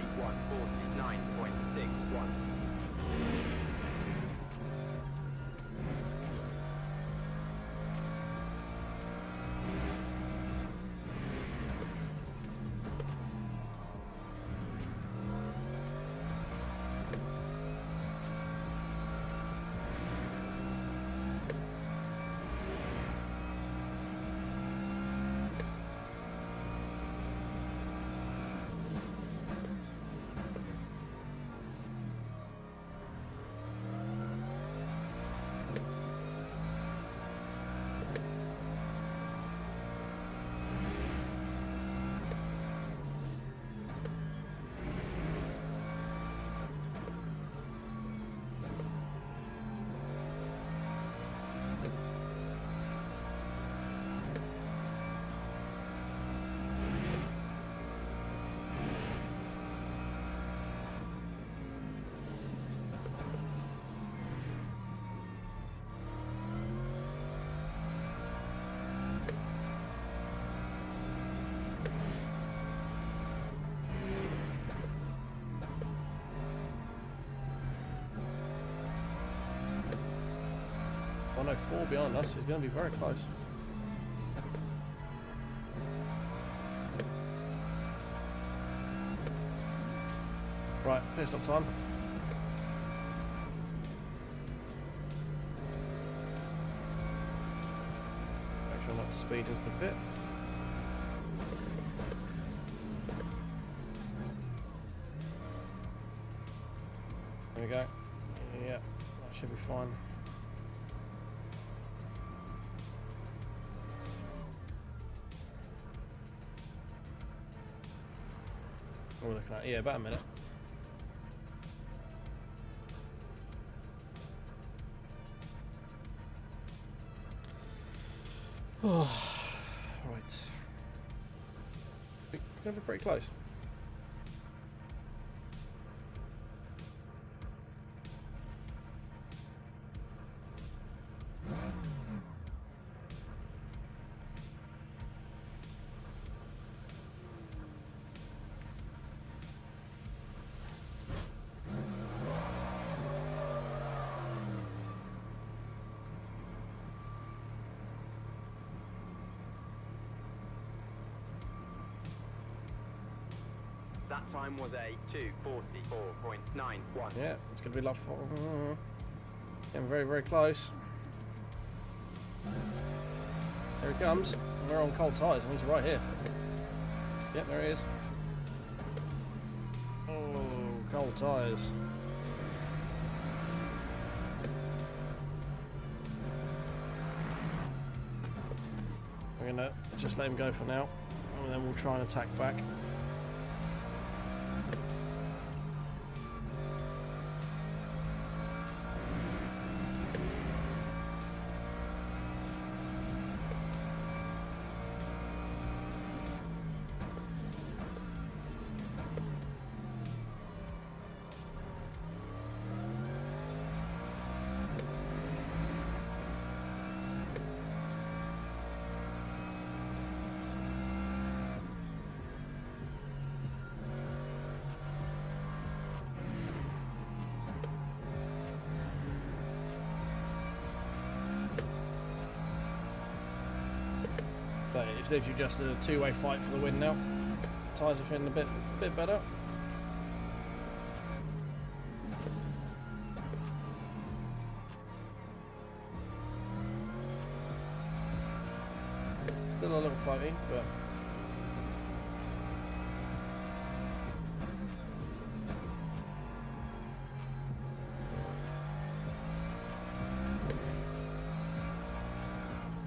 no 4 behind us. He's going to be very close. Right, pit stop time. Make sure not to speed into the pit. There we go. Yeah, that should be fine. What are we looking at? Yeah, about a minute. Oh, right. It's going to be pretty close. That time was a 2:44.91. Yeah, it's going to be like getting very, very close. There he comes. We're on cold tyres, and he's right here. Yep, there he is. Oh, cold tyres. We're going to just let him go for now, and then we'll try and attack back. So it's literally just a two-way fight for the win now. Tyres are feeling a bit better. Still a little floaty, but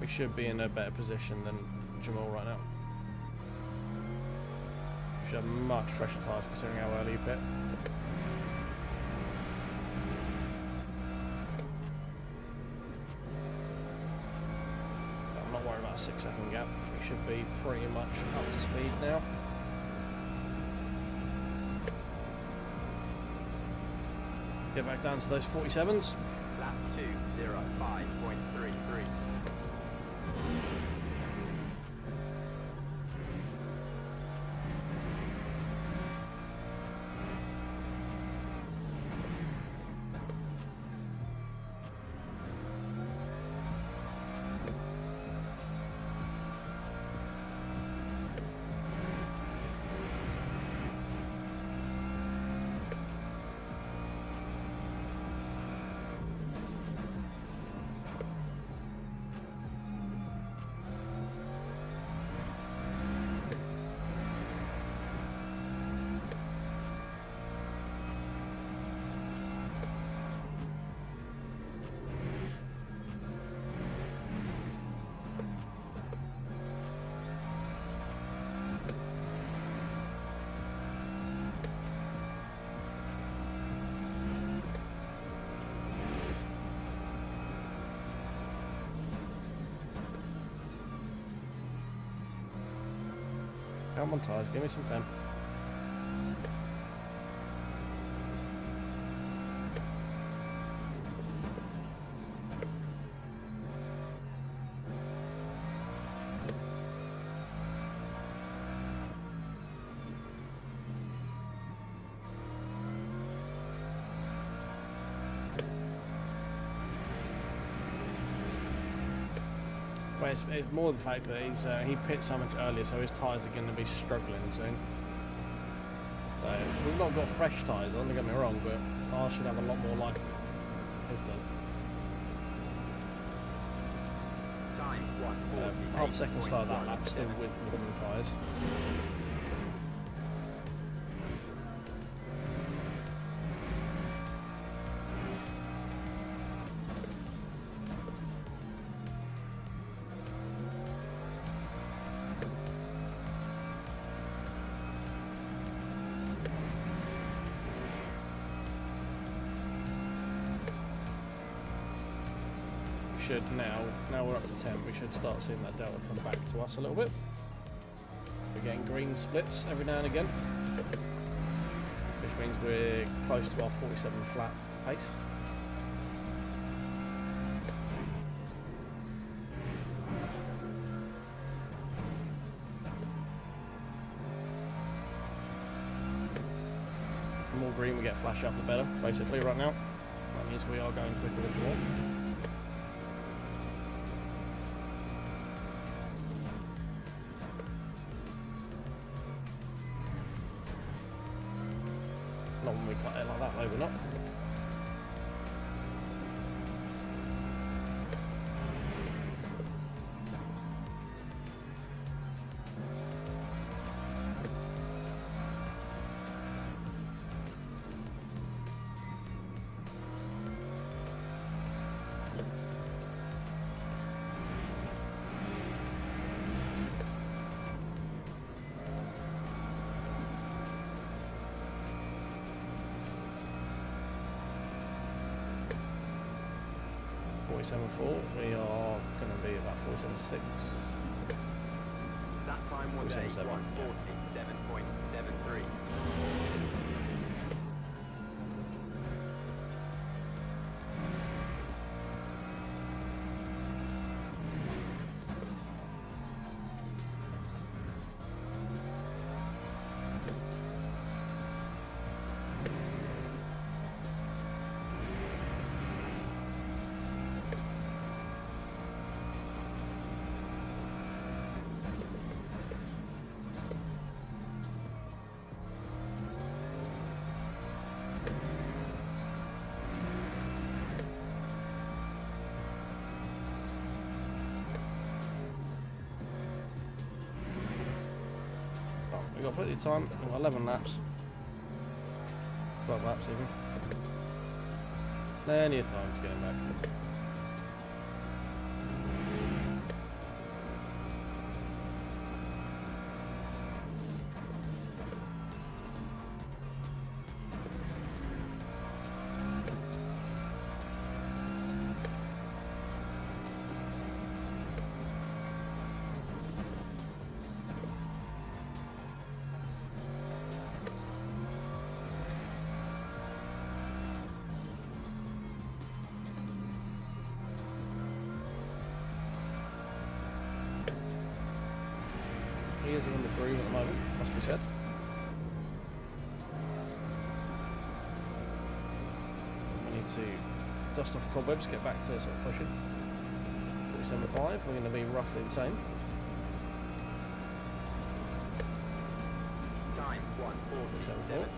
we should be in a better position than Jamal right now. We should have much fresher tyres considering how early you pit. I'm not worried about a 6-second gap. We should be pretty much up to speed now. Get back down to those 47s. Lap 2:05.33. Come on, tyres, give me some temp. But it's more the fact that he pit so much earlier, so his tyres are going to be struggling soon. So we've not got fresh tyres on, don't get me wrong, but ours should have a lot more life. His does. Time 1:48. Half a second slower that lap, still with modern tyres. Should now we're up to 10, we should start seeing that delta come back to us a little bit. We're getting green splits every now and again, which means we're close to our 47 flat pace. The more green we get flash up, the better, basically, right now. That means we are going quicker than you want. Not when we cut it like that, though, we're not. We are going to be about 47.6. That time was a 1:47.73. We've got plenty of time, we've got 11 laps. 12 laps even. Plenty of time to get him back. He is on the groove at the moment, must be said. We need to dust off the cobwebs, get back to sort of pushing. 47.5, we're going to be roughly the same. Time 1:47.47.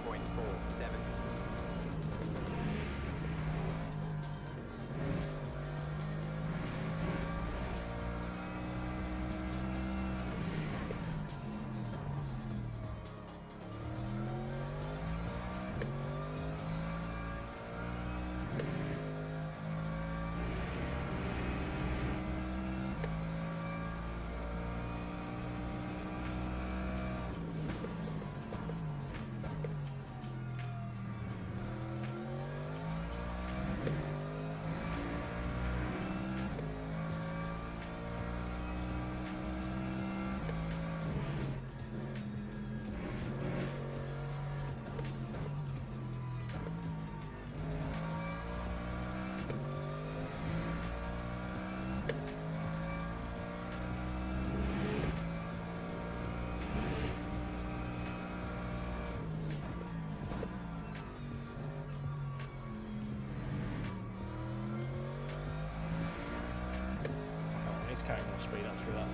Okay, I'm going to speed up through that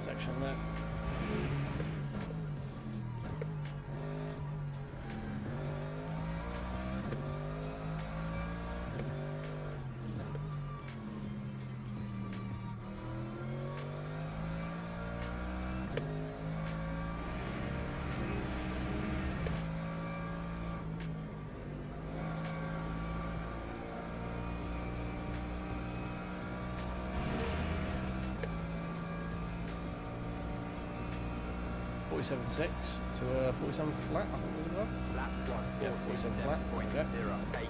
section there. .76 to 47 flat, I think it was above. Lap 1. Yeah, 47 flat. Okay. 0.08.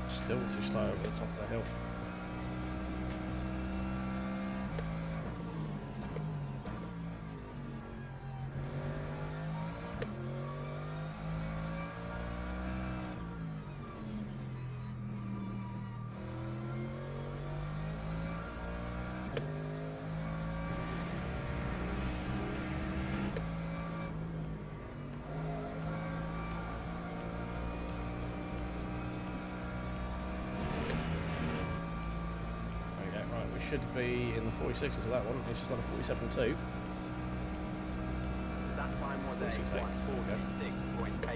Still too slow over the top of the hill. Should be in the 46s with that one. It's just on a 47.2. That time was a 146.84.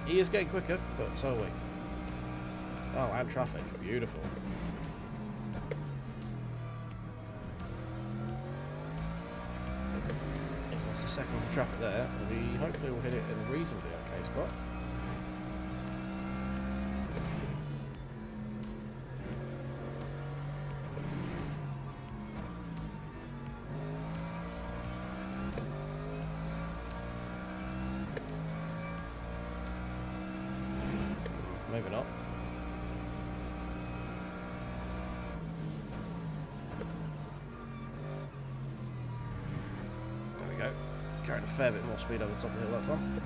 He is getting quicker, but so are we. Oh, and traffic. Beautiful. If that's a second to traffic there, we hopefully will hit it in a reasonably okay spot. Maybe not. There we go. Carrying a fair bit more speed over the top of the hill that time.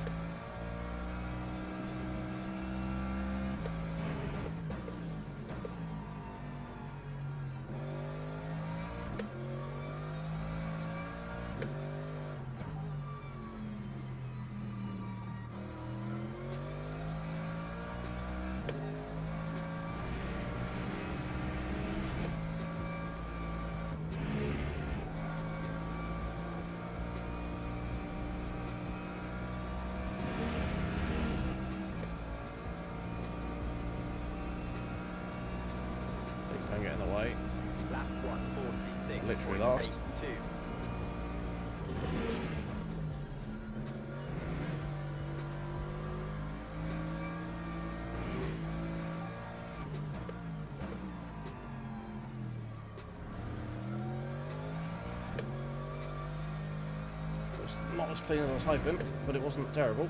Don't get in the way. Lap 146. Literally last. It's not as clean as I was hoping, but it wasn't terrible.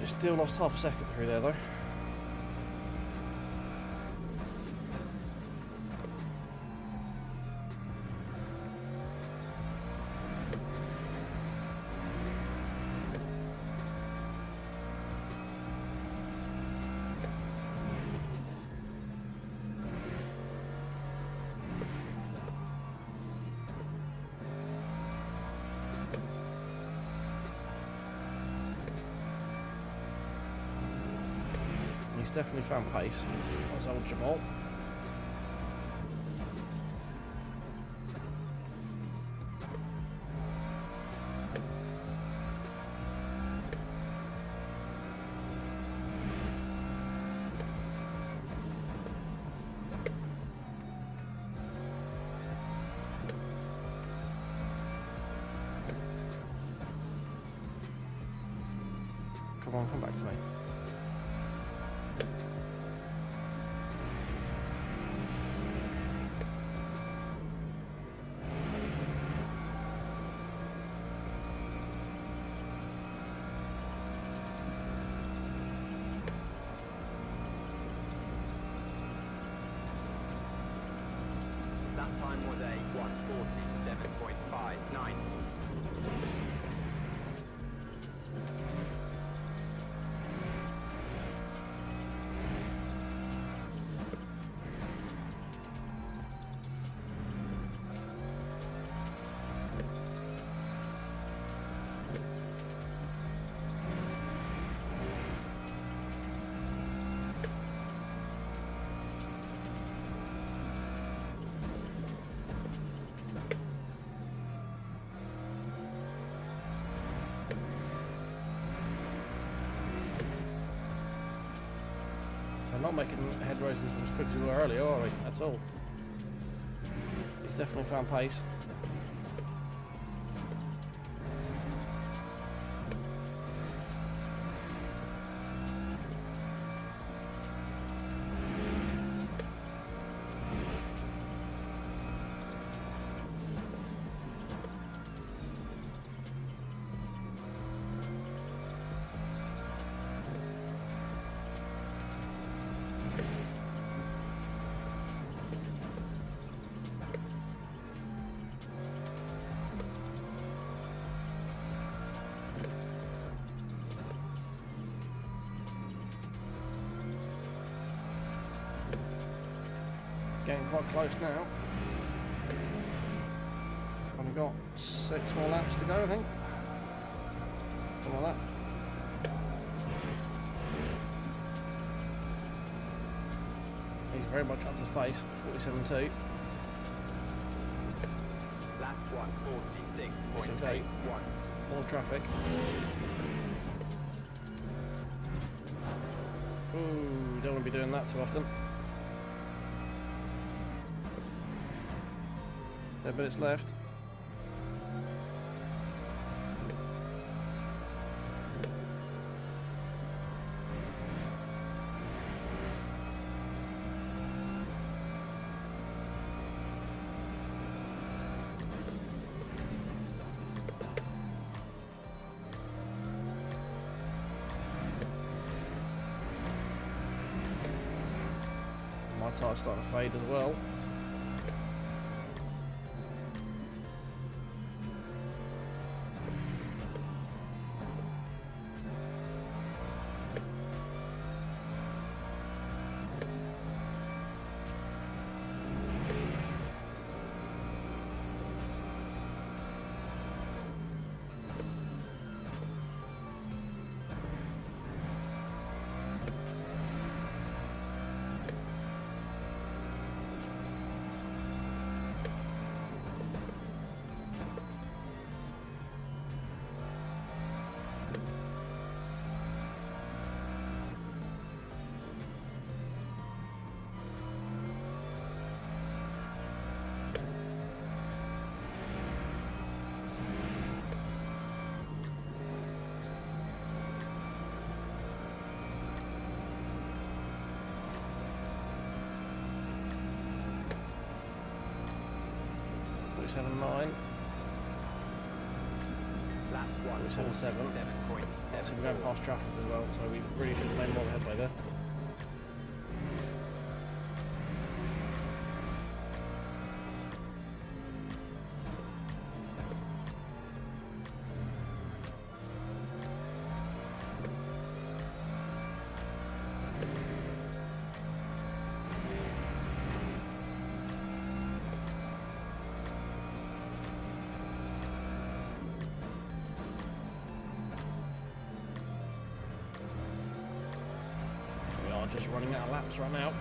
It still lost half a second through there though. He's definitely found pace. That's old Jamal. Come on, come back to me. That time was a 1:47.59. We're not making head races as quick as we were earlier, are we? That's all. He's definitely found pace. Getting quite close now. Only got 6 more laps to go, I think. Something like that. He's very much up to pace, 47.2. Lap 1:46.81. More traffic. Ooh, don't want to be doing that too often. 10 minutes left. My tyre's starting to fade as well. Seven nine. Lap 7.7. 1:47.7. So we're going past traffic as well, so we really should have made more headway there. just running out of laps right now.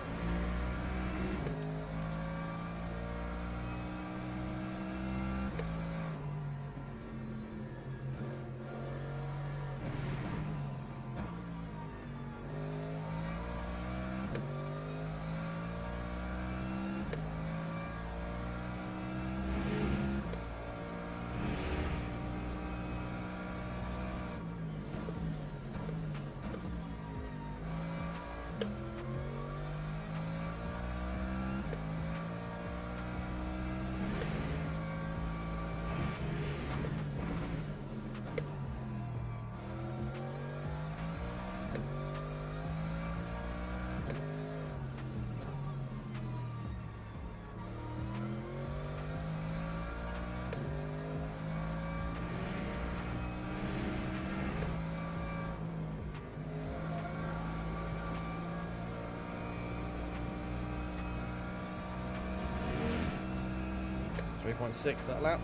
.6 that lap.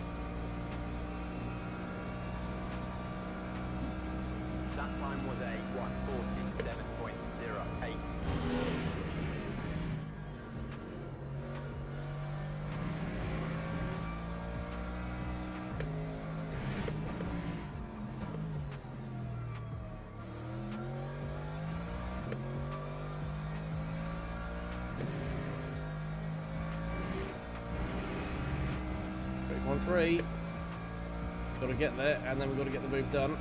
That time was a 1:47.08. On 3. Got to get there, and then we've got to get the move done.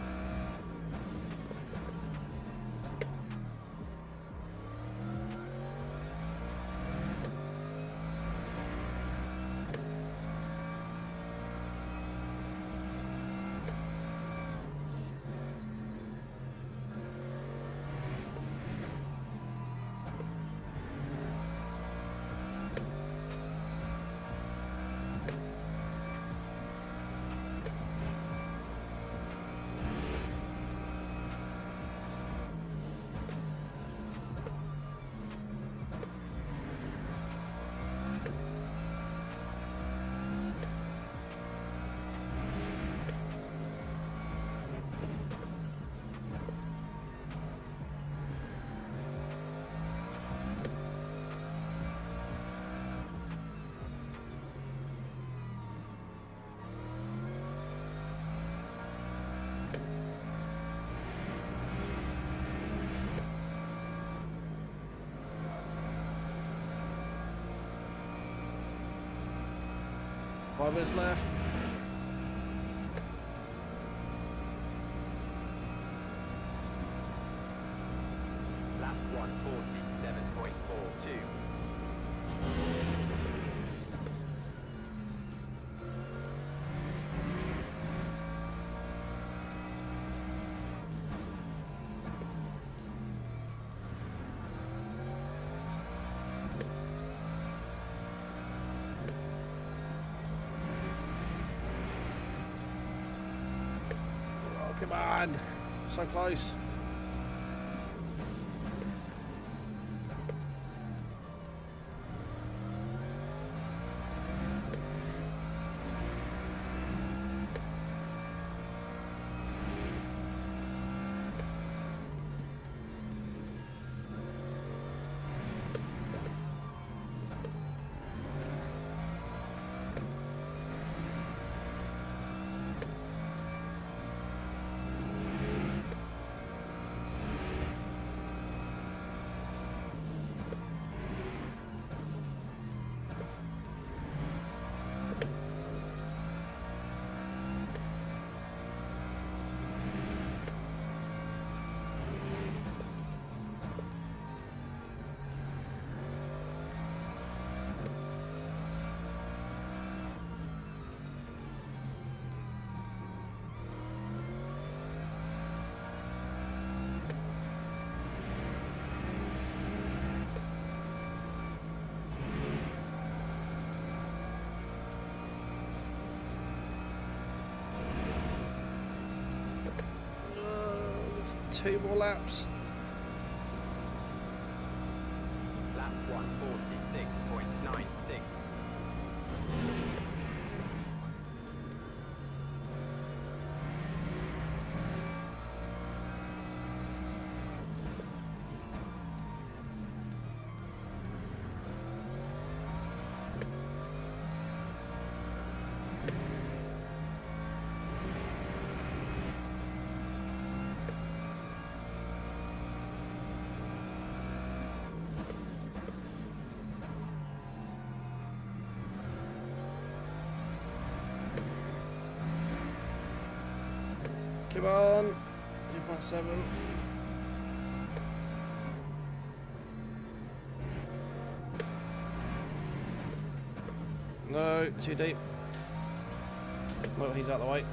Five minutes left. Lap 1:47.42. Come on, so close. Two more laps. Lap 1:46.96. Come on. 2.7. No, too deep. Well, he's out of the way.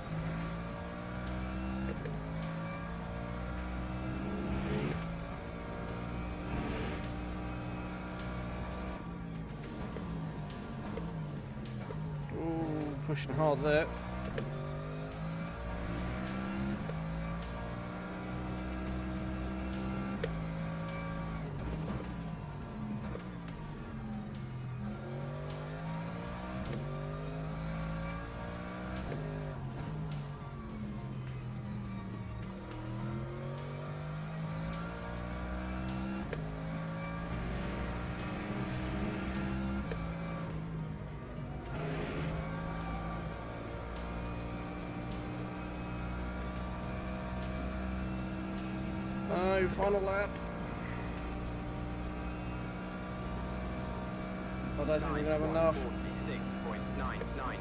Ooh, pushing hard there. No, final lap. I don't think we're going to have enough. 46.99.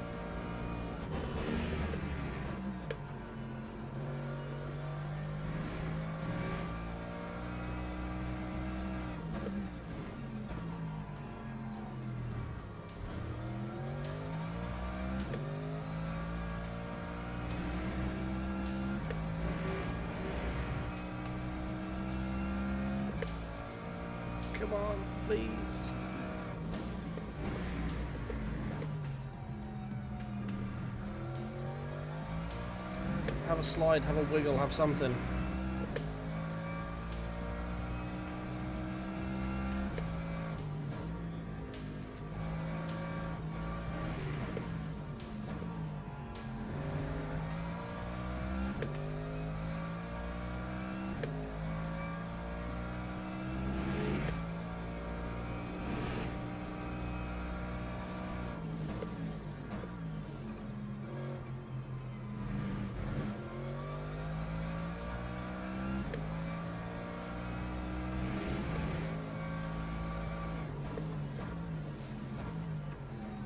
Come on, please. Have a slide, have a wiggle, have something.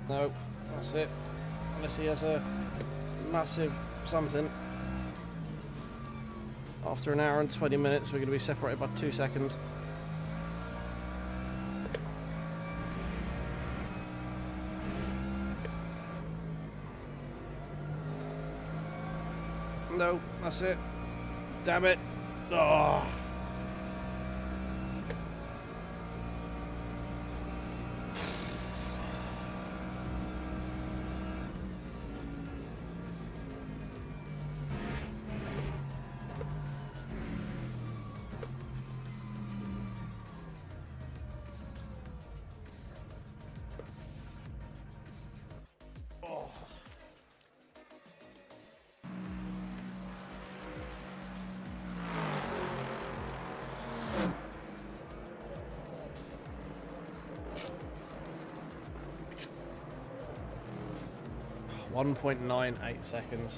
No, that's it. Unless he has a massive something. After an hour and 20 minutes, we're going to be separated by 2 seconds. No, that's it. Damn it. Oh. .98 seconds.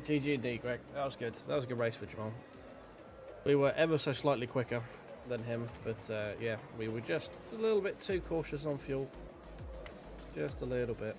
GG indeed, Greg. That was good. That was a good race for Jamal. We were ever so slightly quicker than him, but yeah, we were just a little bit too cautious on fuel. Just a little bit.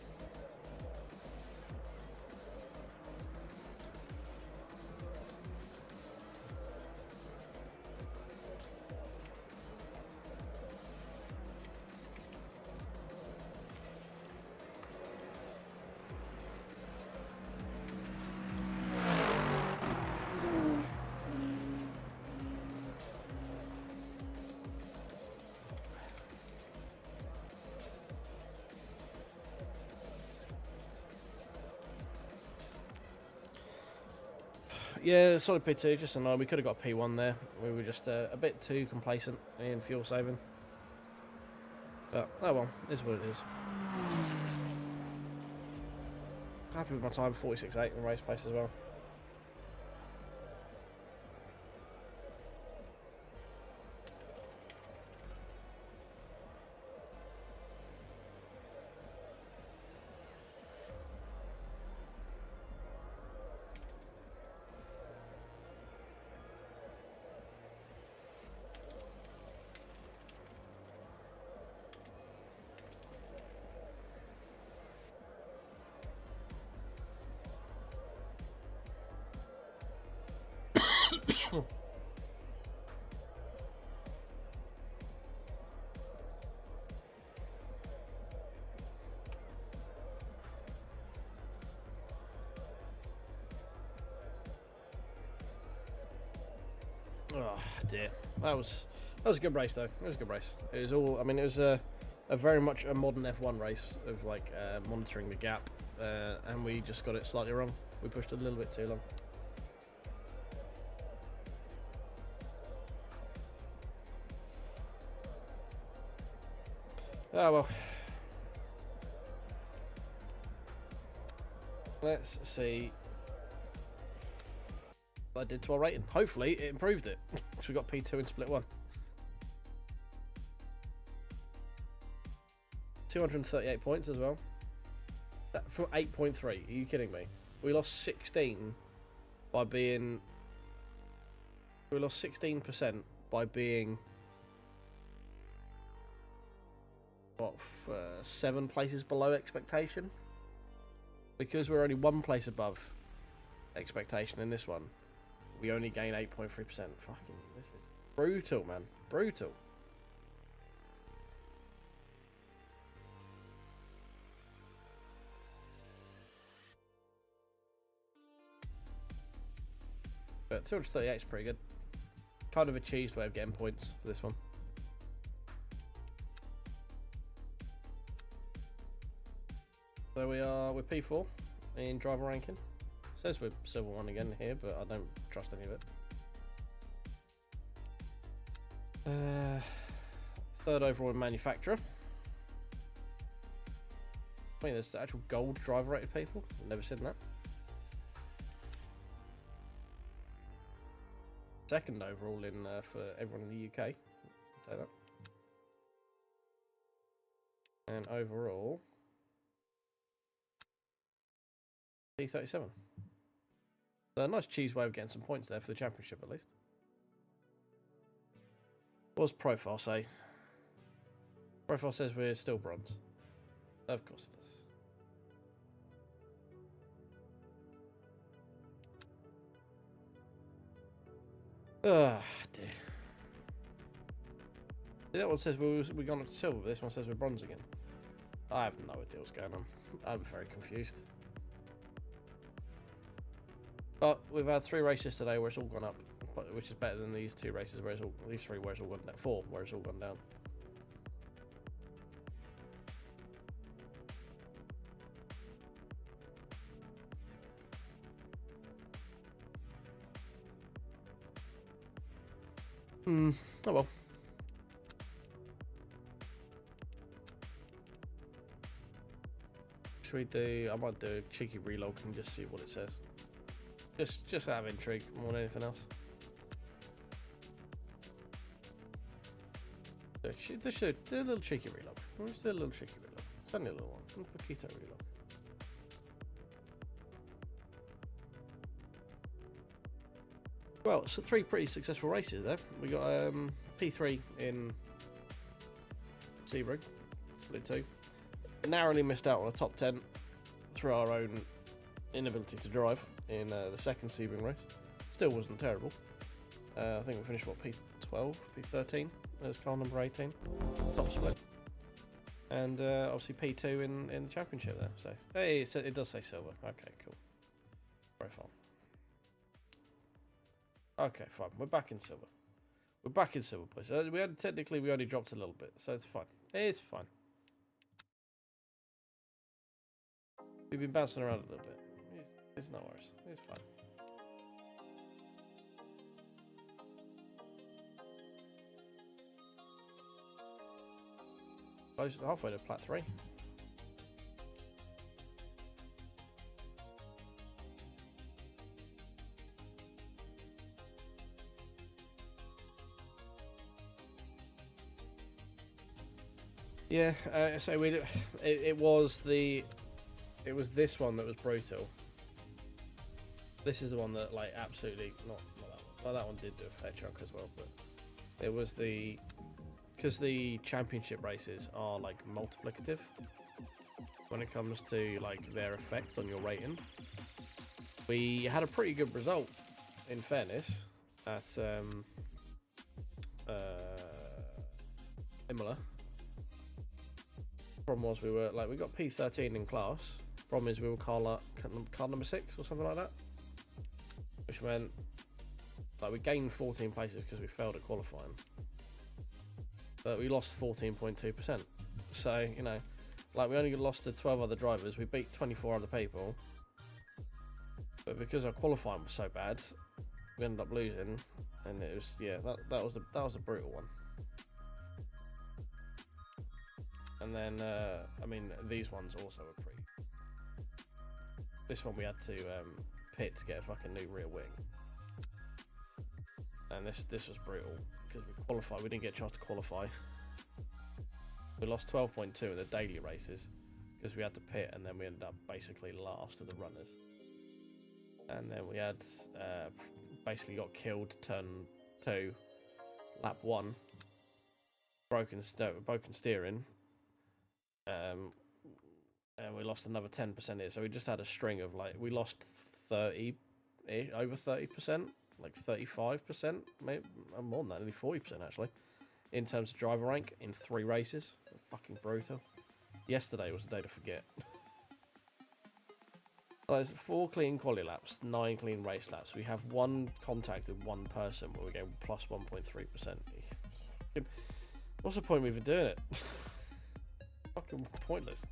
Yeah, solid P2, just annoying. We could have got a P1 there. We were just a bit too complacent in fuel saving. But, oh well, it is what it is. Happy with my time, 46.8 in the race pace as well. Oh dear, that was a good race though. It was a good race. It was all. I mean, it was a very much a modern F1 race of like monitoring the gap, and we just got it slightly wrong. We pushed a little bit too long. Oh well. Let's see what I did to our rating. Hopefully it improved it. Because we got P2 in split 1. 238 points as well. That from 8.3. Are you kidding me? We lost 16 by being. We lost 16% by being. What, 7 places below expectation? Because we're only 1 place above expectation in this one, we only gain 8.3%. Fucking, this is brutal, man. Brutal. But 238 is pretty good. Kind of a cheese way of getting points for this one. So we're P4 in driver ranking. Says we're silver 1 again here, but I don't trust any of it. Third overall in manufacturer. I mean, there's the actual gold driver rated people. I've never seen that. Second overall in for everyone in the UK. I'll say that. And overall, P37. So a nice cheese way of getting some points there for the championship at least. What does profile say? Profile says we're still bronze. Of course it does. Ah, dear. See, that one says we're gone up to silver, but this one says we're bronze again. I have no idea what's going on. I'm very confused. But we've had 3 races today where it's all gone up, which is better than these 2 races where it's all, these 3 where it's all gone down, 4 where it's all gone down. Oh well. Should we do? I might do a cheeky relog and just see what it says. Just out of intrigue more than anything else. Just do a little cheeky relog. Just do a little cheeky relog. It's only a little one. A Paquito relog. Well, so 3 pretty successful races there. We got P3 in Sebring, split 2. Narrowly missed out on a top 10 through our own inability to drive in the second Sebring race. Still wasn't terrible. I think we finished what, P12, P13 as car number 18, top split. And obviously P2 in the championship there. So hey, it does say silver. Okay, cool. Profile. Okay, fine. We're back in silver. We're back in silver, boys. Technically we only dropped a little bit, so it's fine. It's fine. We've been bouncing around a little bit. It's no worries. It's fine. Close halfway to plat 3. Yeah, so it was this one that was brutal. This is the one that like absolutely not that one. Well, that one did do a fair chunk as well, but it was because the championship races are like multiplicative when it comes to like their effect on your rating. We had a pretty good result, in fairness, at Imola. Problem was we got P13 in class. Problem is we were car number 6 or something like that, which meant like we gained 14 places because we failed at qualifying, but we lost 14.2%. So you know, like we only lost to 12 other drivers. We beat 24 other people, but because our qualifying was so bad, we ended up losing, and it was that was a brutal one. And then I mean these ones also were pretty. This one we had to pit to get a fucking new rear wing, and this was brutal because we qualified. We didn't get a chance to qualify. We lost 12.2 in the daily races because we had to pit, and then we ended up basically last of the runners. And then we had basically got killed turn 2, lap 1, broken steering, and we lost another 10% here. So we just had a string of like we lost 30, over 30%, like 35%, maybe more than that, nearly 40% actually, in terms of driver rank in 3 races. Fucking brutal. Yesterday was the day to forget. There's 4 clean quali laps, 9 clean race laps. We have 1 contact with 1 person, but we go plus 1.3%. What's the point of even doing it? Fucking pointless.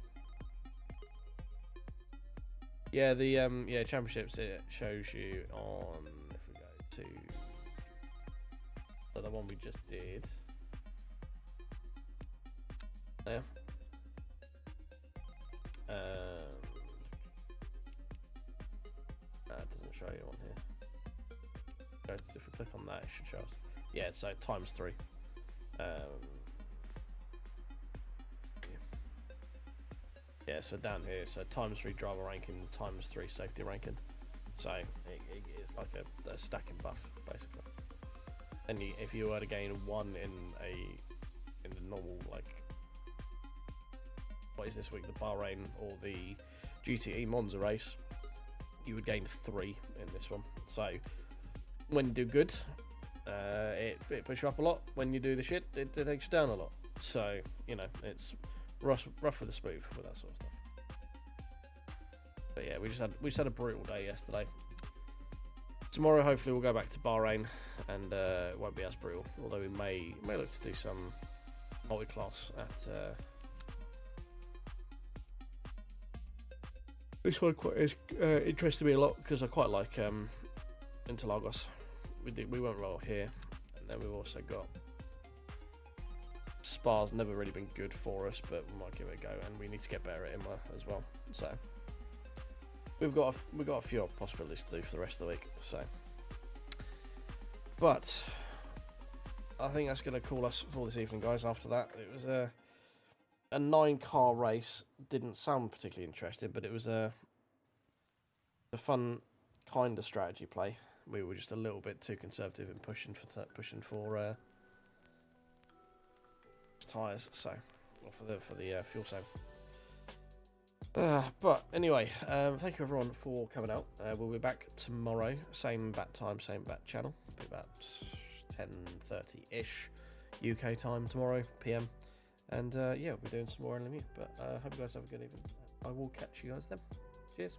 Yeah, the championships, it shows you on, if we go to the one we just did. There. It doesn't show you on here. If we click on that, it should show us. Yeah, so times 3. Yeah, so down here, so times 3 driver ranking, times 3 safety ranking. So it's like a stacking buff basically. And if you were to gain 1 in the normal, like, what is this week, the Bahrain or the GTE Monza race, you would gain 3 in this one. So when you do good, it pushes you up a lot. When you do the shit, it takes you down a lot. So you know, it's rough with the smooth with that sort of stuff. But yeah, we just had a brutal day yesterday. Tomorrow, hopefully, we'll go back to Bahrain, and it won't be as brutal. Although we may look to do some multi-class at. This one interested me a lot because I quite like Interlagos. We went well here, and then we've also got Spa's never really been good for us, but we might give it a go, and we need to get better at Imola as well. So we've got a few possibilities to do for the rest of the week. So, but I think that's going to call us for this evening, guys. After that, it was a 9-car race. Didn't sound particularly interesting, but it was a fun kind of strategy play. We were just a little bit too conservative in pushing for tyres, so for the fuel save. But anyway, thank you everyone for coming out. We'll be back tomorrow, same bat time, same bat channel. It'll be about 10:30ish UK time tomorrow PM. And yeah, we'll be doing some more LMU. But I hope you guys have a good evening. I will catch you guys then. Cheers.